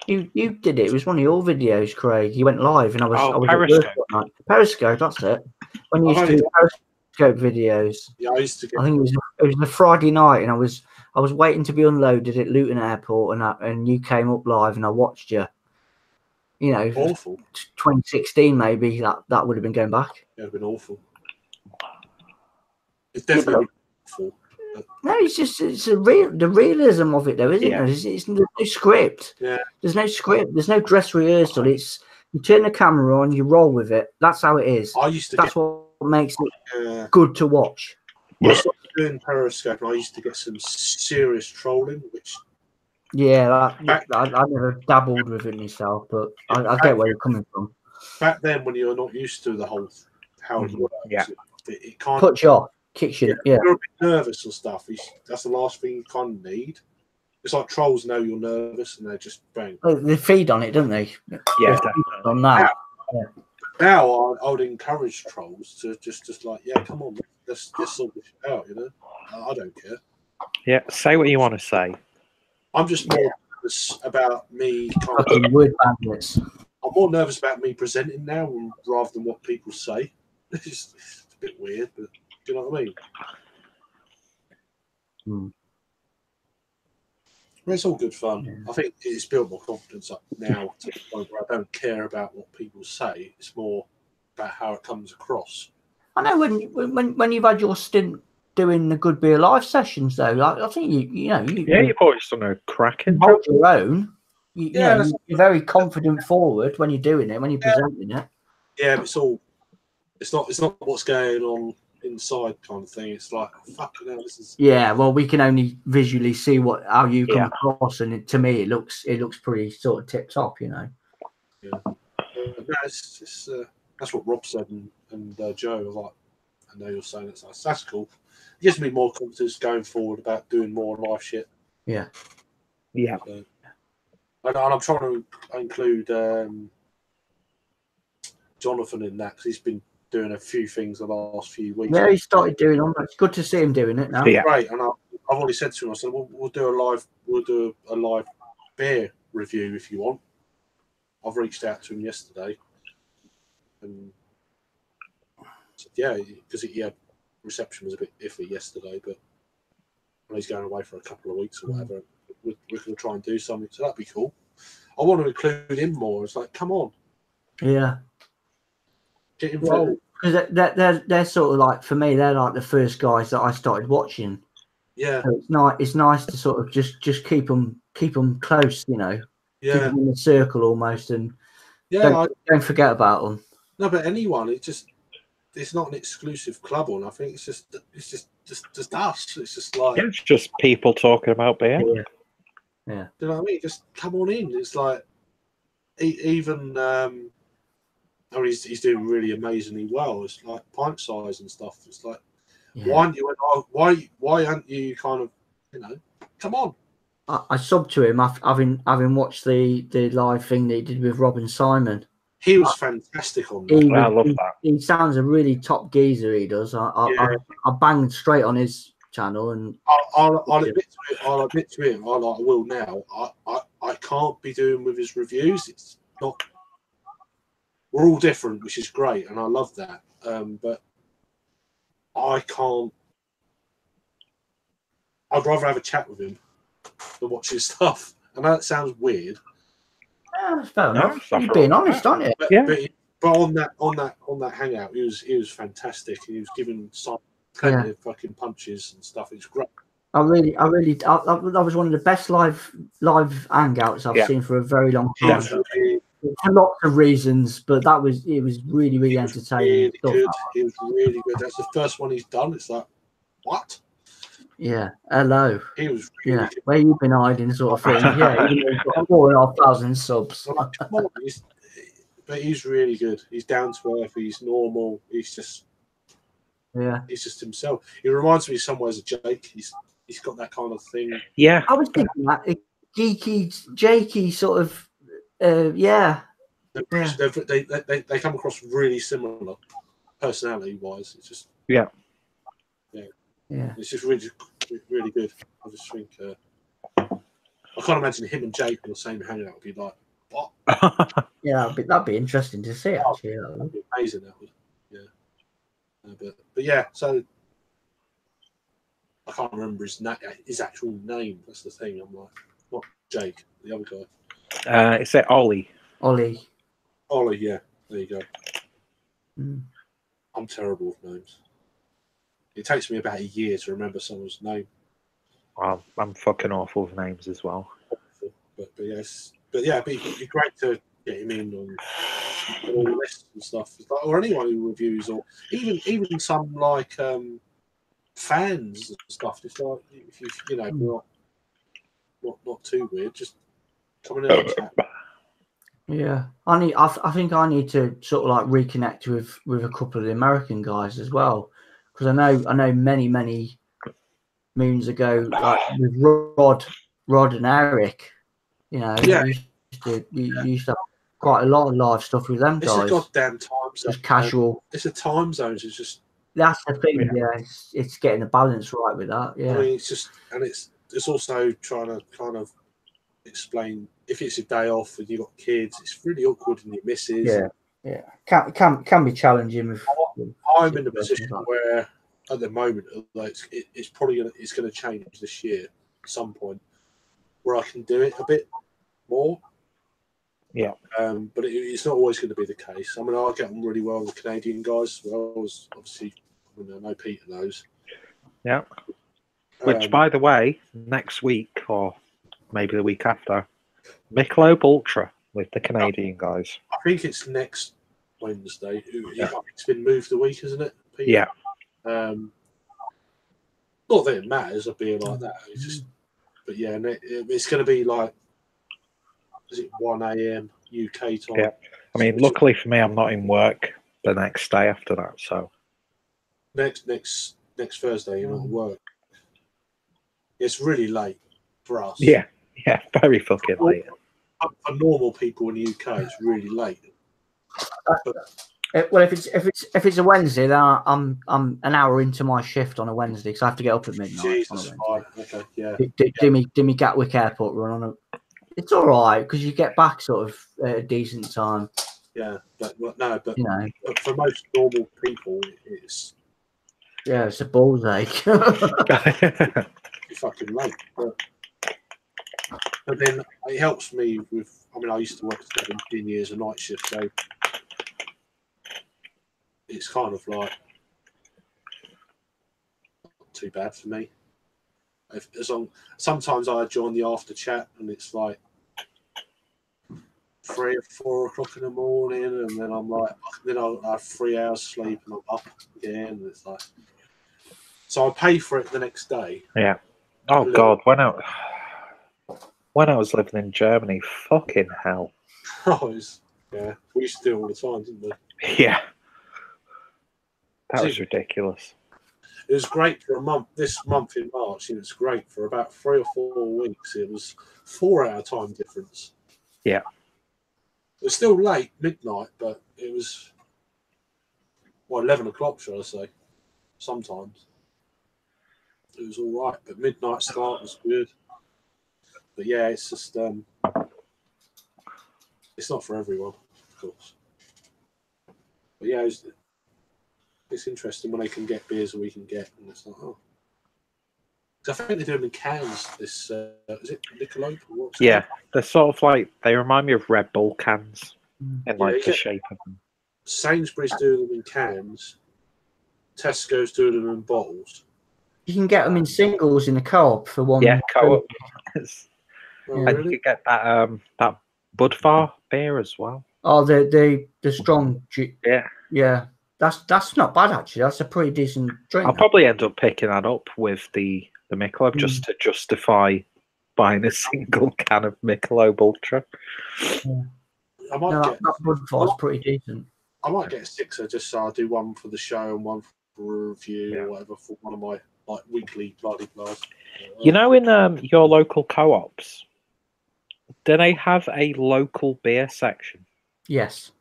you did it. It was one of your videos, Craig. You went live, and I was Periscope. Periscope. That's it. When you used to do Periscope videos. Yeah, I used to. I think it was a Friday night, and I was waiting to be unloaded at Luton Airport, and you came up live, and I watched you. You know, awful. 2016 maybe that would have been going back. Yeah, it'd been awful. It's definitely awful. No, it's the realism of it, though, isn't it? There's no script. Yeah. There's no script. There's no dress rehearsal. It's you turn the camera on, you roll with it. That's how it is. That's what makes it good to watch. I started doing Periscope, and I used to get some serious trolling, which. Yeah, I never dabbled with it myself, but I get where you're coming from. Back then, when you're not used to the whole how it works, it kind puts you off, kicks you. Yeah, you're a bit nervous and stuff. That's the last thing you kind of need. It's like trolls know you're nervous, and they just bang. They feed on it, don't they? Yeah, on that. Now I would encourage trolls to just like, yeah, come on, let's sort this out. You know, I don't care. Yeah, say what you want to say. I'm just more nervous about me. Word bandits. I'm more nervous about me presenting now rather than what people say. It's a bit weird, but do you know what I mean? Well, it's all good fun. Yeah. I think it's built my confidence up now to the point where I don't care about what people say. It's more about how it comes across. I know when you've had your stint doing the Good Beer Live sessions, though, like, I think you've always done a cracking hold your own. You're very confident forward when you're doing it, when you're presenting it. Yeah, but it's not what's going on inside kind of thing. It's like, oh, fuck, this is. Yeah, well, we can only visually see how you come across, and to me, it looks pretty sort of tip top, you know. Yeah, it's that's what Rob said and Joe was like. I know you're saying it's nice. That's cool. It gives me more confidence going forward about doing more live shit. Yeah. Yeah. So, and I'm trying to include Jonathan in that because he's been doing a few things the last few weeks. Yeah, he started doing them. It's good to see him doing it now. Yeah. Great. And I've already said to him, I said, we'll do a live beer review if you want. I've reached out to him yesterday. And said, yeah, because reception was a bit iffy yesterday, but when he's going away for a couple of weeks or whatever, we're going to try and do something. So that'd be cool. I want to include him more. It's like, come on. Yeah. Get involved. Because they're sort of like, for me, they're like the first guys that I started watching. Yeah. So it's nice to sort of just keep them close, you know. Yeah. Keep them in a circle almost, and don't forget about them. No, but anyone, it's not an exclusive club or nothing. It's just us. It's just like it's just people talking about beer. Yeah. Do you know what I mean? Just come on in. It's like even he's doing really amazingly well. It's like pint size and stuff. It's like why aren't you kind of, you know, come on. I subbed to him having watched the live thing that he did with Rob and Simon. He was fantastic on that. I love that. He sounds a really top geezer. He does. I banged straight on his channel, and I'll admit to him. I will now. I can't be doing with his reviews. It's not. We're all different, which is great, and I love that. But I can't. I'd rather have a chat with him than watch his stuff. I know that sounds weird. Yeah, that's fair enough. You're being honest, aren't you? But on that hangout, he was fantastic. He was giving plenty of fucking punches and stuff. It's great. I was one of the best live hangouts I've seen for a very long time. For lots of reasons, but it was really entertaining. Really good. He was really good. That's the first one he's done. It's like, what? Yeah. Hello. He was really good. Where you been hiding, sort of thing. Yeah. He's got 4,500 subs. But he's really good. He's down to earth. He's normal. He's just himself. He reminds me in some ways of Jake. He's got that kind of thing. Yeah. I was thinking that geeky, Jakey sort of. They come across really similar personality wise. It's just yeah. It's just really good. I just think I can't imagine him and Jake on the same hangout would be like, what? Yeah, that'd be interesting to see. Actually, that'd be amazing. That would, but yeah. So I can't remember his actual name. That's the thing. I'm like, not Jake, the other guy. Is it Ollie? Ollie, yeah. There you go. I'm terrible with names. It takes me about a year to remember someone's name. Well, I'm fucking awful with names as well. But it'd be great to get him in on all the lists and stuff, or anyone who reviews, or even some like fans and stuff. Just like if you know not too weird, just coming in and chat. Yeah, I think I need to sort of like reconnect with a couple of the American guys as well, because I know many moons ago, like with Rod and Eric, you know, we used to have quite a lot of live stuff with them guys. It's a goddamn time zone. Just casual. It's a time zone. It's just that's the thing. Yeah, it's getting the balance right with that. Yeah, I mean, it's also trying to kind of explain if it's a day off and you've got kids, it's really awkward and your missus. Yeah. Can be challenging. I'm in a position where at the moment, like it's going to change this year at some point, where I can do it a bit more. Yeah. But it's not always going to be the case. I mean, I get on really well with the Canadian guys as well. Obviously, I know Peter knows. Yeah. Which, by the way, next week or maybe the week after, Michelob Ultra with the Canadian guys. I think it's next Wednesday. It's been moved a week, isn't it, Peter? Yeah. Not that it matters of being like that. It's just, but yeah, it's going to be like, is it 1 a.m. UK time? Yeah. I mean, luckily for me, I'm not in work the next day after that. So next Thursday, you're not at work. It's really late for us. Yeah, very fucking late. For normal people in the UK, it's really late. Well, if it's a Wednesday, then I'm an hour into my shift on a Wednesday because I have to get up at midnight. Jesus, right. Okay, yeah. Do me Gatwick Airport run on a. It's all right because you get back sort of at a decent time. Yeah, but you know, but for most normal people, it's a ball's ache. It's fucking late, but then it helps me with. I mean, I used to work 17 years a night shift, so it's kind of like not too bad for me. Sometimes I join the after chat and it's like 3 or 4 o'clock in the morning, and then I'm like, then I'll have 3 hours sleep and I'm up again. And it's like, so I pay for it the next day. Yeah. Oh God, when I was living in Germany, fucking hell. Yeah, we used to do it all the time, didn't we? Yeah. That was ridiculous. It was great for a month. This month in March, it was great for about 3 or 4 weeks. It was 4 hour time difference. Yeah. It was still late, midnight, but it was 11 o'clock, shall I say? Sometimes it was all right, but midnight start was good. But yeah, it's just it's not for everyone, of course. But yeah, it's interesting when they can get beers that we can get, and it's like, oh. I think they do them in cans. This is it Michelob or what's Yeah, they're sort of like, they remind me of Red Bull cans in like the shape of them. Sainsbury's do them in cans. Tesco's do them in bottles. You can get them in singles in a co-op for one. Yeah, co-op. Oh, And really? you can get that Budvar beer as well. Oh, the strong. Yeah. That's not bad actually. That's a pretty decent drink. I'll probably end up picking that up with the Michelob just to justify buying a single can of Michelob Ultra. Yeah. That Budvar's pretty decent. I might get a sixer just so I do one for the show and one for a review or whatever for one of my like weekly bloody blast. You know, in your local co-ops, do they have a local beer section? Yes.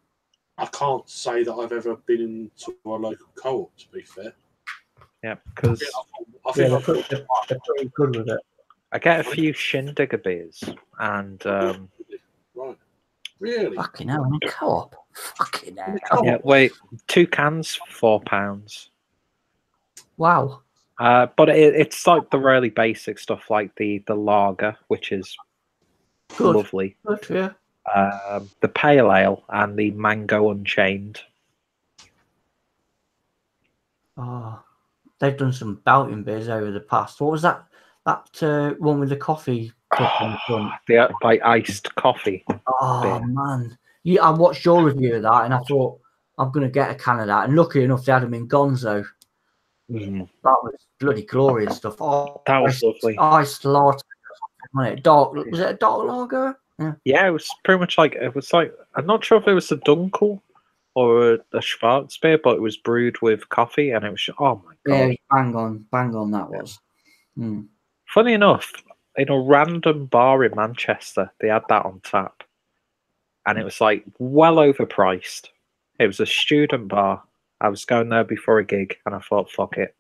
I can't say that I've ever been into a local co-op, to be fair. Yeah, because I think they're pretty good with it. I get a few Shindigger beers, and right, really, fucking hell, in a co-op, fucking hell. Yeah, wait, 2 cans, £4. Wow. But it's like the really basic stuff, like the lager, which is lovely. Good, yeah. The pale ale and the mango unchained. Oh, they've done some belting beers over the past. What was that? That one with the coffee cup in the front. The like iced coffee. Oh beer. Man, I watched your review of that, and I thought I'm going to get a can of that. And lucky enough, they had them in Gonzo. That was bloody glorious stuff. Oh, that was lovely. Iced lager. Dark. Was it a dark lager? Yeah, it was pretty much like I'm not sure if it was a Dunkel or a Schwarzbier, but it was brewed with coffee, and it was oh my god, yeah, bang on that was. Funny enough, in a random bar in Manchester, they had that on tap, and it was like well overpriced. It was a student bar. I was going there before a gig, and I thought, fuck it,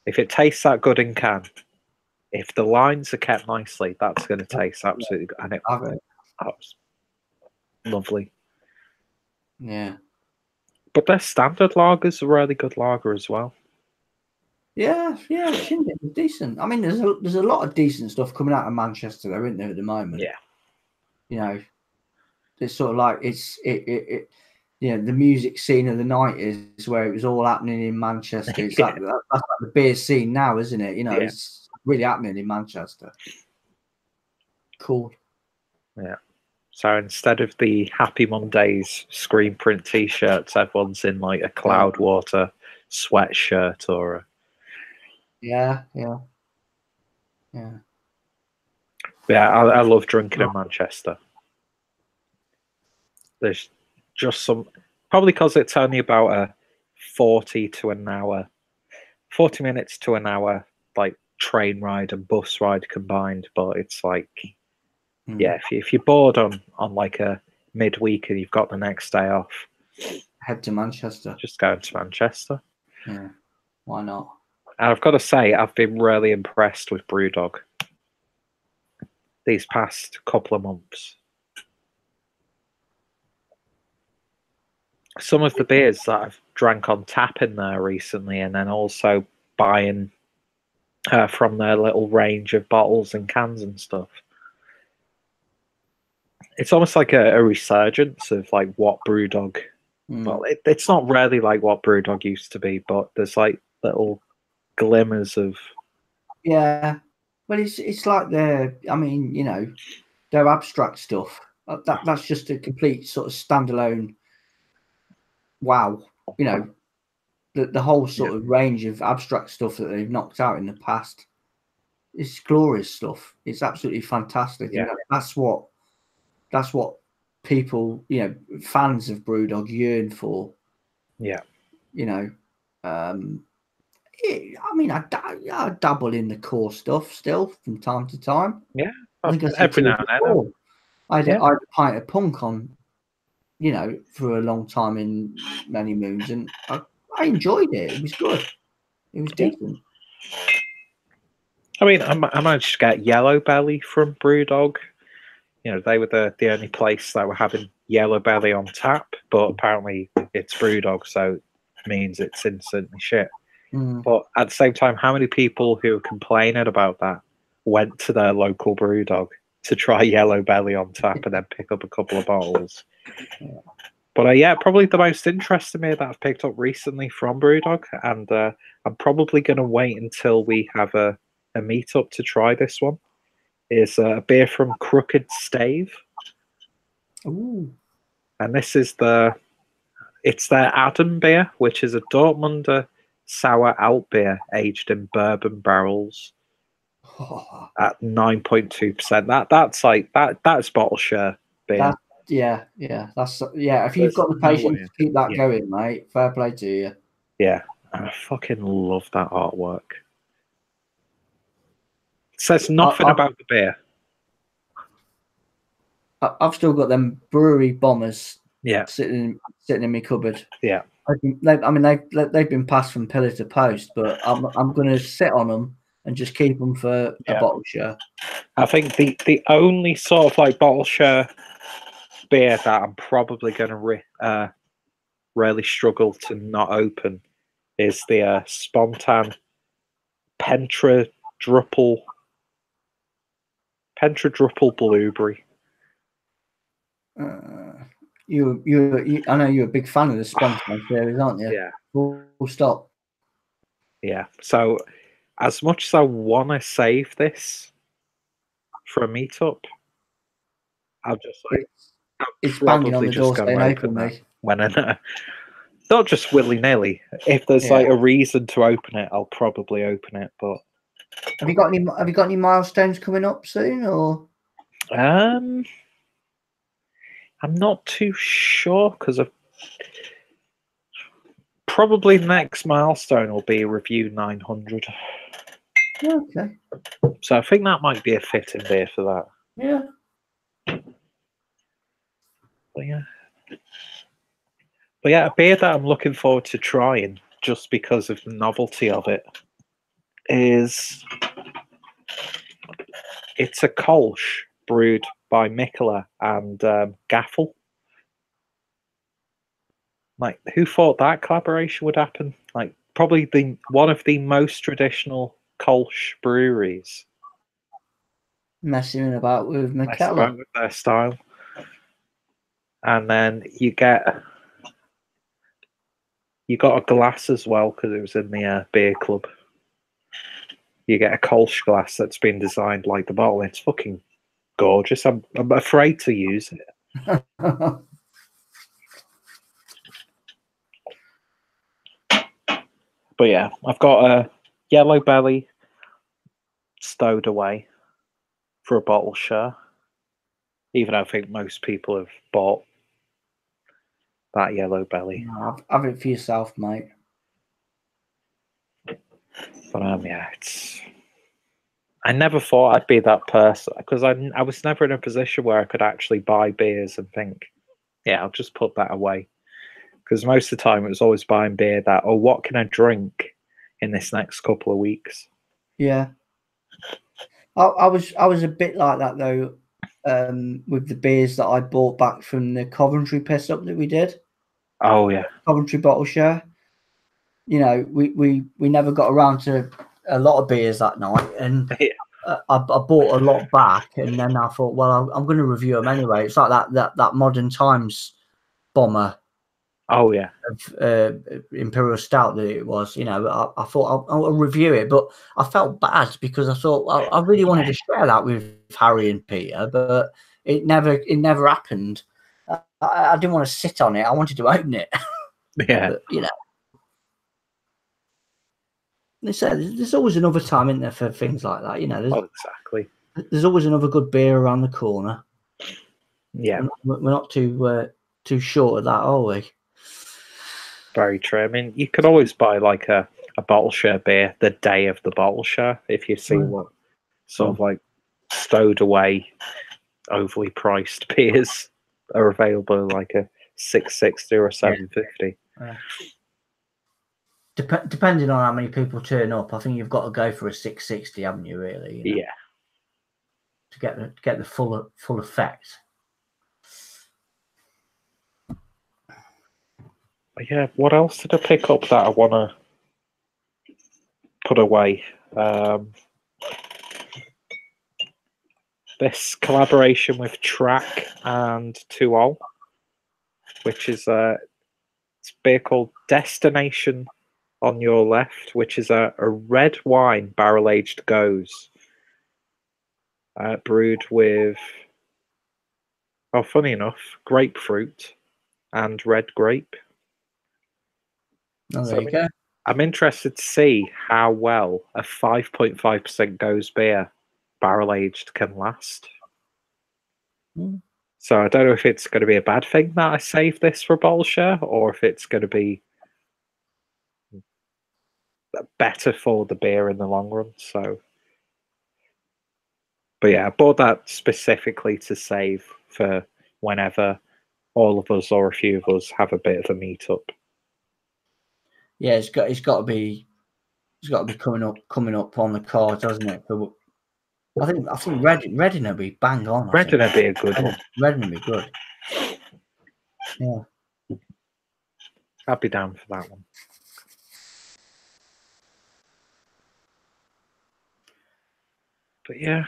if it tastes that good in can. If the lines are kept nicely, that's going to taste absolutely good. And it was lovely. Yeah. But their standard lagers are really good lager as well. Yeah. Shindig is decent. I mean, there's a lot of decent stuff coming out of Manchester, though, isn't there, at the moment? Yeah. You know, it's sort of like the music scene of the 90s where it was all happening in Manchester. It's that's like the beer scene now, isn't it? You know, it's really happening in Manchester. Cool. Yeah. So instead of the Happy Mondays screen print t-shirts, everyone's in like a Cloudwater sweatshirt or a... Yeah. I love drinking in Manchester. There's just some, probably because it's only about a 40 minutes to an hour like train ride and bus ride combined, but it's like if you're bored on like a midweek and you've got the next day off, head to Manchester. Just go to Manchester. Yeah, why not? And I've got to say, I've been really impressed with Brewdog these past couple of months. Some of the beers that I've drank on tap in there recently, and then also buying from their little range of bottles and cans and stuff. It's almost like a resurgence of like what Brewdog. Well, it's not really like what Brewdog used to be, but there's like little glimmers of. Yeah, but it's like their abstract stuff. That's just a complete sort of standalone. Wow, the whole sort of range of abstract stuff that they've knocked out in the past. It's glorious stuff. It's absolutely fantastic. Yeah. That's what people, fans of Brewdog yearn for. Yeah. I dabble in the core stuff still from time to time. Yeah. I think every now and then. I had a pint of punk on you know, for a long time in many moons, and I enjoyed it. It was good. It was decent. I mean, I managed to get Yellow Belly from Brewdog. You know, they were the only place that were having Yellow Belly on tap, but apparently it's Brewdog, so it means it's instantly shit. But at the same time, how many people who were complaining about that went to their local Brewdog to try Yellow Belly on tap and then pick up a couple of bottles? But yeah, probably the most interesting beer that I've picked up recently from Brewdog, and I'm probably going to wait until we have a meetup to try this one, is a beer from Crooked Stave. Ooh. And this is it's their Adam beer, which is a Dortmunder sour alt beer aged in bourbon barrels at 9.2%. That's bottle share beer. Yeah. If you've got the patience to keep that going, mate, fair play to you. Yeah, and I fucking love that artwork. It says nothing about the beer. I've still got them brewery bombers. Yeah, sitting in my cupboard. Yeah, they've been passed from pillar to post, but I'm going to sit on them and just keep them for a bottle share. I think the only sort of like bottle share beer that I'm probably going to really struggle to not open is the Spontan Pentradruple Blueberry. You I know you're a big fan of the Spontan series, aren't you? Yeah. Full stop. Yeah. So as much as I want to save this for a meetup, I'll just it's banging on the door saying open me. When not just willy-nilly. If there's like a reason to open it, I'll probably open it. But have you got any milestones coming up soon, or? I'm not too sure, because probably the next milestone will be review 900. Okay. So I think that might be a fitting beer for that. Yeah. But yeah, a beer that I'm looking forward to trying just because of the novelty of it is it's a Kolsch brewed by Mikkeller and Gaffel. Like, who thought that collaboration would happen? Like, probably one of the most traditional Kolsch breweries. Messing about with Mikkeller. Messing about with their style. And then you got a glass as well, because it was in the beer club. You get a Kolsch glass that's been designed like the bottle. It's fucking gorgeous. I'm afraid to use it. But yeah, I've got a Yellow Belly stowed away for a bottle share. Even though I think most people have bought that Yellow Belly. No, have it for yourself, mate. But yeah, I never thought I'd be that person, because I was never in a position where I could actually buy beers and think, yeah, I'll just put that away. Because most of the time it was always buying beer that, oh, what can I drink in this next couple of weeks? Yeah. I was a bit like that though, with the beers that I bought back from the Coventry piss up that we did. Oh yeah. Coventry bottle share. You know, we never got around to a lot of beers that night, and I bought a lot back, and then I thought, well, I'm going to review them anyway. It's like that Modern Times bomber. Oh yeah, of Imperial Stout that it was. You know, I thought I'll review it, but I felt bad because I thought I really wanted to share that with Harry and Peter, but it never happened. I didn't want to sit on it. I wanted to open it. Yeah, but, you know. They said there's always another time in there for things like that. You know, exactly. There's always another good beer around the corner. Yeah, we're not too short of that, are we? Very true. I mean, you could always buy like a bottle share beer the day of the bottle share if you see what sort of like stowed away, overly priced beers are available, like a 660 or 750. Depending on how many people turn up, I think you've got to go for a 660, haven't you? Really? You know, Yeah. To get the full effect. Yeah. What else did I pick up that I want to put away? This collaboration with Track and 2 which is it's a beer called Destination on Your Left, which is a red wine barrel-aged goes, brewed with, funny enough, grapefruit and red grape. Oh, there you go. I'm interested to see how well a 5.5% goes beer barrel-aged can last. So I don't know if it's going to be a bad thing that I save this for bottle share, or if it's going to be better for the beer in the long run. So, but yeah, I bought that specifically to save for whenever all of us or a few of us have a bit of a meetup. Yeah, it's got to be coming up on the cards, hasn't it? But I think Reading will be bang on. Reading will be a good one. Reading will be good. Yeah, I'd be down for that one. But yeah,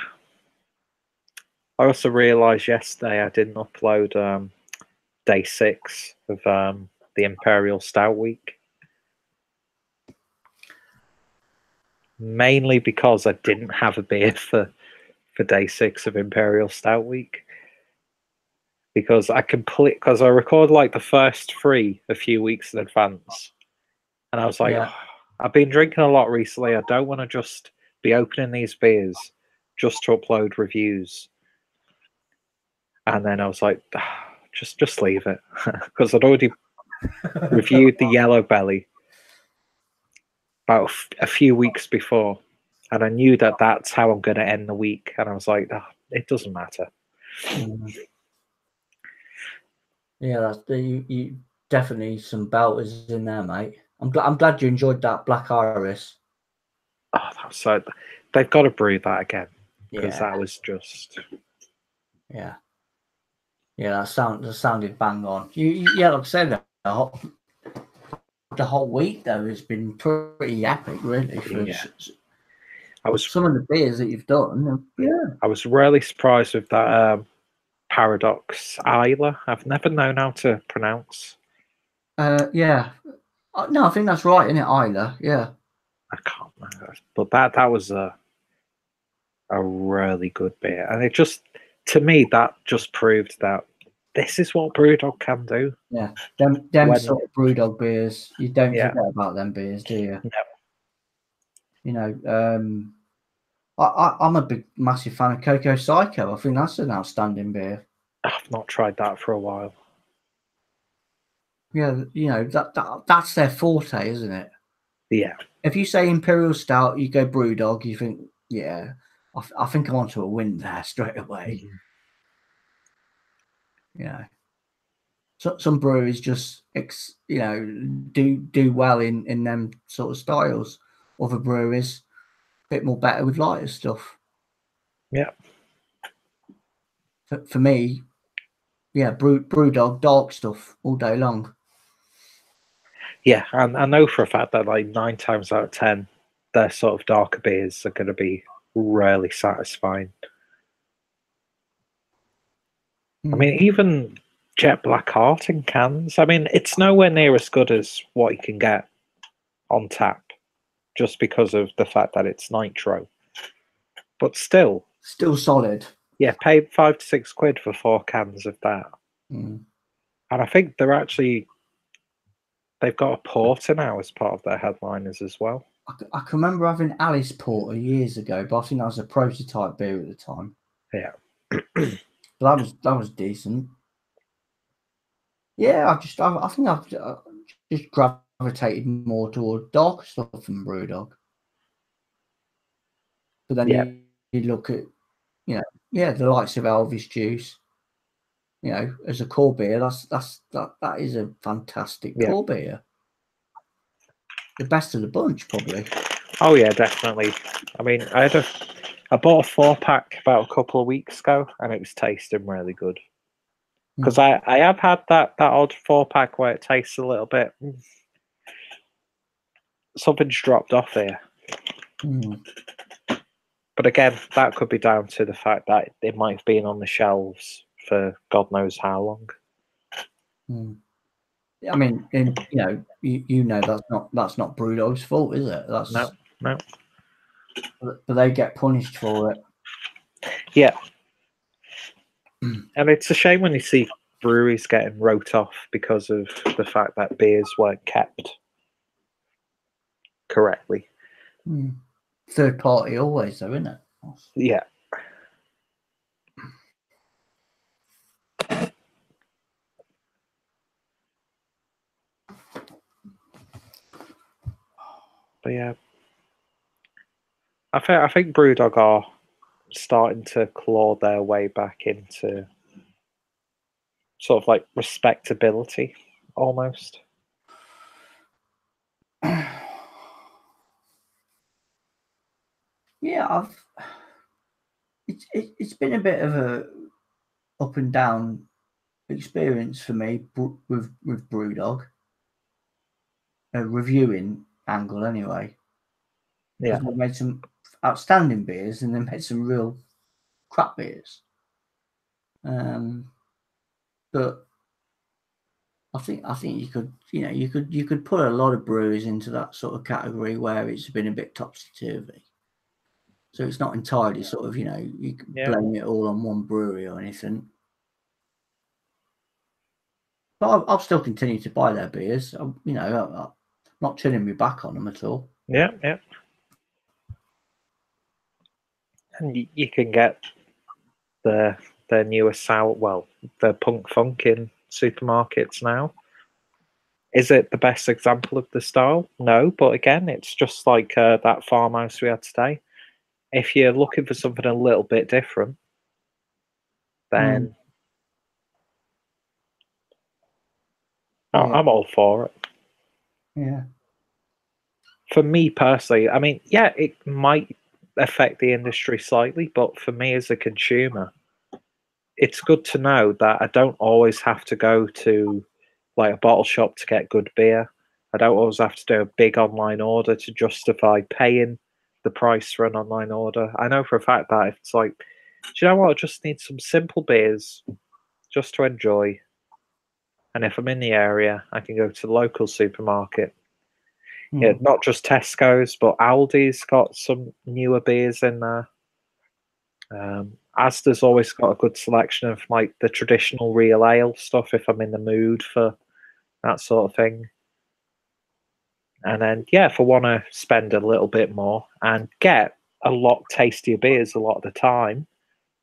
I also realised yesterday I didn't upload day 6 of the Imperial Stout Week. Mainly because I didn't have a beer for day 6 of Imperial Stout Week. Because I record like the first 3 a few weeks in advance. And I was like, I've been drinking a lot recently. I don't want to just be opening these beers just to upload reviews. And then I was like, just leave it. Because I'd already reviewed the Yellow Belly about a few weeks before. And I knew that that's how I'm going to end the week. And I was like, it doesn't matter. Yeah, you definitely some belters in there, mate. I'm glad you enjoyed that Black Iris. Oh, that's so. They've got to brew that again, because that was just. Yeah, that sounded bang on. Like I said, the whole week though has been pretty epic, really. Some of the beers that you've done. I was really surprised with that Paradox Isla. I've never known how to pronounce. No, I think that's right, isn't it, Isla? Yeah. I can't remember, but that was a really good beer, and it just, to me, that just proved that this is what Brewdog can do. Yeah, them sort of Brewdog beers, you don't forget about them beers, do you? No. You know, I'm a massive fan of Coco Psycho. I think that's an outstanding beer. I've not tried that for a while. Yeah, you know, that's their forte, isn't it? Yeah. If you say Imperial Stout, you go Brewdog, you think, I think I'm onto a win there straight away. Yeah. So, some breweries just, do well in them sort of styles. Other breweries, a bit more better with lighter stuff. Yeah. For me, Brewdog, dark stuff all day long. Yeah, and I know for a fact that like 9 times out of 10, their sort of darker beers are going to be really satisfying. I mean, even Jet Black Heart in cans, I mean, it's nowhere near as good as what you can get on tap, just because of the fact that it's nitro. But still solid. Yeah, pay £5 to £6 for 4 cans of that. And I think they've got a porter now as part of their headliners as well. I can remember having Alice Porter years ago, but I think that was a prototype beer at the time. Yeah. But that was decent. Yeah, I think I've just gravitated more toward dark stuff than Brewdog. But then you look at, the likes of Elvis Juice. you know, as a core beer, that is a fantastic core beer. The best of the bunch, probably. Oh yeah, definitely. I mean, I bought a 4-pack about a couple of weeks ago, and it was tasting really good. Because I have had that odd 4-pack where it tastes a little bit. Something's dropped off here. But again, that could be down to the fact that it might have been on the shelves for God knows how long. I mean, you know that's not Brewdog's fault, is it? That's no. But they get punished for it. Yeah. And it's a shame when you see breweries getting wrote off because of the fact that beers weren't kept correctly. Third party always, though, isn't it? Yeah. But yeah, I think Brewdog are starting to claw their way back into sort of like respectability, almost. Yeah, it's been a bit of a up and down experience for me with Brewdog. A reviewing angle, anyway. Yeah, they made some outstanding beers and they made some real crap beers. But I think you could, you could put a lot of breweries into that sort of category where it's been a bit topsy-turvy. So it's not entirely sort of, you can blame it all on one brewery or anything. But I'll still continue to buy their beers. I'm not turning my back on them at all. Yeah. And you can get the newer sour, the Punk Funk in supermarkets now. Is it the best example of the style? No, but again, it's just like that farmhouse we had today. If you're looking for something a little bit different, then I'm all for it. Yeah. For me personally, I mean, yeah, it might affect the industry slightly, but for me as a consumer, it's good to know that I don't always have to go to like a bottle shop to get good beer. I don't always have to do a big online order to justify paying the price for an online order. I know for a fact that if it's like, do you know what? I just need some simple beers just to enjoy. And if I'm in the area, I can go to the local supermarket. Yeah, not just Tesco's, but Aldi's got some newer beers in there. Asda's always got a good selection of like the traditional real ale stuff if I'm in the mood for that sort of thing. And then, if I want to spend a little bit more and get a lot tastier beers a lot of the time,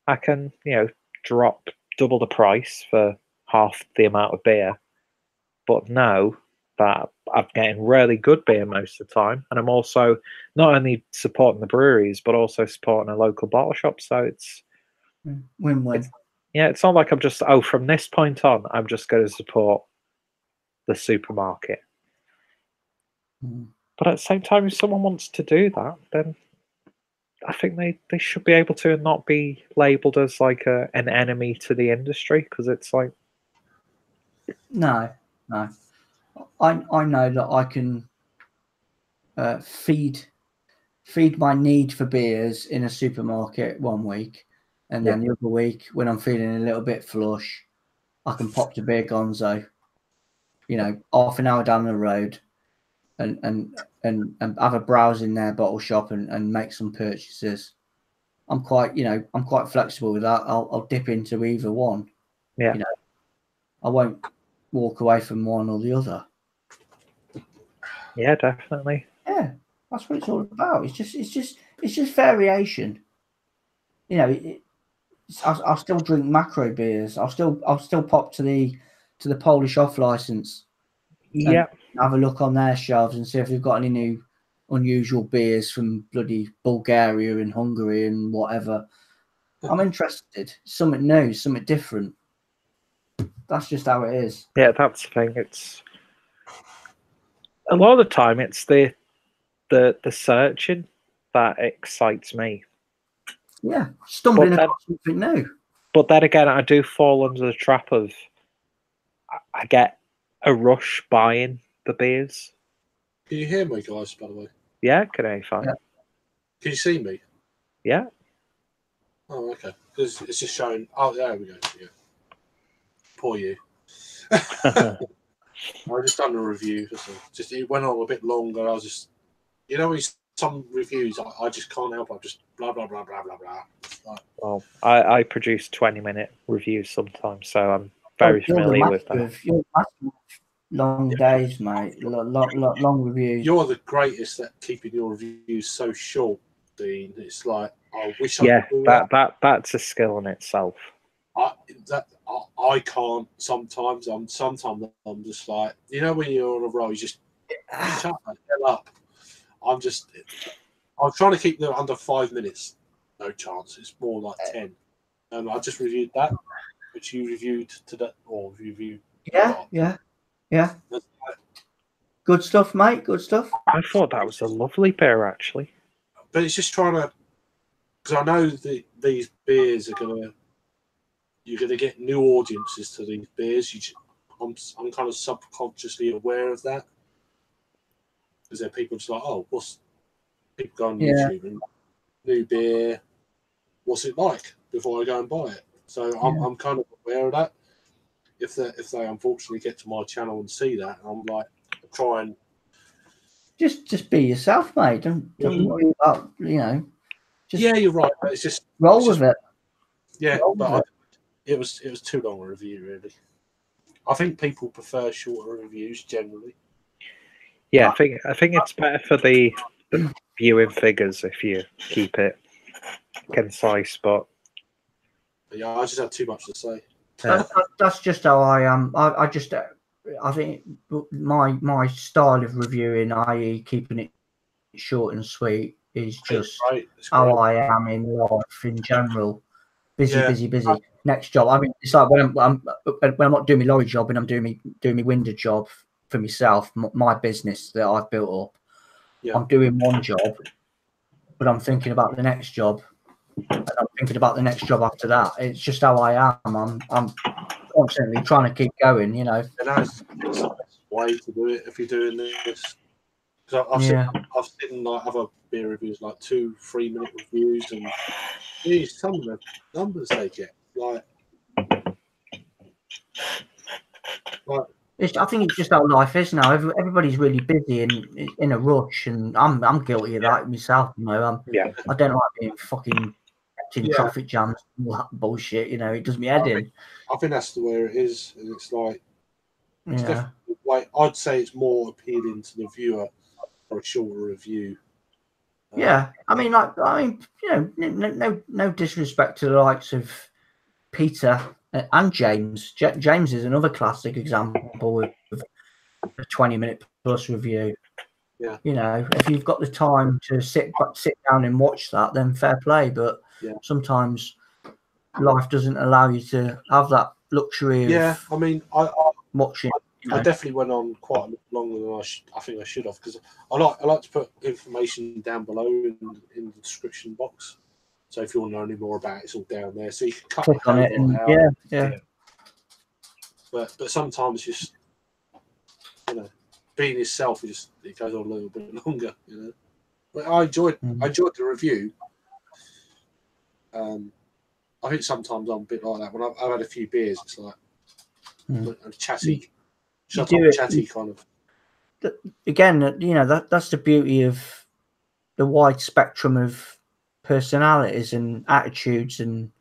I can, drop double the price for half the amount of beer, but know that I'm getting really good beer most of the time. And I'm also not only supporting the breweries, but also supporting a local bottle shop. So it's win-win. It's not like I'm just, from this point on, I'm just going to support the supermarket. But at the same time, if someone wants to do that, then I think they should be able to and not be labelled as like an enemy to the industry, because it's like... No. I know that I can feed my need for beers in a supermarket one week, and then the other week when I'm feeling a little bit flush, I can pop to Beer Gonzo, half an hour down the road, and have a browse in their bottle shop and make some purchases. I'm quite flexible with that. I'll dip into either one. Yeah. I won't walk away from one or the other. Yeah, definitely. Yeah, that's what it's all about. It's just variation. I'll still drink macro beers. I'll still pop to the Polish off license. Yeah. Have a look on their shelves and see if they've got any new unusual beers from bloody Bulgaria and Hungary and whatever. I'm interested. Something new, something different. That's just how it is. Yeah, that's the thing. It's a lot of the time it's the searching that excites me. Yeah, stumbling across something new. But then again, I do fall under the trap of I get a rush buying the beers. Can you hear me, guys, by the way? Yeah, can I fine? Yeah. Can you see me? Yeah. Oh, okay. Because it's just showing. Oh, there we go. Yeah. Poor you. I just done a review. Just it went on a bit longer. I was just, you know, some reviews I just can't help. I just blah blah blah blah blah blah. Like, well, I produce 20-minute reviews sometimes, so I'm very familiar with that. You're massive. Long days, mate. Long reviews. You're the greatest at keeping your reviews so short, Dean. It's like I wish I could do that's a skill in itself. I can't sometimes. I'm just like, you know, when you're on a roll, you just shut the hell up. I'm trying to keep them under 5 minutes. No chance. It's more like 10. And I just reviewed that, which you reviewed today, or reviewed. Yeah. Good stuff, mate. Good stuff. I thought that was a lovely beer, actually. But it's just trying to, because I know these beers you're gonna get new audiences to these beers. I'm kind of subconsciously aware of that, because there are people just like, oh, people go on YouTube and new beer, what's it like before I go and buy it? So I'm kind of aware of that. If they unfortunately get to my channel and see that, I'm like, try and just be yourself, mate. Don't worry about, you know. You're right. It's just roll with it. Yeah, but it was too long a review, really. I think people prefer shorter reviews generally. Yeah, I think it's better for the viewing figures if you keep it concise. But yeah, I just had too much to say. That's just how I am. I think my style of reviewing, i.e., keeping it short and sweet, is just how I am in life in general. Busy. Next job. I mean, it's like when I'm not doing my lorry job and I'm doing my window job for myself, my business that I've built up. Yeah. I'm doing one job, but I'm thinking about the next job, and I'm thinking about the next job after that. It's just how I am. I'm constantly trying to keep going, you know. And that's the best way to do it if you're doing this. Because I've seen like other beer reviews, like 2-3 minute reviews, and some of the numbers they get, like I think it's just how life is now. Everybody's really busy and in a rush, and I'm guilty of that myself. You know, I don't like being fucking in traffic jams and all that bullshit. You know, it does me head in. I think that's the way it is, and it's like, I'd say it's more appealing to the viewer for a shorter review. I mean, you know, no disrespect to the likes of Peter and James. James is another classic example of a 20-minute plus review. Yeah. You know, if you've got the time to sit down and watch that, then fair play. But sometimes life doesn't allow you to have that luxury of I mean, I watching. I definitely went on quite a lot longer than I think I should have, because I like to put information down below in the description box. So if you want to know any more about it, it's all down there. So you can click on it and yeah. But sometimes just, you know, being yourself it goes on a little bit longer, you know. But I enjoyed the review. I think sometimes I'm a bit like that. When I've had a few beers, it's like a chatty, chatty kind of. Again, you know, that's the beauty of the wide spectrum of personalities and attitudes and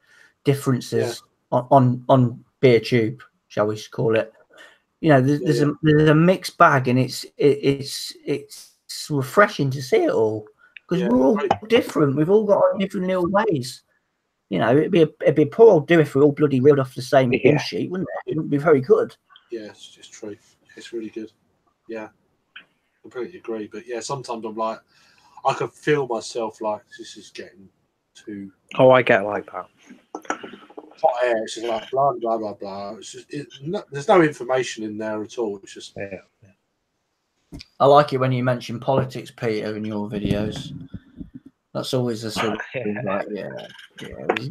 differences on beer tube, shall we call it? You know, there's a mixed bag, and it's refreshing to see it all, because we're all different. We've all got our different little ways. You know, it'd be a poor old do if we all bloody reeled off the same hymn sheet, wouldn't it? It wouldn't be very good. Yeah, it's just true. It's really good. Yeah, completely agree. But yeah, sometimes I'm like, I can feel myself like this is getting too. Oh, I get like that. hot air. It's just like blah blah blah blah. It's just there's no information in there at all. It's just I like it when you mention politics, Peter, in your videos. That's always a sort of like,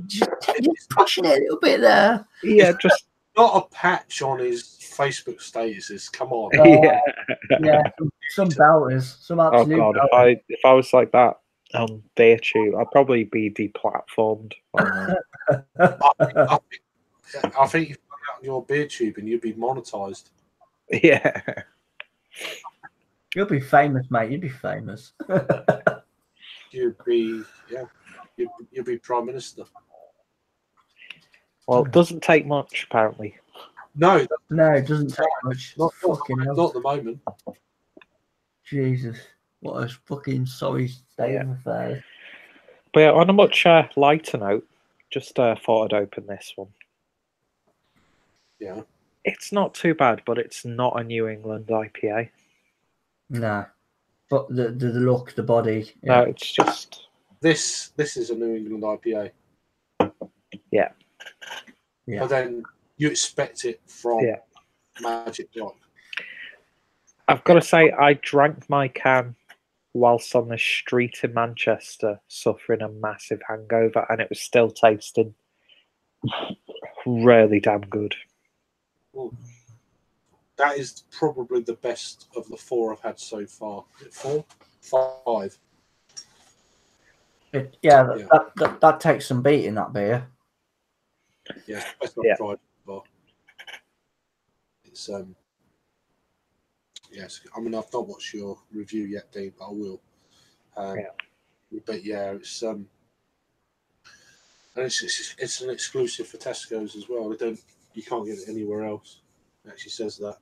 just pushing it a little bit there. Yeah, just not a patch on his Facebook statuses. Come on. Yeah, some belters, some absolute. Oh God, belters. if I was like that on BeerTube, I'd probably be deplatformed. I think if you put out on your BeerTube and you'd be monetized. Yeah. You'll be famous, mate. You'd be famous. You'd be you'd be Prime Minister. Well, it doesn't take much, apparently. No, it doesn't take much. Not at the moment. Jesus, what a fucking sorry state of affairs. But yeah, on a much lighter note, just thought I'd open this one. Yeah. It's not too bad, but it's not a New England IPA. No. But the look, the body. No, it's just... This is a New England IPA. Yeah. But then you expect it from Magic Rock. I've got to say, I drank my can whilst on the street in Manchester, suffering a massive hangover, and it was still tasting really damn good. Ooh. That is probably the best of the 4 I've had so far. Is it 4? 5. That takes some beating, that beer. Yeah, it's the best I've tried so far. It's yes. I mean, I've not watched your review yet, Dean, but I will. But yeah, it's and it's an exclusive for Tesco's as well. You can't get it anywhere else. It actually says that.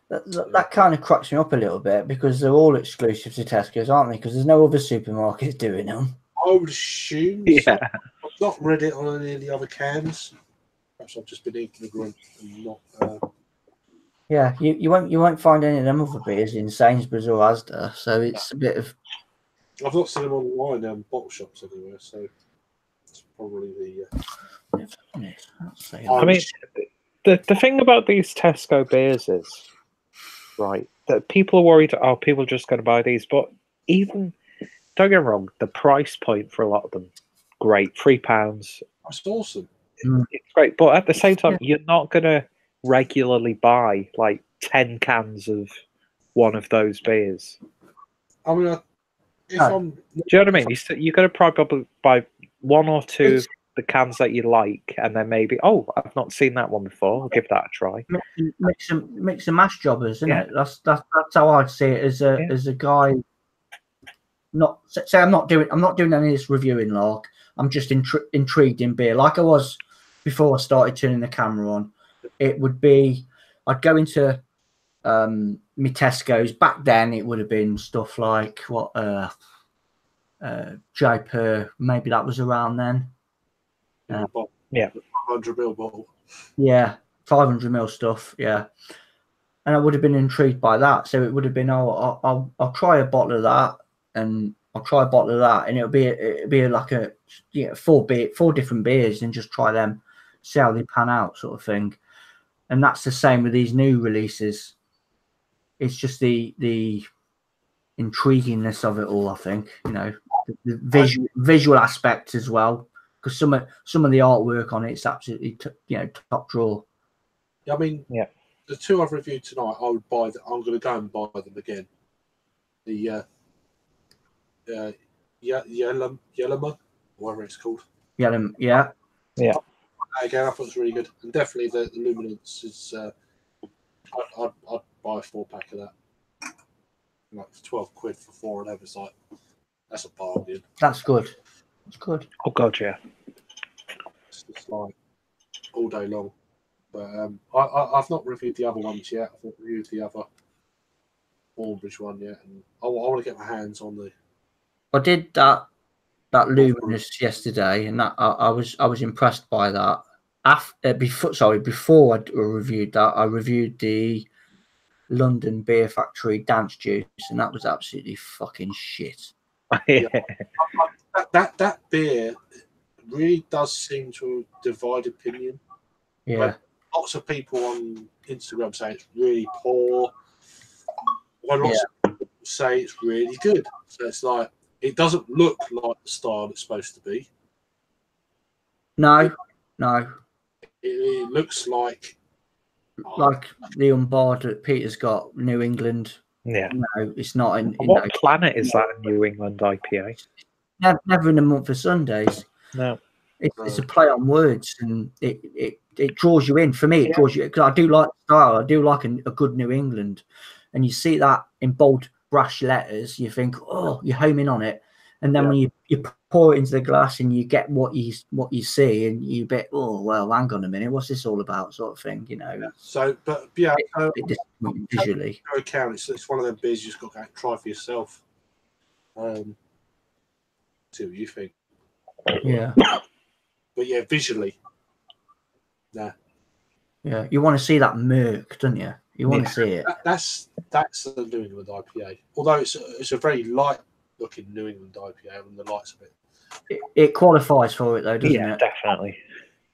That kind of cracks me up a little bit because they're all exclusive to Tesco's, aren't they? Because there's no other supermarkets doing them. I would assume. Yeah. So. I've not read it on any of the other cans. Perhaps I've just been ignorant and not. Yeah, you won't find any of them other beers in Sainsbury's or Asda, so it's a bit of. I've not seen them online bottle shops anywhere, so it's probably the. I mean, the thing about these Tesco beers is, right, that people are worried, people are just going to buy these, but even, don't get me wrong, the price point for a lot of them, great, £3. That's awesome. It's great, but at the same time, you're not going to regularly buy like 10 cans of one of those beers. I mean, do you know what I mean? You're going to probably buy 1 or 2 the cans that you like, and then maybe, I've not seen that one before. I'll give that a try. Mix and mash jobbers, isn't it? That's how I'd see it as a guy. Not say I'm not doing any of this reviewing, Lark. I'm just intrigued in beer, like I was before I started turning the camera on. It would be, I'd go into my Tesco's. Back then, it would have been stuff like Jaipur. Maybe that was around then. 500ml bottle. Yeah, 500ml stuff. Yeah, and I would have been intrigued by that. So it would have been, I'll try a bottle of that, and I'll try a bottle of that, and it'll be like a 4 different beers, and just try them, see how they pan out, sort of thing. And that's the same with these new releases. It's just the intriguingness of it all. I think the visual aspect as well, because some of the artwork on it's absolutely top drawer. I mean, the 2 I've reviewed tonight, I would buy them. I'm going to go and buy them again. The Yellowma, whatever it's called. Yeah. Again, I thought it was really good, and definitely the Luminance is. I'd buy a 4-pack of that, like £12 for 4 of them. It's like that's a bargain. That's good. That's good. Oh God, yeah. It's like all day long. But I've not reviewed the other ones yet. I've not reviewed the other Orange one yet, and I want to get my hands on the. I did that Luminous yesterday, and that I was impressed by that. Before I reviewed that, I reviewed the London Beer Factory Dance Juice, and that was absolutely fucking shit. That beer really does seem to divide opinion. Yeah. Like, lots of people on Instagram say it's really poor, while lots of people say it's really good. So it's like, it doesn't look like the style it's supposed to be. No. It looks like the unbarred that Peter's got, New England. Yeah. No, it's not in. What planet is that New England IPA? Never in the month of Sundays. No. It's a play on words, and it draws you in. For me, it draws you, because I do like the style. I do like a good New England, and you see that in bold, brash letters. You think, oh, you're homing on it, and then when you pour it into the glass and you get what you see, and you bet, oh well, hang on a minute, what's this all about, sort of thing, you know. Yeah. So, but yeah, visually, it's one of them beers you just got to try for yourself. See what you think. Yeah. But yeah, visually, nah. Yeah, you want to see that murk, don't you? You want to see it. That's the New England IPA. Although it's a very light looking New England IPA, and the lights of it. It qualifies for it though, doesn't it? Definitely.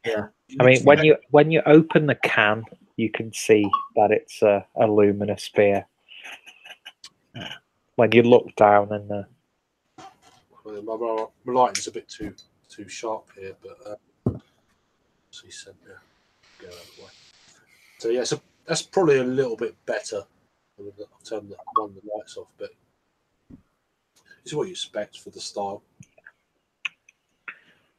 Yeah. I mean, when you open the can, you can see that it's a luminous beer. When you look down in the. My lighting's a bit too sharp here, but see centre. Go out of the way. So yeah, so that's probably a little bit better. I've turned one of the lights off, but it's what you expect for the style.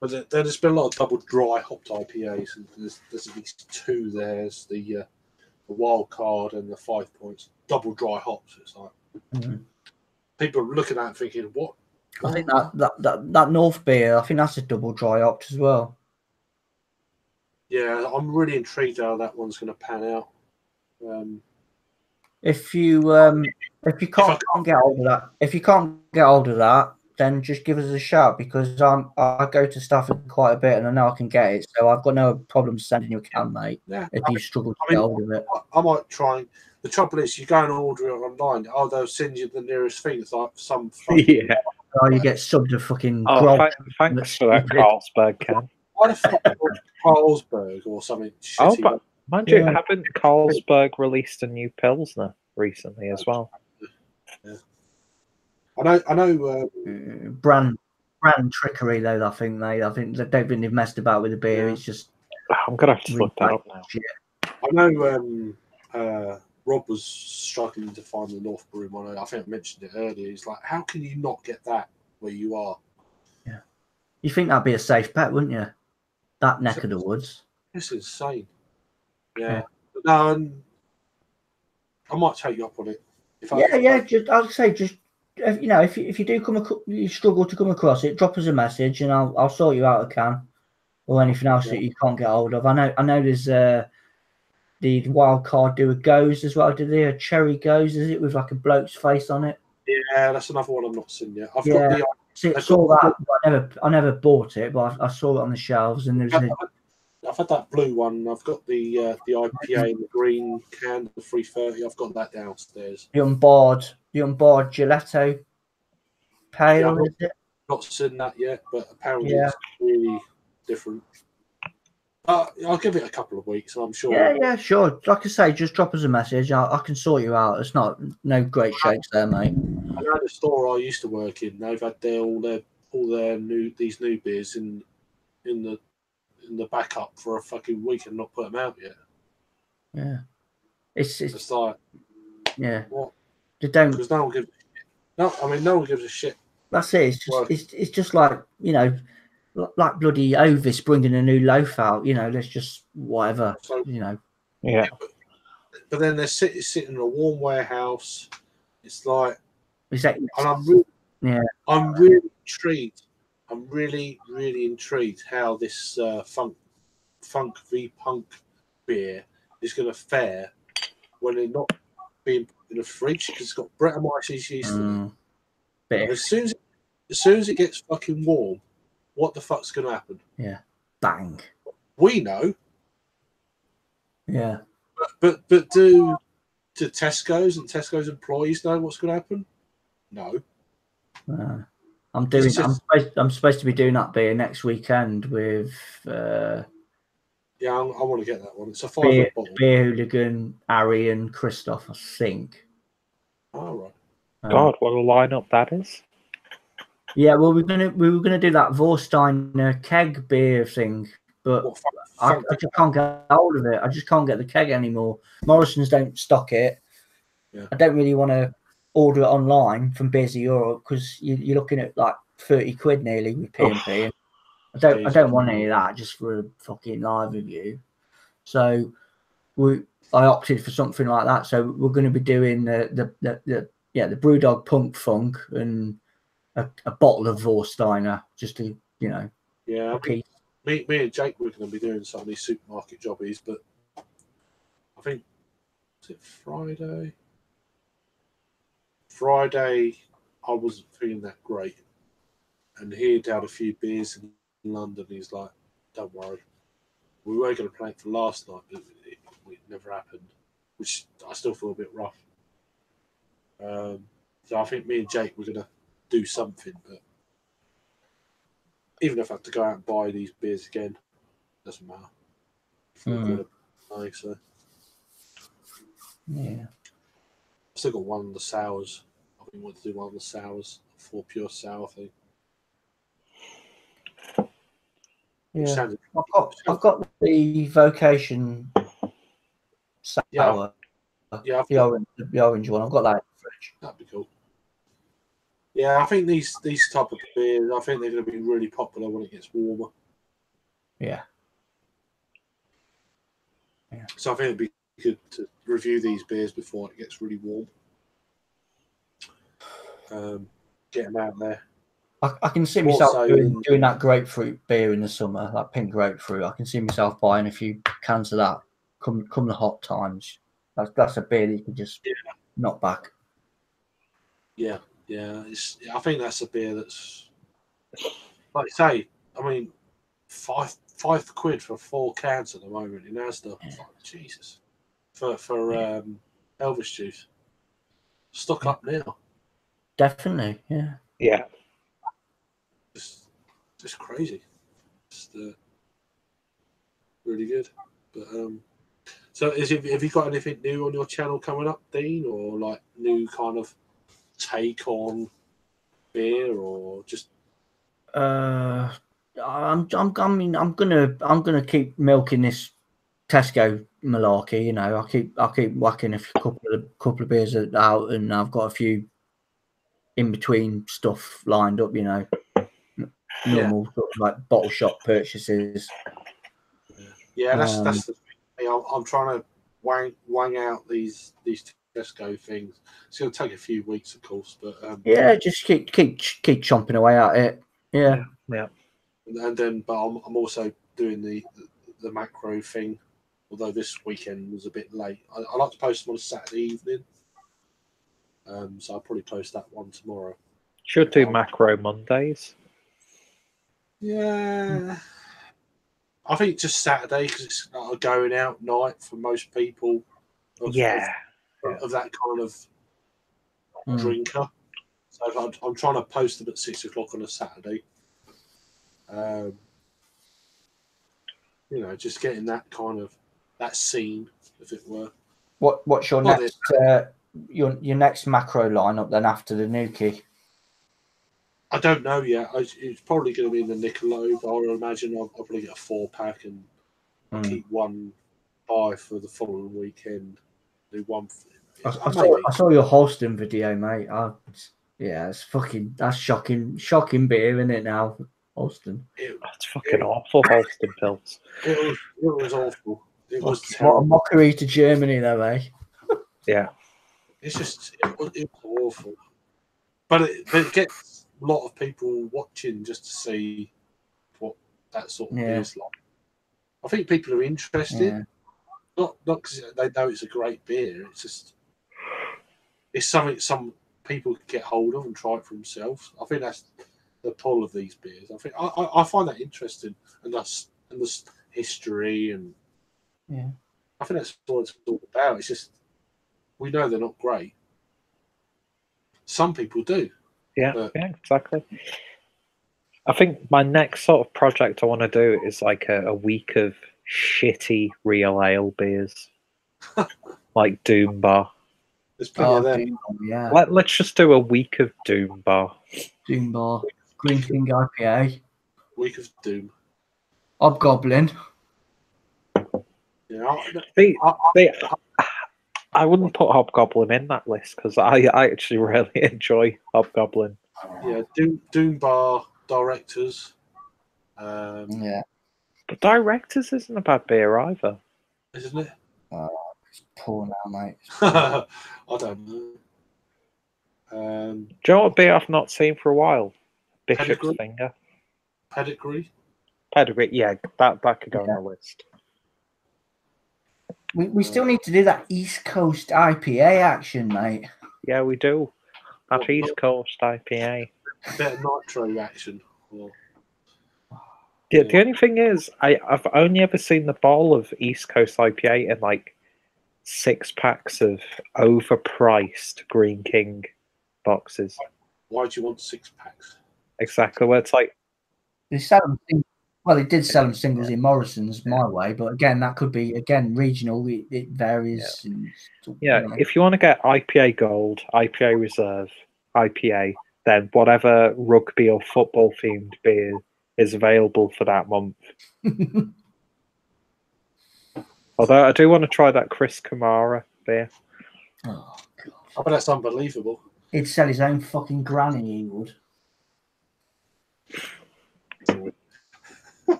But there's been a lot of double dry hopped IPAs, and there's at least two. There's the wild card and the 5 points double dry hops. It's like people are looking at it thinking, what? I think that North beer, I think that's a double dry hopped as well. Yeah, I'm really intrigued how that one's going to pan out. If you can't get hold of that, then just give us a shout, because I go to Stafford quite a bit and I know I can get it, so I've got no problem sending you a can, mate. Yeah, if you struggle to get hold of it, I might try. The trouble is, you go and order it online. Oh, they'll send you the nearest thing. It's like some. Yeah. Oh, you get subbed a fucking. Oh, thanks for that Carlsberg can. Why the fuck Carlsberg or something shitty? Oh, but mind you, haven't Carlsberg released a new Pilsner recently as well? Yeah. I know. Brand trickery though. I think they don't think they've messed about with the beer. It's just. I'm gonna have to look that up now. I know. Rob was struggling to find the North Brew one. I think I mentioned it earlier. He's like, how can you not get that where you are? Yeah. You think that'd be a safe bet, wouldn't you? That neck of the woods. It's insane. Yeah. But no, I might take you up on it. I'd say if you do you struggle to come across it, drop us a message and I'll sort you out a can or anything else that you can't get hold of. I know there's the wild card do a goes as well. Did they a cherry goes? Is it with like a bloke's face on it? Yeah, that's another one I've not seen yet. I've got the. Saw that. But I never bought it, but I saw it on the shelves. And I've had that blue one. I've got the IPA in the green can, the 330. I've got that downstairs. The unbarred gelato pale. Is it? Not seen that yet, but apparently it's really different. I'll give it a couple of weeks, I'm sure. Yeah, sure. Like I say, just drop us a message. I can sort you out. It's no great shakes there, mate. I know the store I used to work in. They've had all their new beers in the backup for a fucking week and not put them out yet. Yeah, it's like what? They don't, because no one gives. No one gives a shit. That's it. It's just like, like bloody Ovis bringing a new loaf out, let's just whatever, Yeah. But then they're sitting in a warm warehouse. It's like, exactly. And I'm really intrigued. I'm really, really intrigued how this funk v punk beer is going to fare when they're not being put in a fridge, because it's got Brettanomyces yeast in it. As soon as it gets fucking warm, what the fuck's going to happen? Yeah, bang. We know. Yeah, but do Tesco's and Tesco's employees know what's going to happen? No. I'm supposed to be doing that beer next weekend with. I want to get that one. It's a beer, bottle. Beer Hooligan, Harry, and Christoph, I think. Oh right. God, what a lineup that is! Yeah, well, we were gonna do that Vorsteiner keg beer thing, but I just can't get hold of it. I just can't get the keg anymore. Morrison's don't stock it. Yeah. I don't really want to order it online from Beers of Europe because you're looking at like 30 quid nearly with P&P. I don't want any of that just for a fucking live review. So I opted for something like that. So we're going to be doing the Brewdog Punk Funk and a bottle of Vorsteiner just to Yeah, me and Jake were going to be doing some of these supermarket jobbies, but I think was it Friday. Friday, I wasn't feeling that great, and he'd had a few beers in London. He's like, "Don't worry, we were going to plan it for last night, but it never happened," which I still feel a bit rough. So I think me and Jake were going to do something, but even if I have to go out and buy these beers again, doesn't matter. So yeah, I've still got one of the sours. I think I want to do one of the sours, 4 pure sour thing. Yeah, I've got the Vocation sour. Yeah, the orange one. I've got that in the fridge. That'd be cool. Yeah, I think these type of beers, I think they're going to be really popular when it gets warmer. Yeah. So I think it'd be good to review these beers before it gets really warm. Get them out there. I can see myself doing that grapefruit beer in the summer, that pink grapefruit. I can see myself buying a few cans of that come the hot times. That's a beer that you can just knock back. Yeah. I think that's a beer that's, like I say, I mean, £5 for 4 cans at the moment in Asda. Yeah. Like, Jesus. For Elvis juice. Stock up now. Definitely, yeah. Yeah. Just crazy. Just really good. But so have you got anything new on your channel coming up, Dean, or like new kind of take on beer, or just? I'm gonna keep milking this Tesco malarkey. You know, I'll keep whacking a couple of beers out, and I've got a few in between stuff lined up. You know, normal sort of like bottle shop purchases. Yeah, that's the thing. I'm trying to wang out these Tesco things. It's going to take a few weeks, of course, but just keep chomping away at it. Yeah. And then, but I'm also doing the macro thing. Although this weekend was a bit late, I like to post them on a Saturday evening. So I'll probably post that one tomorrow. Should do macro Mondays. Yeah. I think just Saturday because it's a going out night for most people. Of that kind of drinker. So I'm trying to post them at 6 o'clock on a Saturday. Just getting that kind of that scene, if it were. What's your next your next macro lineup then after the Nuki? I don't know yet. It's probably going to be in the Niccolo, but I imagine I'll probably get a 4-pack and I'll keep one by for the following weekend. Do one. I saw your Holston video, mate. That's shocking beer, isn't it now, Holston? That's fucking awful, Holston Pils. It was awful. It was what a mockery to Germany, though, eh? Yeah. It's just it was awful, but it gets a lot of people watching just to see what that sort of beer is like. I think people are interested, not because they know it's a great beer. It's just it's something some people can get hold of and try it for themselves. I think that's the pull of these beers. I think I find that interesting, and the history, and I think that's what it's all about. It's just we know they're not great. Some people do. Yeah, exactly. I think my next sort of project I want to do is like a week of shitty real ale beers, like Doom Bar. There's plenty of them. Doom, yeah. Let's just do a week of Doom Bar. Doom Bar, Green King IPA, Week of Doom. Hobgoblin. Yeah, I wouldn't put Hobgoblin in that list because I actually really enjoy Hobgoblin. Yeah, Doom Bar Directors. Yeah. But Directors isn't a bad beer either. Isn't it? It's poor now, mate. I don't know. Do you know what beer I've not seen for a while? Bishop's Pedigree? Finger. Pedigree? Pedigree, yeah, that could go on the list. We still need to do that East Coast IPA action, mate. Yeah, we do. That East Coast IPA. Bit of nitro action. The only thing is, I've only ever seen the bottle of East Coast IPA in like 6 packs of overpriced Green King boxes. Why do you want 6 packs? Exactly, where it's like They sell them. Well, they did sell them singles in Morrison's my way, but again, that could be regional. It varies. Yeah, if you want to get IPA Gold, IPA Reserve, IPA, then whatever rugby or football themed beer is available for that month. Although I do want to try that Chris Kamara beer. Oh, God. I bet that's unbelievable. He'd sell his own fucking granny, he would.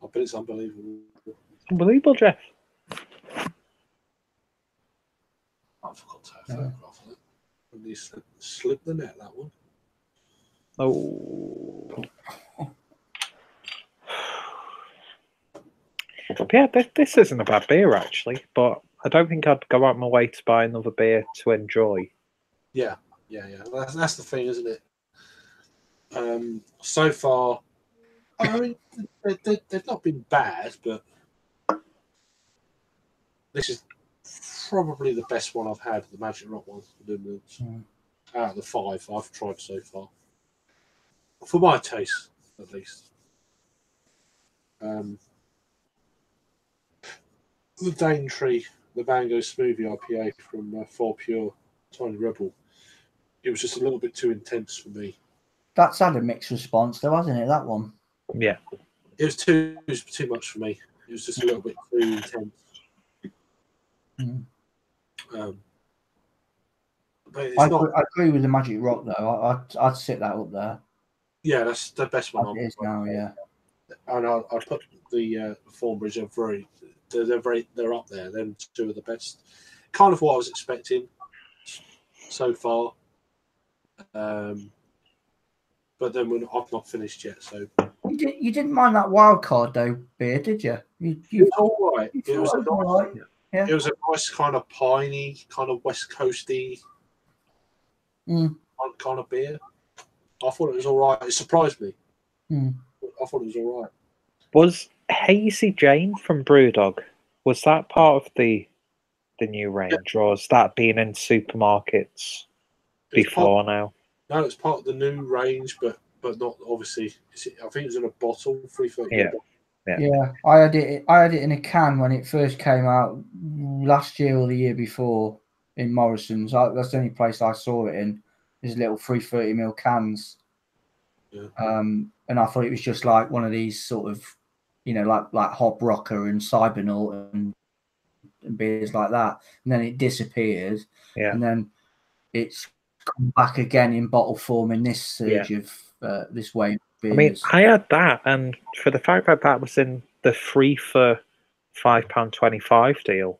I bet it's unbelievable. Unbelievable, Jeff. I forgot to have a photograph of it. Really slipped the net, that one. Oh. Yeah, this isn't a bad beer, actually, but I don't think I'd go out my way to buy another beer to enjoy. Yeah. That's the thing, isn't it? So far, I mean, they've not been bad, but this is probably the best one I've had, the Magic Rock one, out of the 5 I've tried so far. For my taste, at least. The Daintree, the Mango Smoothie IPA from 4 Pure Tiny Rebel, it was just a little bit too intense for me. That's had a mixed response, though, hasn't it? That one. Yeah. It was too much for me. It was just a little bit too intense. But it's I agree with the Magic Rock, though. I'd sit that up there. Yeah, that's the best one. It is now, yeah. And I put the Thornbridge. They're up there. Them 2 are the best. Kind of what I was expecting so far. But then I've not finished yet, so you didn't mind that wild card though beer, did you? It was all right. It was all right. Yeah. It was a nice kind of piney, kind of West Coasty kind of beer. I thought it was all right. It surprised me. I thought it was all right. Was Hazy Jane from Brewdog, was that part of the new range, or has that been in supermarkets before now? No, it's part of the new range, but not obviously. I think it was in a bottle, 330. Yeah. I had it in a can when it first came out last year or the year before in Morrison's. That's the only place I saw it in. These little 330ml cans. Yeah. And I thought it was just like one of these sort of, like Hop Rocker and Cybernaut and beers like that. And then it disappeared. Yeah. And then it's come back again in bottle form in this surge of this wave of beers. I mean, I had that, and for the fact that was in the 3 for £5.25 deal,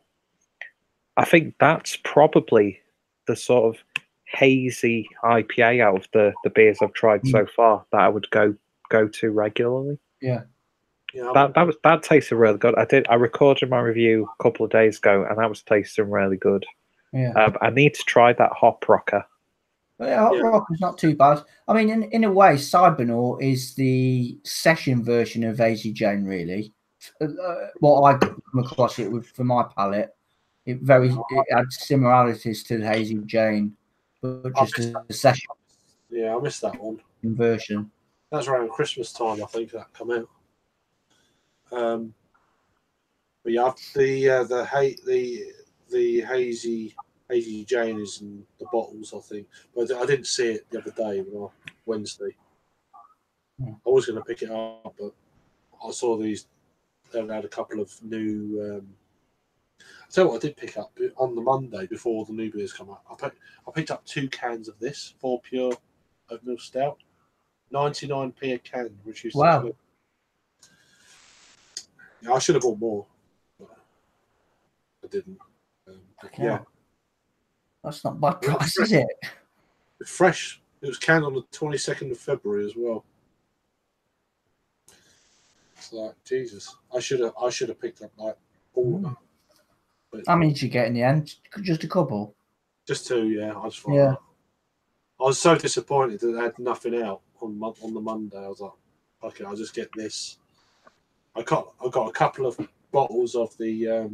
I think that's probably the sort of hazy IPA out of the beers I've tried so far that I would go to regularly. Yeah. That tasted really good. I recorded my review a couple of days ago, and that was tasting really good. Yeah. I need to try that Hop Rocker. Yeah, Hop Rocker is not too bad. I mean, in a way, Cybernaut is the session version of Hazy Jane, really. What I come across it with for my palate, it had similarities to the Hazy Jane. but just a session. Yeah, I missed that one. Version. That was around Christmas time, I think that come out. But yeah, the hazy Jane is in the bottles, I think. But I didn't see it the other day, Wednesday. I was going to pick it up, but I saw these. They had a couple of new. I tell you what, I did pick up on the Monday before the new beers come out. I picked up 2 cans of this 4 Pure Oatmeal Stout, 99p a can, which is wow. Yeah, I should have bought more, but I didn't. Yeah, that's not bad price, is it? It's fresh. It was canned on the 22nd of February as well. It's like Jesus. I should have picked up like all of it. But how many did you get in the end? Just a couple. Just 2, yeah. I was so disappointed that they had nothing out on the Monday. I was like, okay, I'll just get this. I got a couple of bottles of the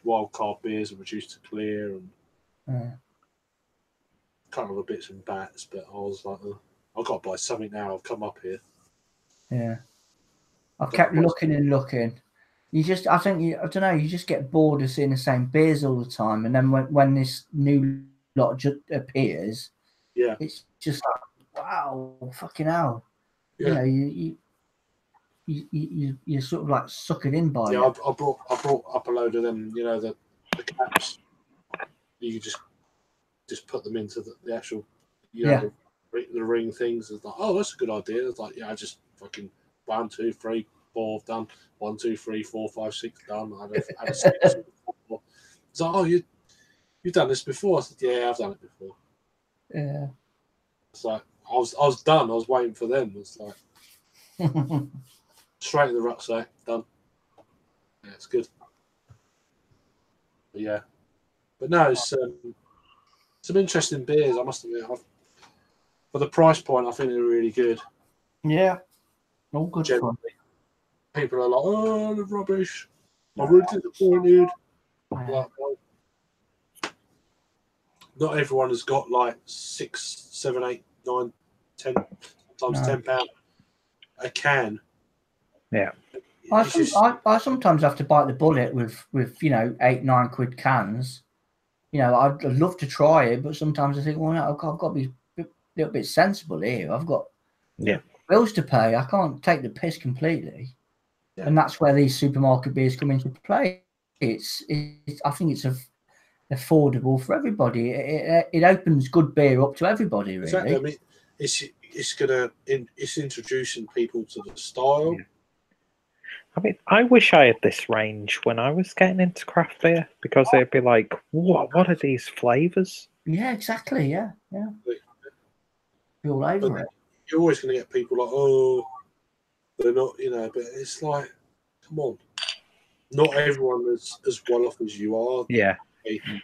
wild card beers and reduced to clear and a couple of bits and bats, but I was like, I've got to buy something now. I've come up here. Yeah, I've kept looking and looking. I don't know. You just get bored of seeing the same beers all the time, and then when this new lot just appears, yeah, it's just like, wow, fucking hell. Yeah. You know, you're sort of like suckered in by it. Yeah, I brought up a load of them. You know, the caps. You just put them into the actual, the ring things. It's like, oh, that's a good idea. It's like, yeah, I just fucking 1, 2, 3, 4 done. 1, 2, 3, 4, 5, 6 done. I had a 6. It's like, oh, you've done this before. I said, yeah, I've done it before. Yeah. It's like I was done. I was waiting for them. It's like straight in the rucksack, done. Yeah, it's good. But yeah, but no, it's some interesting beers. I must admit, for the price point, I think they're really good. Yeah, all good fun. People are like, oh, they're rubbish. I'm really disappointed. Like, well, not everyone has got like 6, 7, 8, 9, 10, sometimes £10 a can. Yeah. I sometimes have to bite the bullet with 8, 9 quid cans. I'd love to try it, but sometimes I think, well, no, I've got to be a little bit sensible here. I've got bills to pay. I can't take the piss completely, and that's where these supermarket beers come into play. I think it's affordable for everybody. It opens good beer up to everybody, really. Exactly. I mean, it's introducing people to the style. Yeah. I mean, I wish I had this range when I was getting into craft beer, because they'd be like, what are these flavours? Yeah, exactly. Yeah. Be all over it. You're always going to get people like, oh, they're not, but it's like, come on. Not everyone is as well off as you are. Yeah.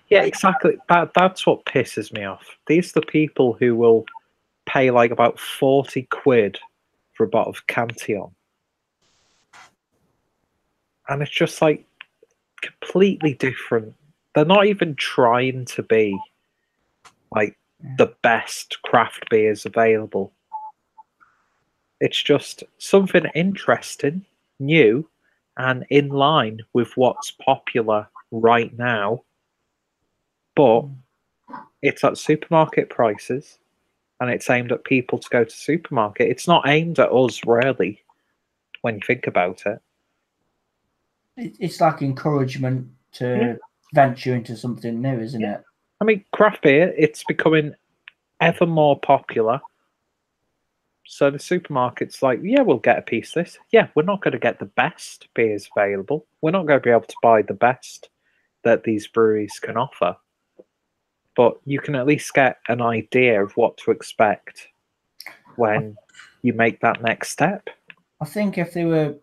Yeah, exactly. That's what pisses me off. These are the people who will pay like about 40 quid for a bottle of Cantillon. And it's just like completely different. They're not even trying to be like the best craft beers available. It's just something interesting, new, and in line with what's popular right now. But it's at supermarket prices, and it's aimed at people to go to supermarket. It's not aimed at us, really, when you think about it. It's like encouragement to venture into something new, isn't it? I mean, craft beer, it's becoming ever more popular. So the supermarket's like, yeah, we'll get a piece of this. Yeah, we're not going to get the best beers available. We're not going to be able to buy the best that these breweries can offer. But you can at least get an idea of what to expect when you make that next step. I think if they were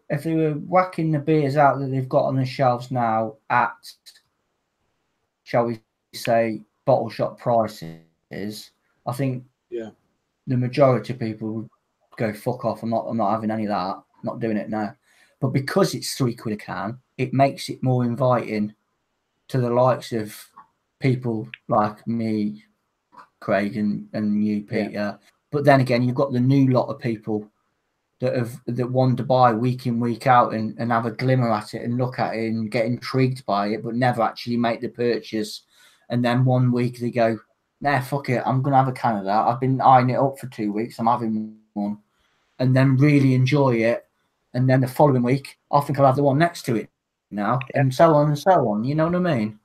whacking the beers out that they've got on the shelves now at, shall we say, bottle shop prices, I think the majority of people would go, fuck off. I'm not having any of that. I'm not doing it now. But because it's 3 quid a can, it makes it more inviting to the likes of people like me Craig, and you, Peter. Yeah. But then again, you've got the new lot of people that want to buy week in, week out and have a glimmer at it and look at it and get intrigued by it, but never actually make the purchase. And then one week they go, nah, fuck it, I'm going to have a can of that. I've been eyeing it up for 2 weeks. I'm having one. And then really enjoy it. And then the following week, I think I'll have the one next to it now. Yeah. And so on and so on. You know what I mean?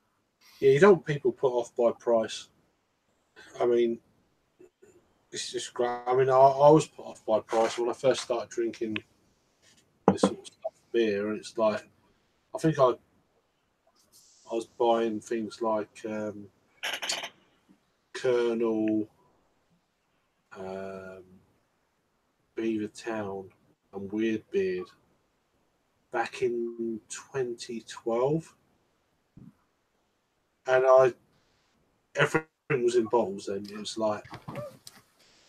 Yeah, you don't want people put off by price. I mean, it's just great. I mean, I was put off by price when I first started drinking this sort of stuff, beer, and it's like, I think I was buying things like Colonel, Beavertown, and Weird Beard back in 2012, and everything was in bottles then. It was like,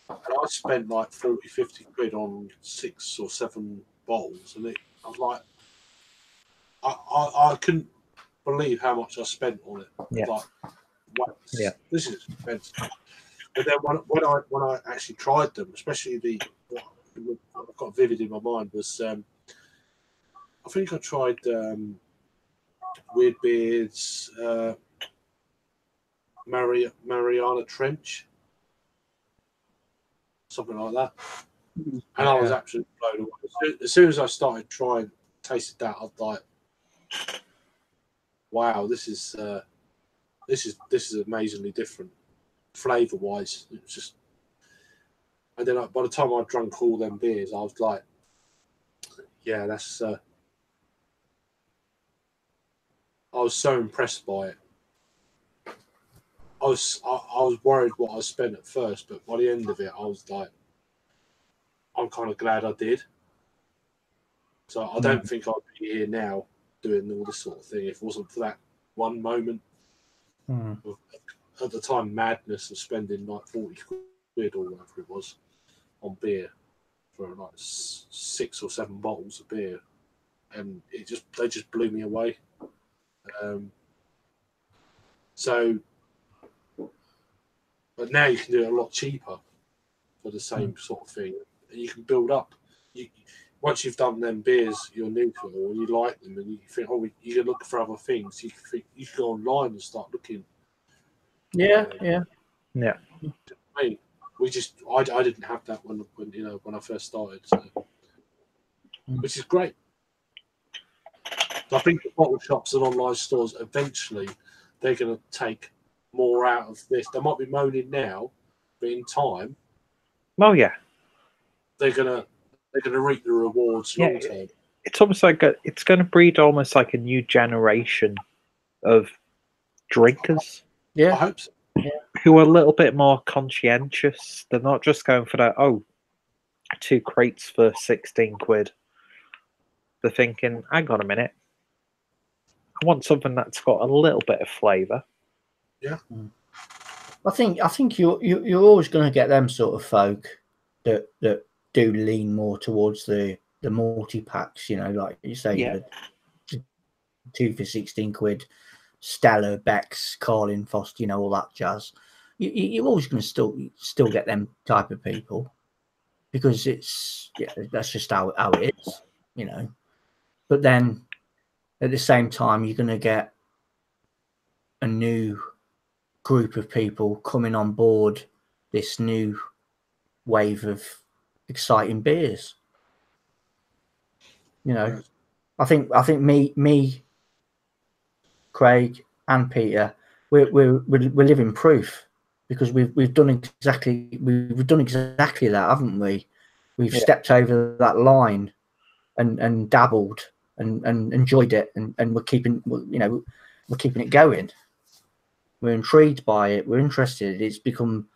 and I spent like 40, 50 quid on 6 or 7 bottles, and I was like, I couldn't believe how much I spent on it. Yeah. Like, wow, this is expensive. But then when I actually tried them, especially I've got vivid in my mind was I think I tried Weird Beard's Mariana Trench, something like that, and I was absolutely blown away. As soon as I started tasted that, I was like, wow, this is amazingly different flavour wise. It was just, and then by the time I drank all them beers, I was like, yeah, that's. I was so impressed by it. I was worried what I spent at first, but by the end of it, I was like, I'm kind of glad I did. So I don't think I'd be here now doing all this sort of thing if it wasn't for that one moment of, at the time, madness of spending like 40 quid or whatever it was on beer for like 6 or 7 bottles of beer, and they just blew me away. But now you can do it a lot cheaper for the same sort of thing, and you can build up. Once you've done them beers, you're new to it, or you like them, and you think, oh, you can look for other things. You can go online and start looking. Yeah. I mean, I didn't have that when I first started, so, which is great. So I think the bottle shops and online stores eventually they're going to take more out of this. They might be moaning now, but in time, well, yeah, they're gonna reap the rewards long term. It's almost like it's going to breed almost like a new generation of drinkers. Yeah, I hope so. Yeah. Who are a little bit more conscientious. They're not just going for that. 2 crates for 16 quid. They're thinking, hang on a minute. I want something that's got a little bit of flavour. Yeah. I think you're always going to get them sort of folk that do lean more towards the multi packs. You know, like you say, the 2 for 16 quid, Stella, Beck's, Carlin, Foster, all that jazz. You're always going to still get them type of people because that's just how it is. But then at the same time, you're going to get a new group of people coming on board this new wave of exciting beers. I think me, Craig, and Peter, we're living proof because we've done exactly that, haven't we? We've stepped over that line and dabbled and enjoyed it, and we're keeping it going. We're intrigued by it. We're interested. It's become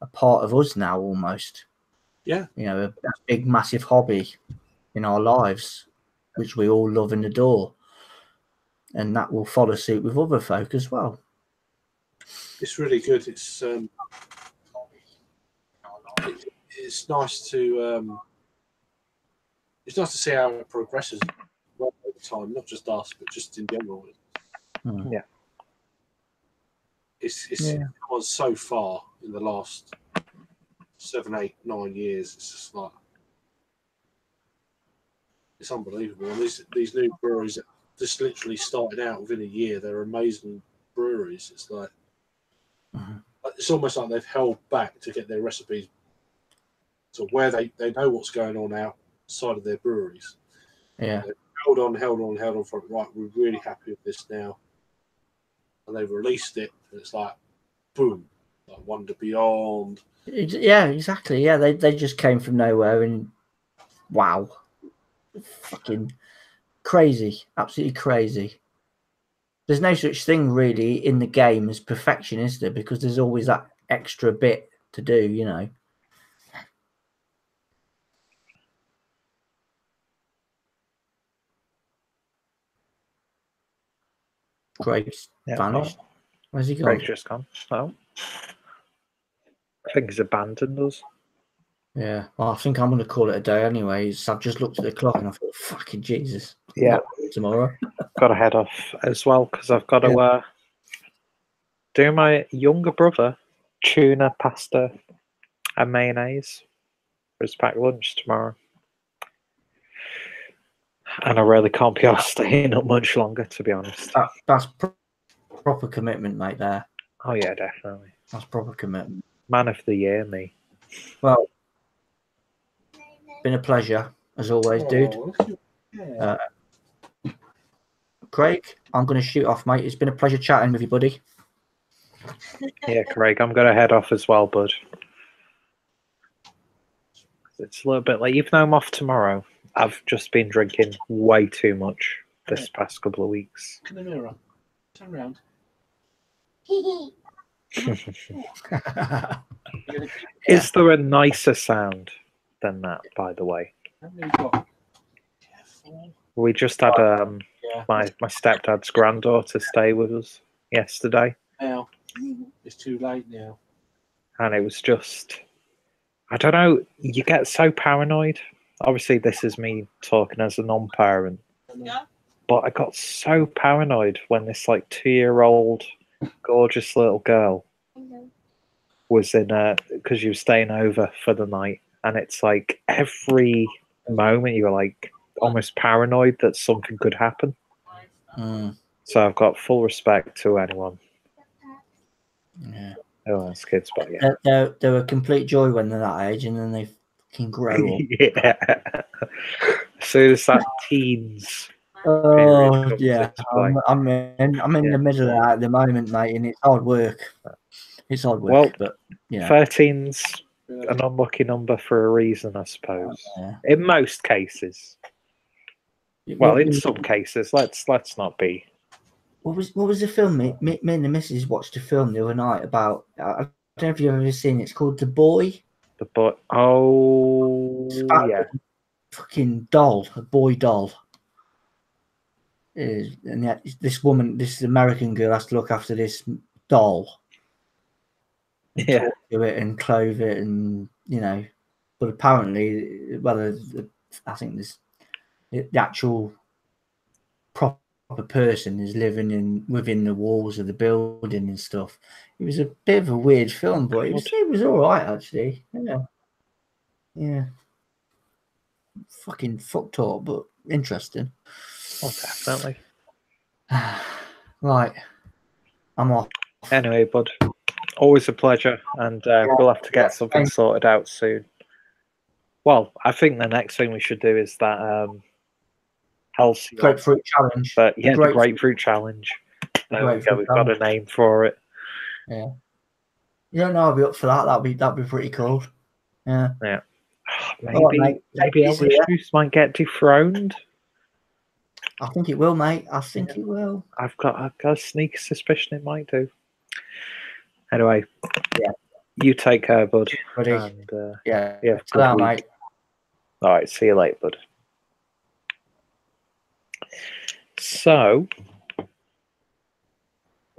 a part of us now, almost. Yeah. A big, massive hobby in our lives, which we all love and adore. And that will follow suit with other folk as well. It's really good. It's nice to see how it progresses over time, not just us, but just in general. Yeah. It's gone so far in the last 7, 8, 9 years. It's just like it's unbelievable. And these new breweries that just literally started out within a year, they're amazing breweries. It's like it's almost like they've held back to get their recipes to where they know what's going on outside of their breweries. Yeah. They've held on for it. Right, we're really happy with this now. And they've released it, and it's like, boom, like Wonder Beyond. Yeah, exactly. Yeah, they just came from nowhere, and wow, fucking crazy, absolutely crazy. There's no such thing really in the game as perfection, is there? Because there's always that extra bit to do, you know. Gregg's vanished. Where's he gone? Gregg's just gone. Oh. I think he's abandoned us. Yeah, well, I think I'm going to call it a day anyways. I've just looked at the clock and I thought, fucking Jesus. Yeah. Tomorrow. Got to head off as well because I've got to do my younger brother tuna, pasta, and mayonnaise for his packed lunch tomorrow. And I really can't be asked staying up much longer, to be honest. That's proper commitment, mate, there. Oh, yeah, definitely. That's proper commitment. Man of the year, me. Well, been a pleasure, as always, dude. Craig, I'm going to shoot off, mate. It's been a pleasure chatting with you, buddy. Yeah, Craig, I'm going to head off as well, bud. It's a little bit late. Even though I'm off tomorrow, I've just been drinking way too much this past couple of weeks. In the mirror. Turn around. Is there a nicer sound than that, by the way? We just had my stepdad's granddaughter stay with us yesterday. Now, it's too late now. And it was just, I don't know, you get so paranoid. Obviously, this is me talking as a non-parent. Yeah. But I got so paranoid when this like 2-year-old gorgeous little girl was in because you were staying over for the night, and it's like every moment you were like almost paranoid that something could happen. So I've got full respect to anyone who has kids, but yeah, they're a complete joy when they're that age, and then they fucking grow up. Yeah. As soon as that teens. Oh yeah, I'm in the middle of that at the moment, mate, and it's hard work. It's hard work, well, but yeah, 13's an unlucky number for a reason, I suppose. In most cases, well, in some cases, let's not be. What was the film? Me and the missus watched a film the other night about. I don't know if you've ever seen it. It's called The Boy. The Boy. Oh, yeah. Fucking doll, a boy doll. And yet this American girl has to look after this doll. And talk to it and clothe it, and you know, but apparently, well, I think the actual proper person is living within the walls of the building and stuff. It was a bit of a weird film, but it was all right actually. Yeah. Fucking fucked up, but interesting. Oh, definitely. Right, I'm off. Anyway, bud, always a pleasure, and we'll have to get something sorted out soon. Well, I think the next thing we should do is that healthy grapefruit challenge. But yeah, the grapefruit challenge. There we go. We've got a name for it. Yeah. Yeah, no, I'll be up for that. That'd be pretty cool. Yeah. Yeah. Maybe Elvis Juice might get dethroned. I think it will, mate. I think it will. I've got a sneaky suspicion it might do. Anyway, you take care, bud. Buddy. And, yeah, good week. Mate. All right, see you later, bud. So, I'm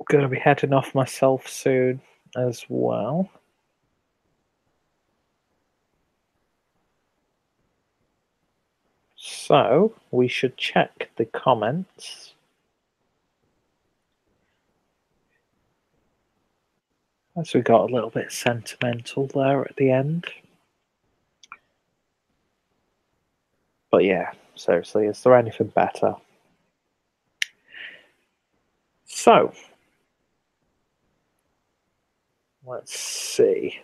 going to be heading off myself soon as well. So, we should check the comments. As we got a little bit sentimental there at the end. But yeah, seriously, is there anything better? So, let's see.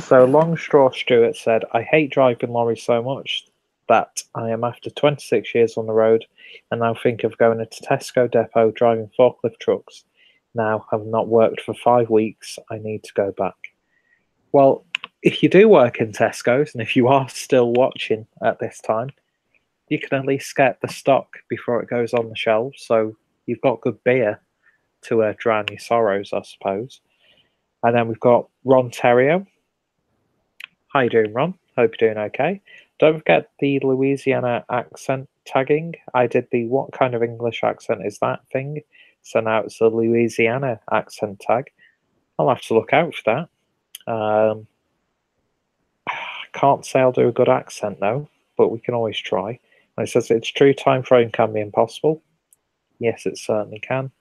So, Long Straw Stewart said, I hate driving lorries so much that I am, after 26 years on the road, and now think of going into Tesco depot driving forklift trucks. Now, have not worked for 5 weeks. I need to go back. Well, if you do work in Tesco's, and if you are still watching at this time, you can at least get the stock before it goes on the shelves. So you've got good beer to drown your sorrows, I suppose. And then we've got Ron Terrio. How you doing, Ron? Hope you're doing okay. Don't forget the Louisiana accent tagging. I did the what kind of English accent is that thing. So now it's a Louisiana accent tag. I'll have to look out for that. Can't say I'll do a good accent though, but we can always try. And it says it's true time frame can be impossible. Yes, it certainly can.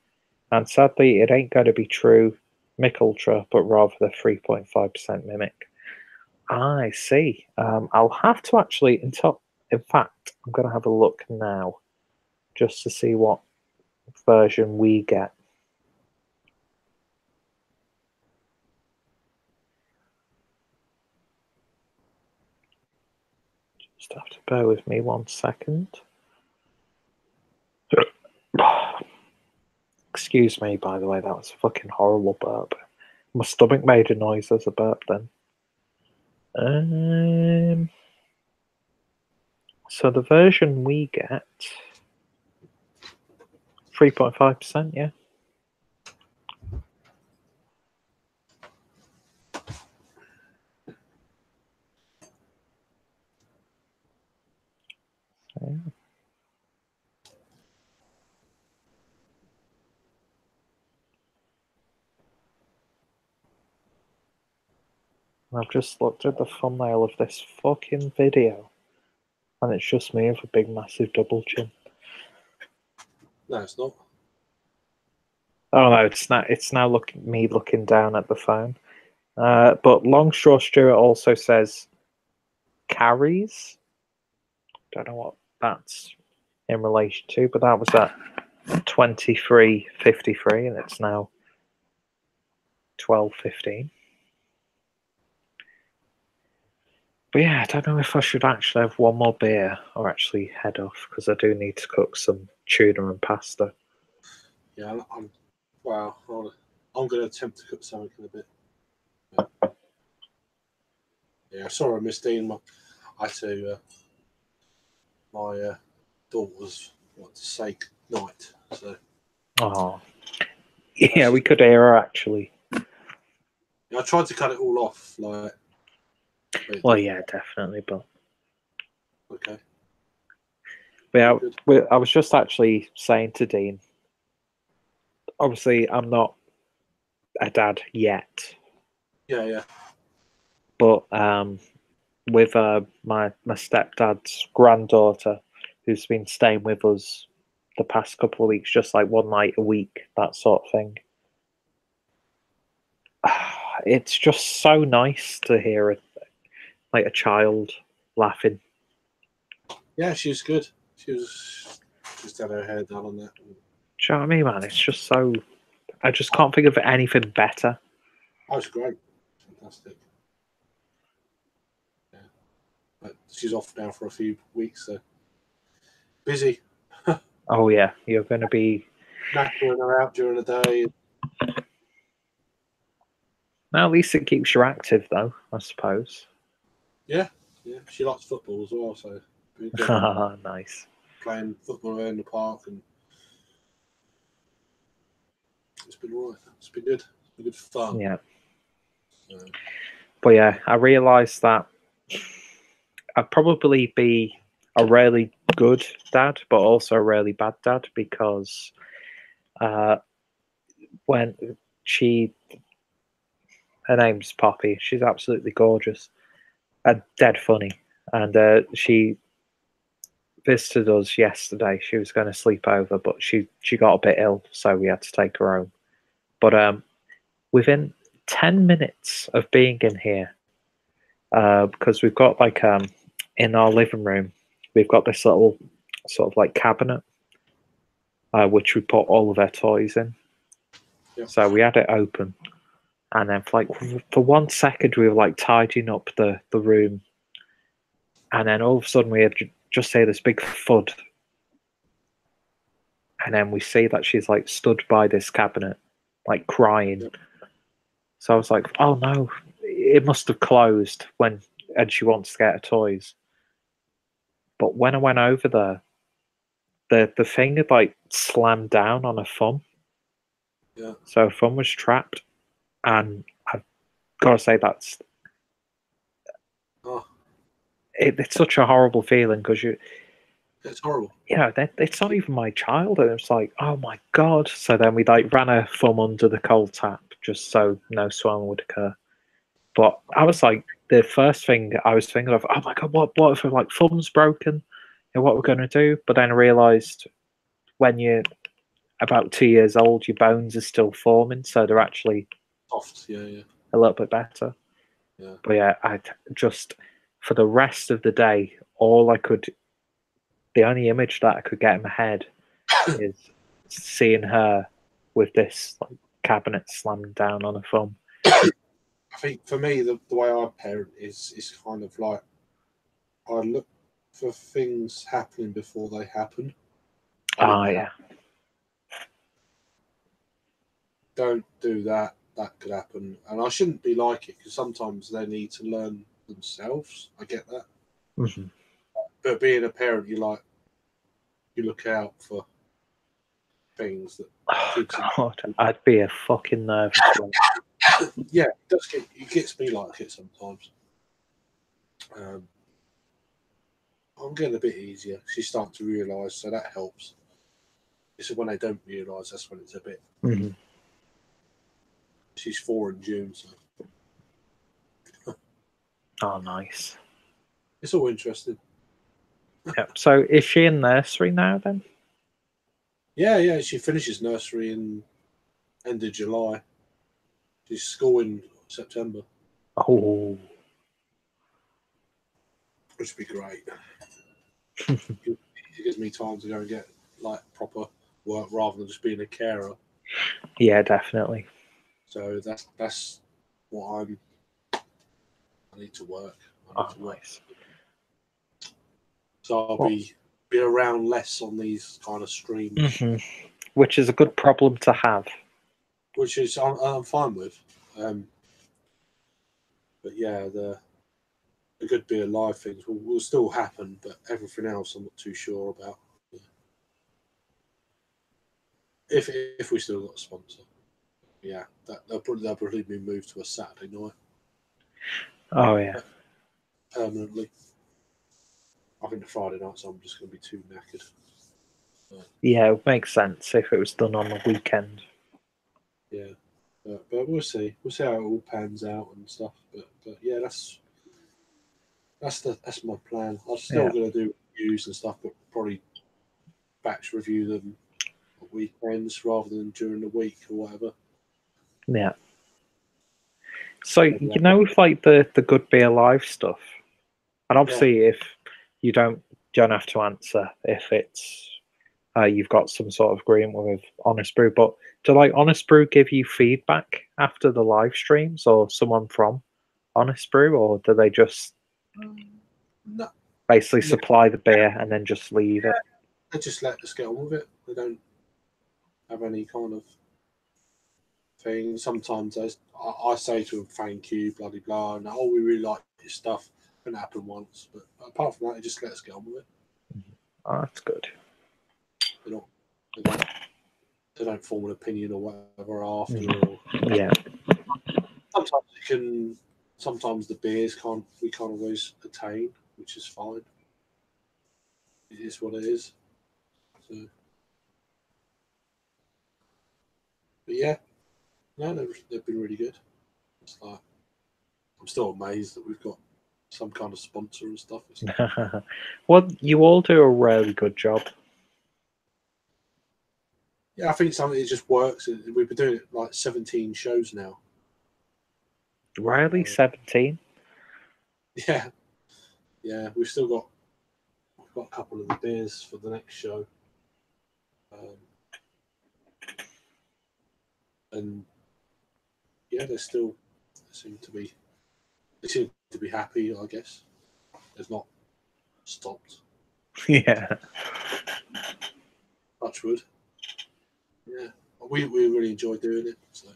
And sadly, it ain't going to be true Mick Ultra, but rather the 3.5% Mimic. I see. I'll have to actually, in fact, I'm going to have a look now just to see what version we get. Just have to bear with me 1 second. Excuse me, by the way, that was a fucking horrible burp. My stomach made a noise as a burp then. So the version we get, 3.5%, yeah. Yeah. I've just looked at the thumbnail of this fucking video, and it's just me with a big, massive double chin. No, it's not. Oh no, it's not. It's now me looking down at the phone. But Longstraw Stewart also says carries. Don't know what that's in relation to, but that was at 23.53, and it's now 12.15. But yeah, I don't know if I should actually have one more beer or actually head off, because I do need to cook some tuna and pasta. Yeah, I'm going to attempt to cook something in a bit. Yeah, sorry, Miss Dean. My daughter's sake night. So. Oh, yeah, we could hear her actually. Yeah, I tried to cut it all off, like. Well, yeah, definitely, but okay. But yeah, I was just actually saying to Dean. Obviously, I'm not a dad yet. Yeah. But with my stepdad's granddaughter, who's been staying with us the past couple of weeks, just like one night a week, that sort of thing. It's just so nice to hear like a child laughing. Yeah, she was good. She was just had her hair done on that. Do you know what I mean, man? It's just so. I just can't think of anything better. That was great. Fantastic. Yeah. But she's off now for a few weeks, so busy. Oh yeah, you're going to be knackering her out during the day. Now, at least it keeps you active, though, I suppose. Yeah. She likes football as well, so nice. Playing football in the park, and it's been all right. It's been good. It's been good fun. Yeah. But yeah, I realised that I'd probably be a really good dad, but also a really bad dad, because when her name's Poppy, she's absolutely gorgeous and dead funny, and she visited us yesterday. She was going to sleep over, but she got a bit ill, so we had to take her home. But within 10 minutes of being in here, because we've got like in our living room, we've got this little sort of like cabinet, which we put all of our toys in. Yep. So we had it open, and then for 1 second we were like tidying up the room, and then all of a sudden we had just hear this big thud, and then we see that she's like stood by this cabinet, like crying. Yep. So I was like, oh no, it must have closed and she wants to get her toys. But when I went over there, the thing had like slammed down on her thumb. Yeah. So her thumb was trapped, and I've got to say that's it's such a horrible feeling, because it's horrible. It's not even my child, and it's like, oh my god. So then we like ran her thumb under the cold tap just so no swelling would occur. But I was like, the first thing I was thinking of, oh my god, what if her like thumb's broken? And what we're going to do? But then I realised when you're about 2 years old, your bones are still forming, so they're actually soft, yeah, a little bit better. Yeah. But yeah, I just for the rest of the day, the only image that I could get in my head is seeing her with this like cabinet slammed down on her thumb. I think for me, the way I parent is kind of like I look for things happening before they happen. Yeah. Don't do that. That could happen, and I shouldn't be like it, because sometimes they need to learn themselves. I get that, but being a parent, you look out for things that. Oh god, I'd be a fucking nervous one. Yeah, it gets me like it sometimes. I'm getting a bit easier. She's starting to realise, so that helps. It's when they don't realise, that's when it's a bit. She's 4 in June, so. Oh, nice. It's all interesting. Yep. So is she in nursery now then? Yeah. She finishes nursery in end of July. She's school in September. Oh. Which would be great. It gives me time to go and get like proper work rather than just being a carer. Yeah, definitely. So that's what I need to work. Nice. So I'll be around less on these kind of streams, which is a good problem to have. Which is I'm fine with. But yeah, the good be alive things will still happen, but everything else I'm not too sure about. If we still got a sponsor, yeah, they'll probably be moved to a Saturday night. Oh yeah, permanently. I think the Friday nights I'm just going to be too knackered. Yeah, it would make sense if it was done on the weekend. Yeah, but we'll see. We'll see how it all pans out and stuff. But yeah, that's my plan. I'm still going to do reviews and stuff, but probably batch review them at weekends rather than during the week or whatever. Yeah. So you know, with like the Good Beer Live stuff, and obviously if you don't have to answer if it's you've got some sort of agreement with Honest Brew, but do like Honest Brew give you feedback after the live streams, or someone from Honest Brew, or do they just basically supply the beer and then just leave it? They just let us get on with it. They don't have any kind of thing. Sometimes I say to them, thank you, bloody blah, and we really like your stuff. It happened once, but apart from that, they just let us get on with it. Oh, that's good. They don't form an opinion or whatever after. Yeah. Sometimes the beers we can't always attain, which is fine. It is what it is. So, but yeah, no, they've been really good. It's like I'm still amazed that we've got some kind of sponsor and stuff. Well, you all do a really good job. Yeah, I think something it just works. We've been doing it like 17 shows now. Riley, 17. Yeah, yeah. We've got a couple of the beers for the next show, and yeah, they seem to be happy. I guess they've not stopped. Yeah. Touch wood. Yeah, we really enjoy doing it. So.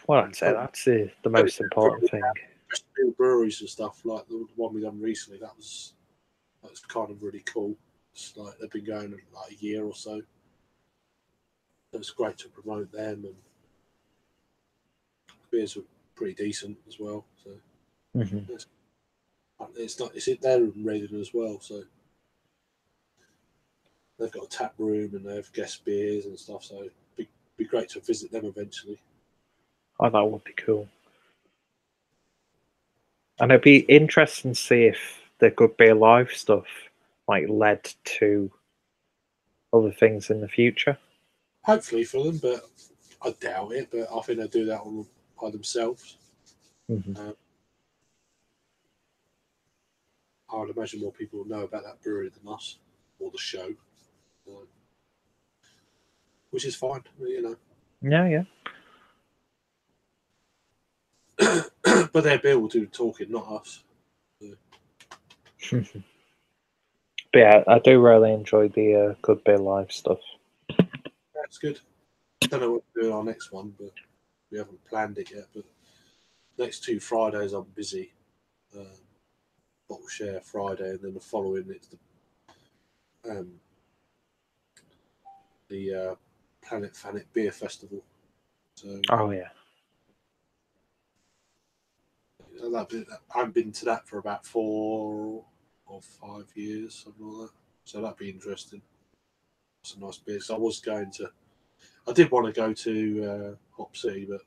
Well, I'd say that's the most important thing. Breweries and stuff like the one we done recently, that was kind of really cool. It's like they've been going like a year or so. It's great to promote them, and the beers were pretty decent as well. So it's they're in Reading as well. So they've got a tap room and they have guest beers and stuff. So it'd be great to visit them eventually. Oh, that would be cool. And it'd be interesting to see if the Good Beer Live stuff like led to other things in the future. Hopefully for them, but I doubt it. But I think they'll do that by themselves. I would imagine more people will know about that brewery than us or the show, which is fine, you know. Yeah. But their beer will do the talking, not us. But yeah, I do really enjoy the Good Beer Live stuff. That's good. I don't know what to do in our next one, but we haven't planned it yet. But next 2 Fridays I'm busy. Bottle Share Friday, and then the following it's the Planet Fanet Beer Festival. So, oh yeah. I haven't been to that for about 4 or 5 years, something like that. So that'd be interesting. Some nice beers. I did want to go to Hop City, but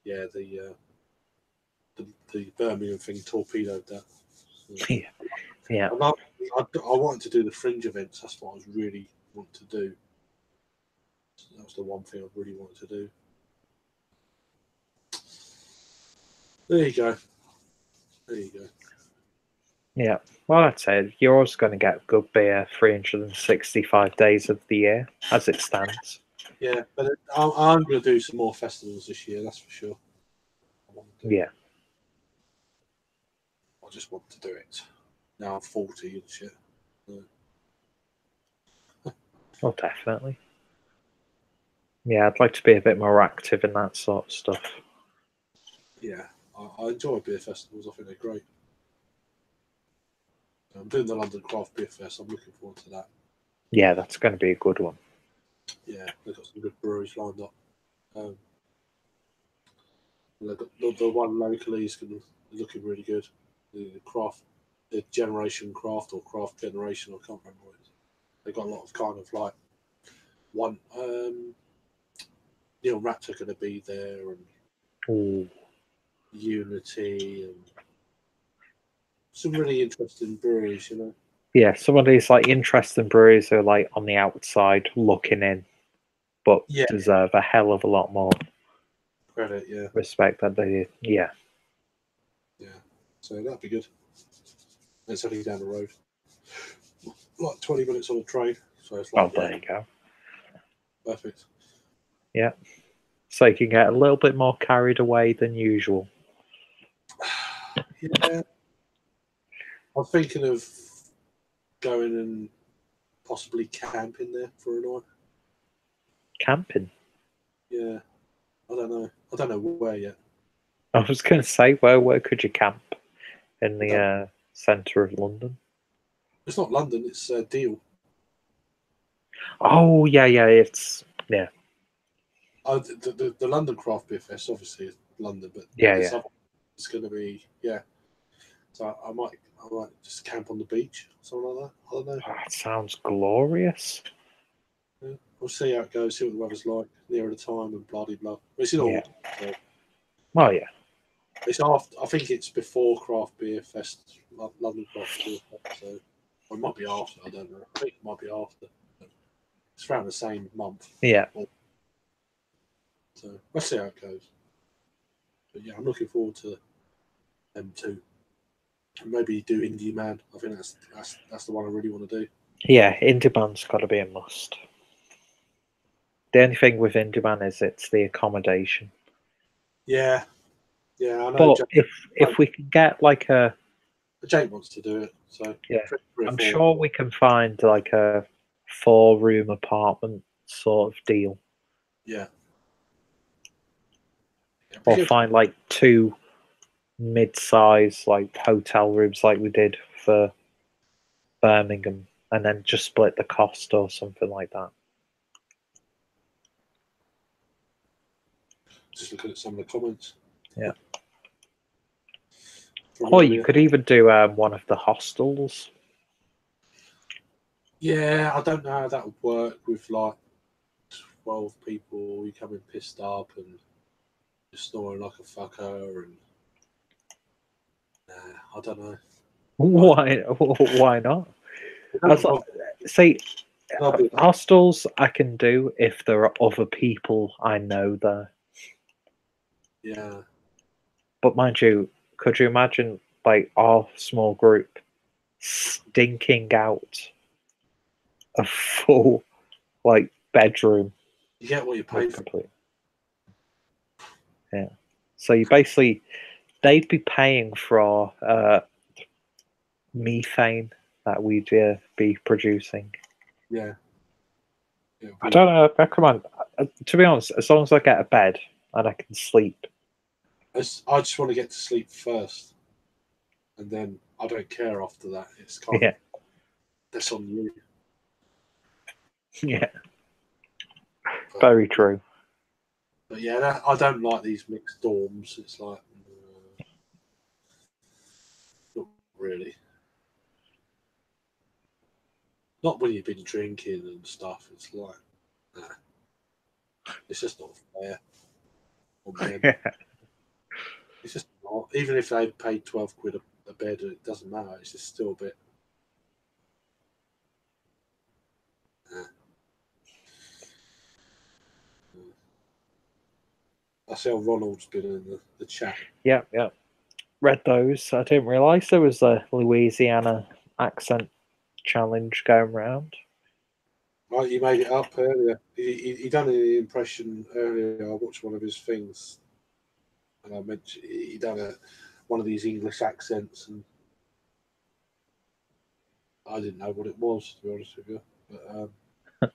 yeah, the Birmingham thing torpedoed that. So, yeah. I wanted to do the fringe events. That's what I was really wanting to do. So that was the one thing I really wanted to do. There you go. Yeah. Well, I'd say you're always going to get good beer 365 days of the year, as it stands. Yeah, but I'm going to do some more festivals this year, that's for sure. Yeah. I just want to do it. Now I'm 40 and shit. Oh, definitely. Yeah, I'd like to be a bit more active in that sort of stuff. Yeah, I enjoy beer festivals. I think they're great. I'm doing the London Craft Beer Fest. I'm looking forward to that. Yeah, that's going to be a good one. Yeah, they've got some good breweries lined up. They've got the one locally is looking really good. The Generation Craft or Craft Generation, I can't remember what it is. They've got a lot of kind of like one. Neil Raps are going to be there, and Unity, and some really interesting breweries, you know. Yeah, some of these like interesting breweries are like on the outside looking in, but deserve a hell of a lot more credit. Yeah, respect that they. Yeah. So that'd be good. It's only down the road, like 20 minutes on a train. So it's like, there you go. Perfect. Yeah. So you can get a little bit more carried away than usual. Yeah. I'm thinking of going and possibly camping there for a night. Camping? Yeah. I don't know where yet. I was going to say, where could you camp? In the centre of London? It's not London, it's Deal. Oh, yeah, it's... Yeah. Oh, the London Craft Beer Fest, obviously, is London, but it's going to be, So I might just camp on the beach, something like that. I don't know. Oh, that sounds glorious. Yeah. We'll see how it goes, see what the weather's like nearer the time and blah, blah, blah. It's in August. So. Well, yeah. It's after. I think it's before Craft Beer Fest, London Craft Beer Fest. So or it might be after. I don't know. I think it might be after. It's around the same month. Yeah. So let's see how it goes. But yeah, I'm looking forward to them too. Maybe do Indie Man. I think that's the one I really want to do. Yeah, Indie Man's got to be a must. The only thing with Indie Man is it's the accommodation. Yeah, yeah, I know. But Jake, if we can get like a Jake wants to do it, so yeah, I'm sure we can find like a 4-room apartment sort of deal. Yeah. Or find like 2 mid-size like hotel rooms like we did for Birmingham, and then just split the cost or something like that. Just looking at some of the comments. Yeah. Or you could even do one of the hostels. Yeah, I don't know how that would work with like 12 people. You come in pissed up and you're snoring like a fucker, and I don't know. Why not? See, hostels I can do if there are other people I know there. Yeah. But mind you, could you imagine like our small group stinking out a full like bedroom? You get what you pay for. Yeah. So you basically, they'd be paying for methane that we'd be producing. Yeah. I don't know. Come on. To be honest, as long as I get a bed and I can sleep. I just want to get to sleep first, and then I don't care after that. It's kind of that's on you. Yeah. Very true. But yeah, I don't like these mixed dorms. It's like not really. Not when you've been drinking and stuff. It's like, it's just not fair. It's just not. Even if they paid 12 quid a bed, it doesn't matter. It's just still a bit. I see how Ronald's been in the chat. Yeah. Read those. I didn't realise there was a Louisiana accent challenge going around. Right, you made it up earlier. He done an impression earlier. I watched one of his things, and I mentioned he done one of these English accents, and I didn't know what it was, to be honest with you. But,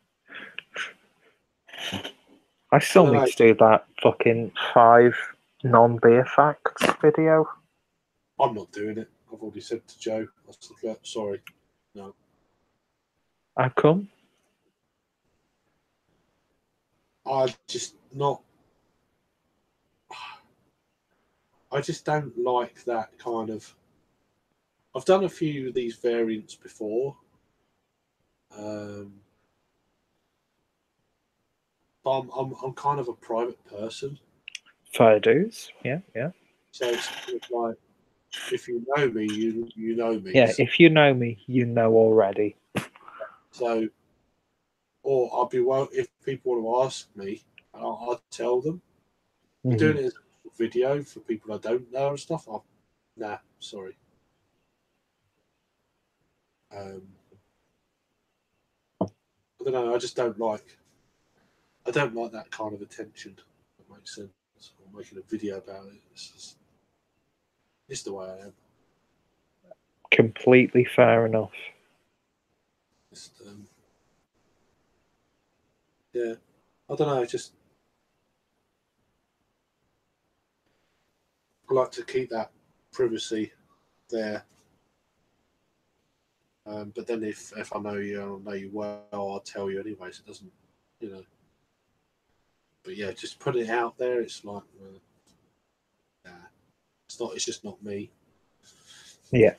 I still need to do that fucking 5 non-beer facts video. I'm not doing it. I've already said to Joe. I said, sorry, no. How come? I just don't like that kind of. I've done a few of these variants before, but I'm kind of a private person. Fair dues, yeah. So it's like, if you know me, you know me. Yeah, if you know me, you know already. So, or I'll be if people want to ask me, I'll tell them. Mm-hmm. Doing it as a video for people I don't know and stuff. Nah, sorry. I don't know. I just don't like. I don't like that kind of attention. That makes sense. Or making a video about it. It's the way I am. Completely fair enough. Yeah, I don't know. Just I like to keep that privacy there. But then if I know you well, I'll tell you anyway. So it doesn't, But yeah, just put it out there. It's like, nah, it's not. It's just not me. Yeah,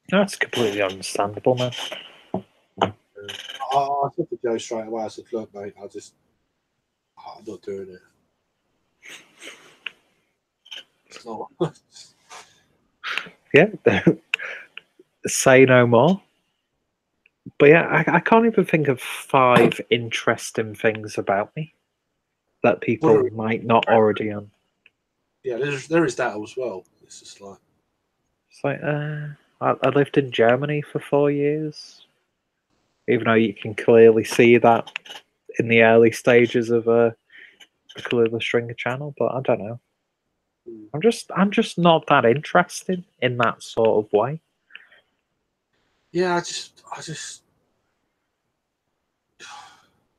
that's completely understandable, man. I said to Joe straight away. I said, "Look, mate, I'm not doing it. It's not." Yeah, say no more. But yeah, I can't even think of 5 interesting things about me that people might not already on. Yeah, there is that as well. It's just like I lived in Germany for 4 years, even though you can clearly see that in the early stages of a Kalula Stringer channel. But I don't know. I'm just not that interested in that sort of way. Yeah, I just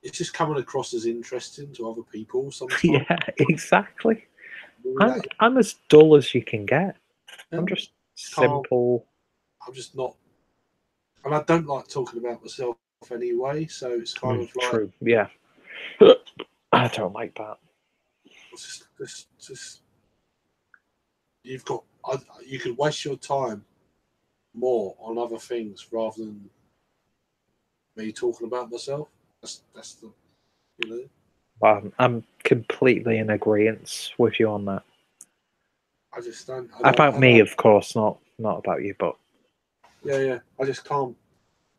it's just coming across as interesting to other people sometimes. Yeah, exactly. I'm as dull as you can get. I'm just simple. I'm just not, and I don't like talking about myself anyway. So it's kind of like true. Yeah, I don't like that. Just you could waste your time more on other things rather than me talking about myself. That's the, you know. I'm completely in agreement with you on that. I just don't. About me, of course, not about you, but yeah. I just can't.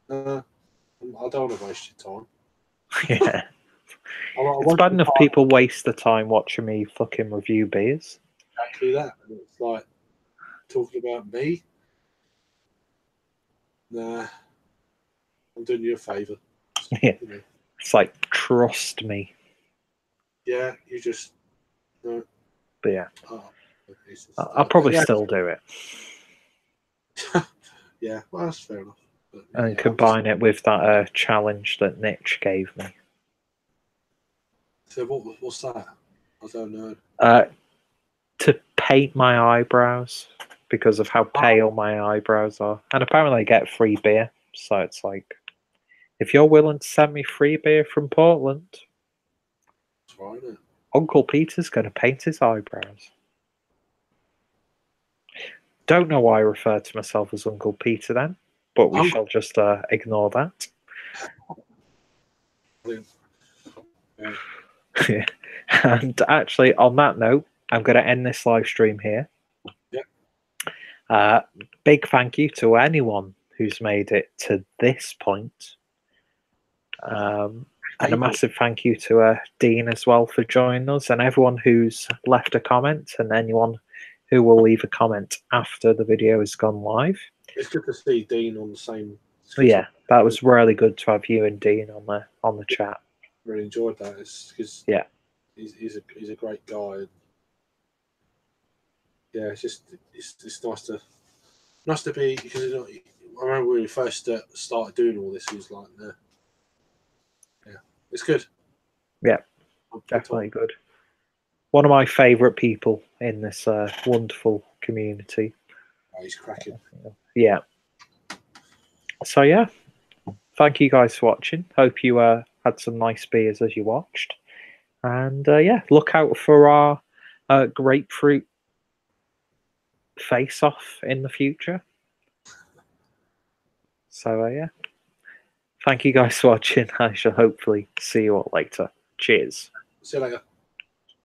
I don't want to waste your time. Yeah. It's bad enough people waste the time watching me fucking review beers. Exactly that. And it's like talking about me. Nah, I'm doing you a favour. Yeah. You know. It's like, trust me. Yeah, you just. No. But yeah. I'll probably still do it. Yeah, well, that's fair enough. But, and combine it with that challenge that Niche gave me. So what's that? I don't know. To paint my eyebrows because of how pale my eyebrows are. And apparently I get free beer. So it's like, if you're willing to send me free beer from Portland, that's right, isn't it? Uncle Peter's going to paint his eyebrows. Don't know why I refer to myself as Uncle Peter then, but we shall just ignore that. Yeah. And actually, on that note, I'm going to end this live stream here. Yeah. Big thank you to anyone who's made it to this point. And a massive thank you to Dean as well for joining us, and everyone who's left a comment, and anyone who will leave a comment after the video has gone live. It's good to see Dean on the same. Yeah, that was really good to have you and Dean on the chat. Really enjoyed that. It's because he's a great guy. Yeah, it's nice to be, because I remember when we first started doing all this, he was like, nah. Yeah, it's good. Yeah, definitely good. One of my favourite people in this wonderful community. Oh, he's cracking. Yeah. So yeah, thank you guys for watching. Hope you had some nice beers as you watched. And yeah, look out for our grapefruit face-off in the future. So yeah, thank you guys for watching. I shall hopefully see you all later. Cheers. See you later.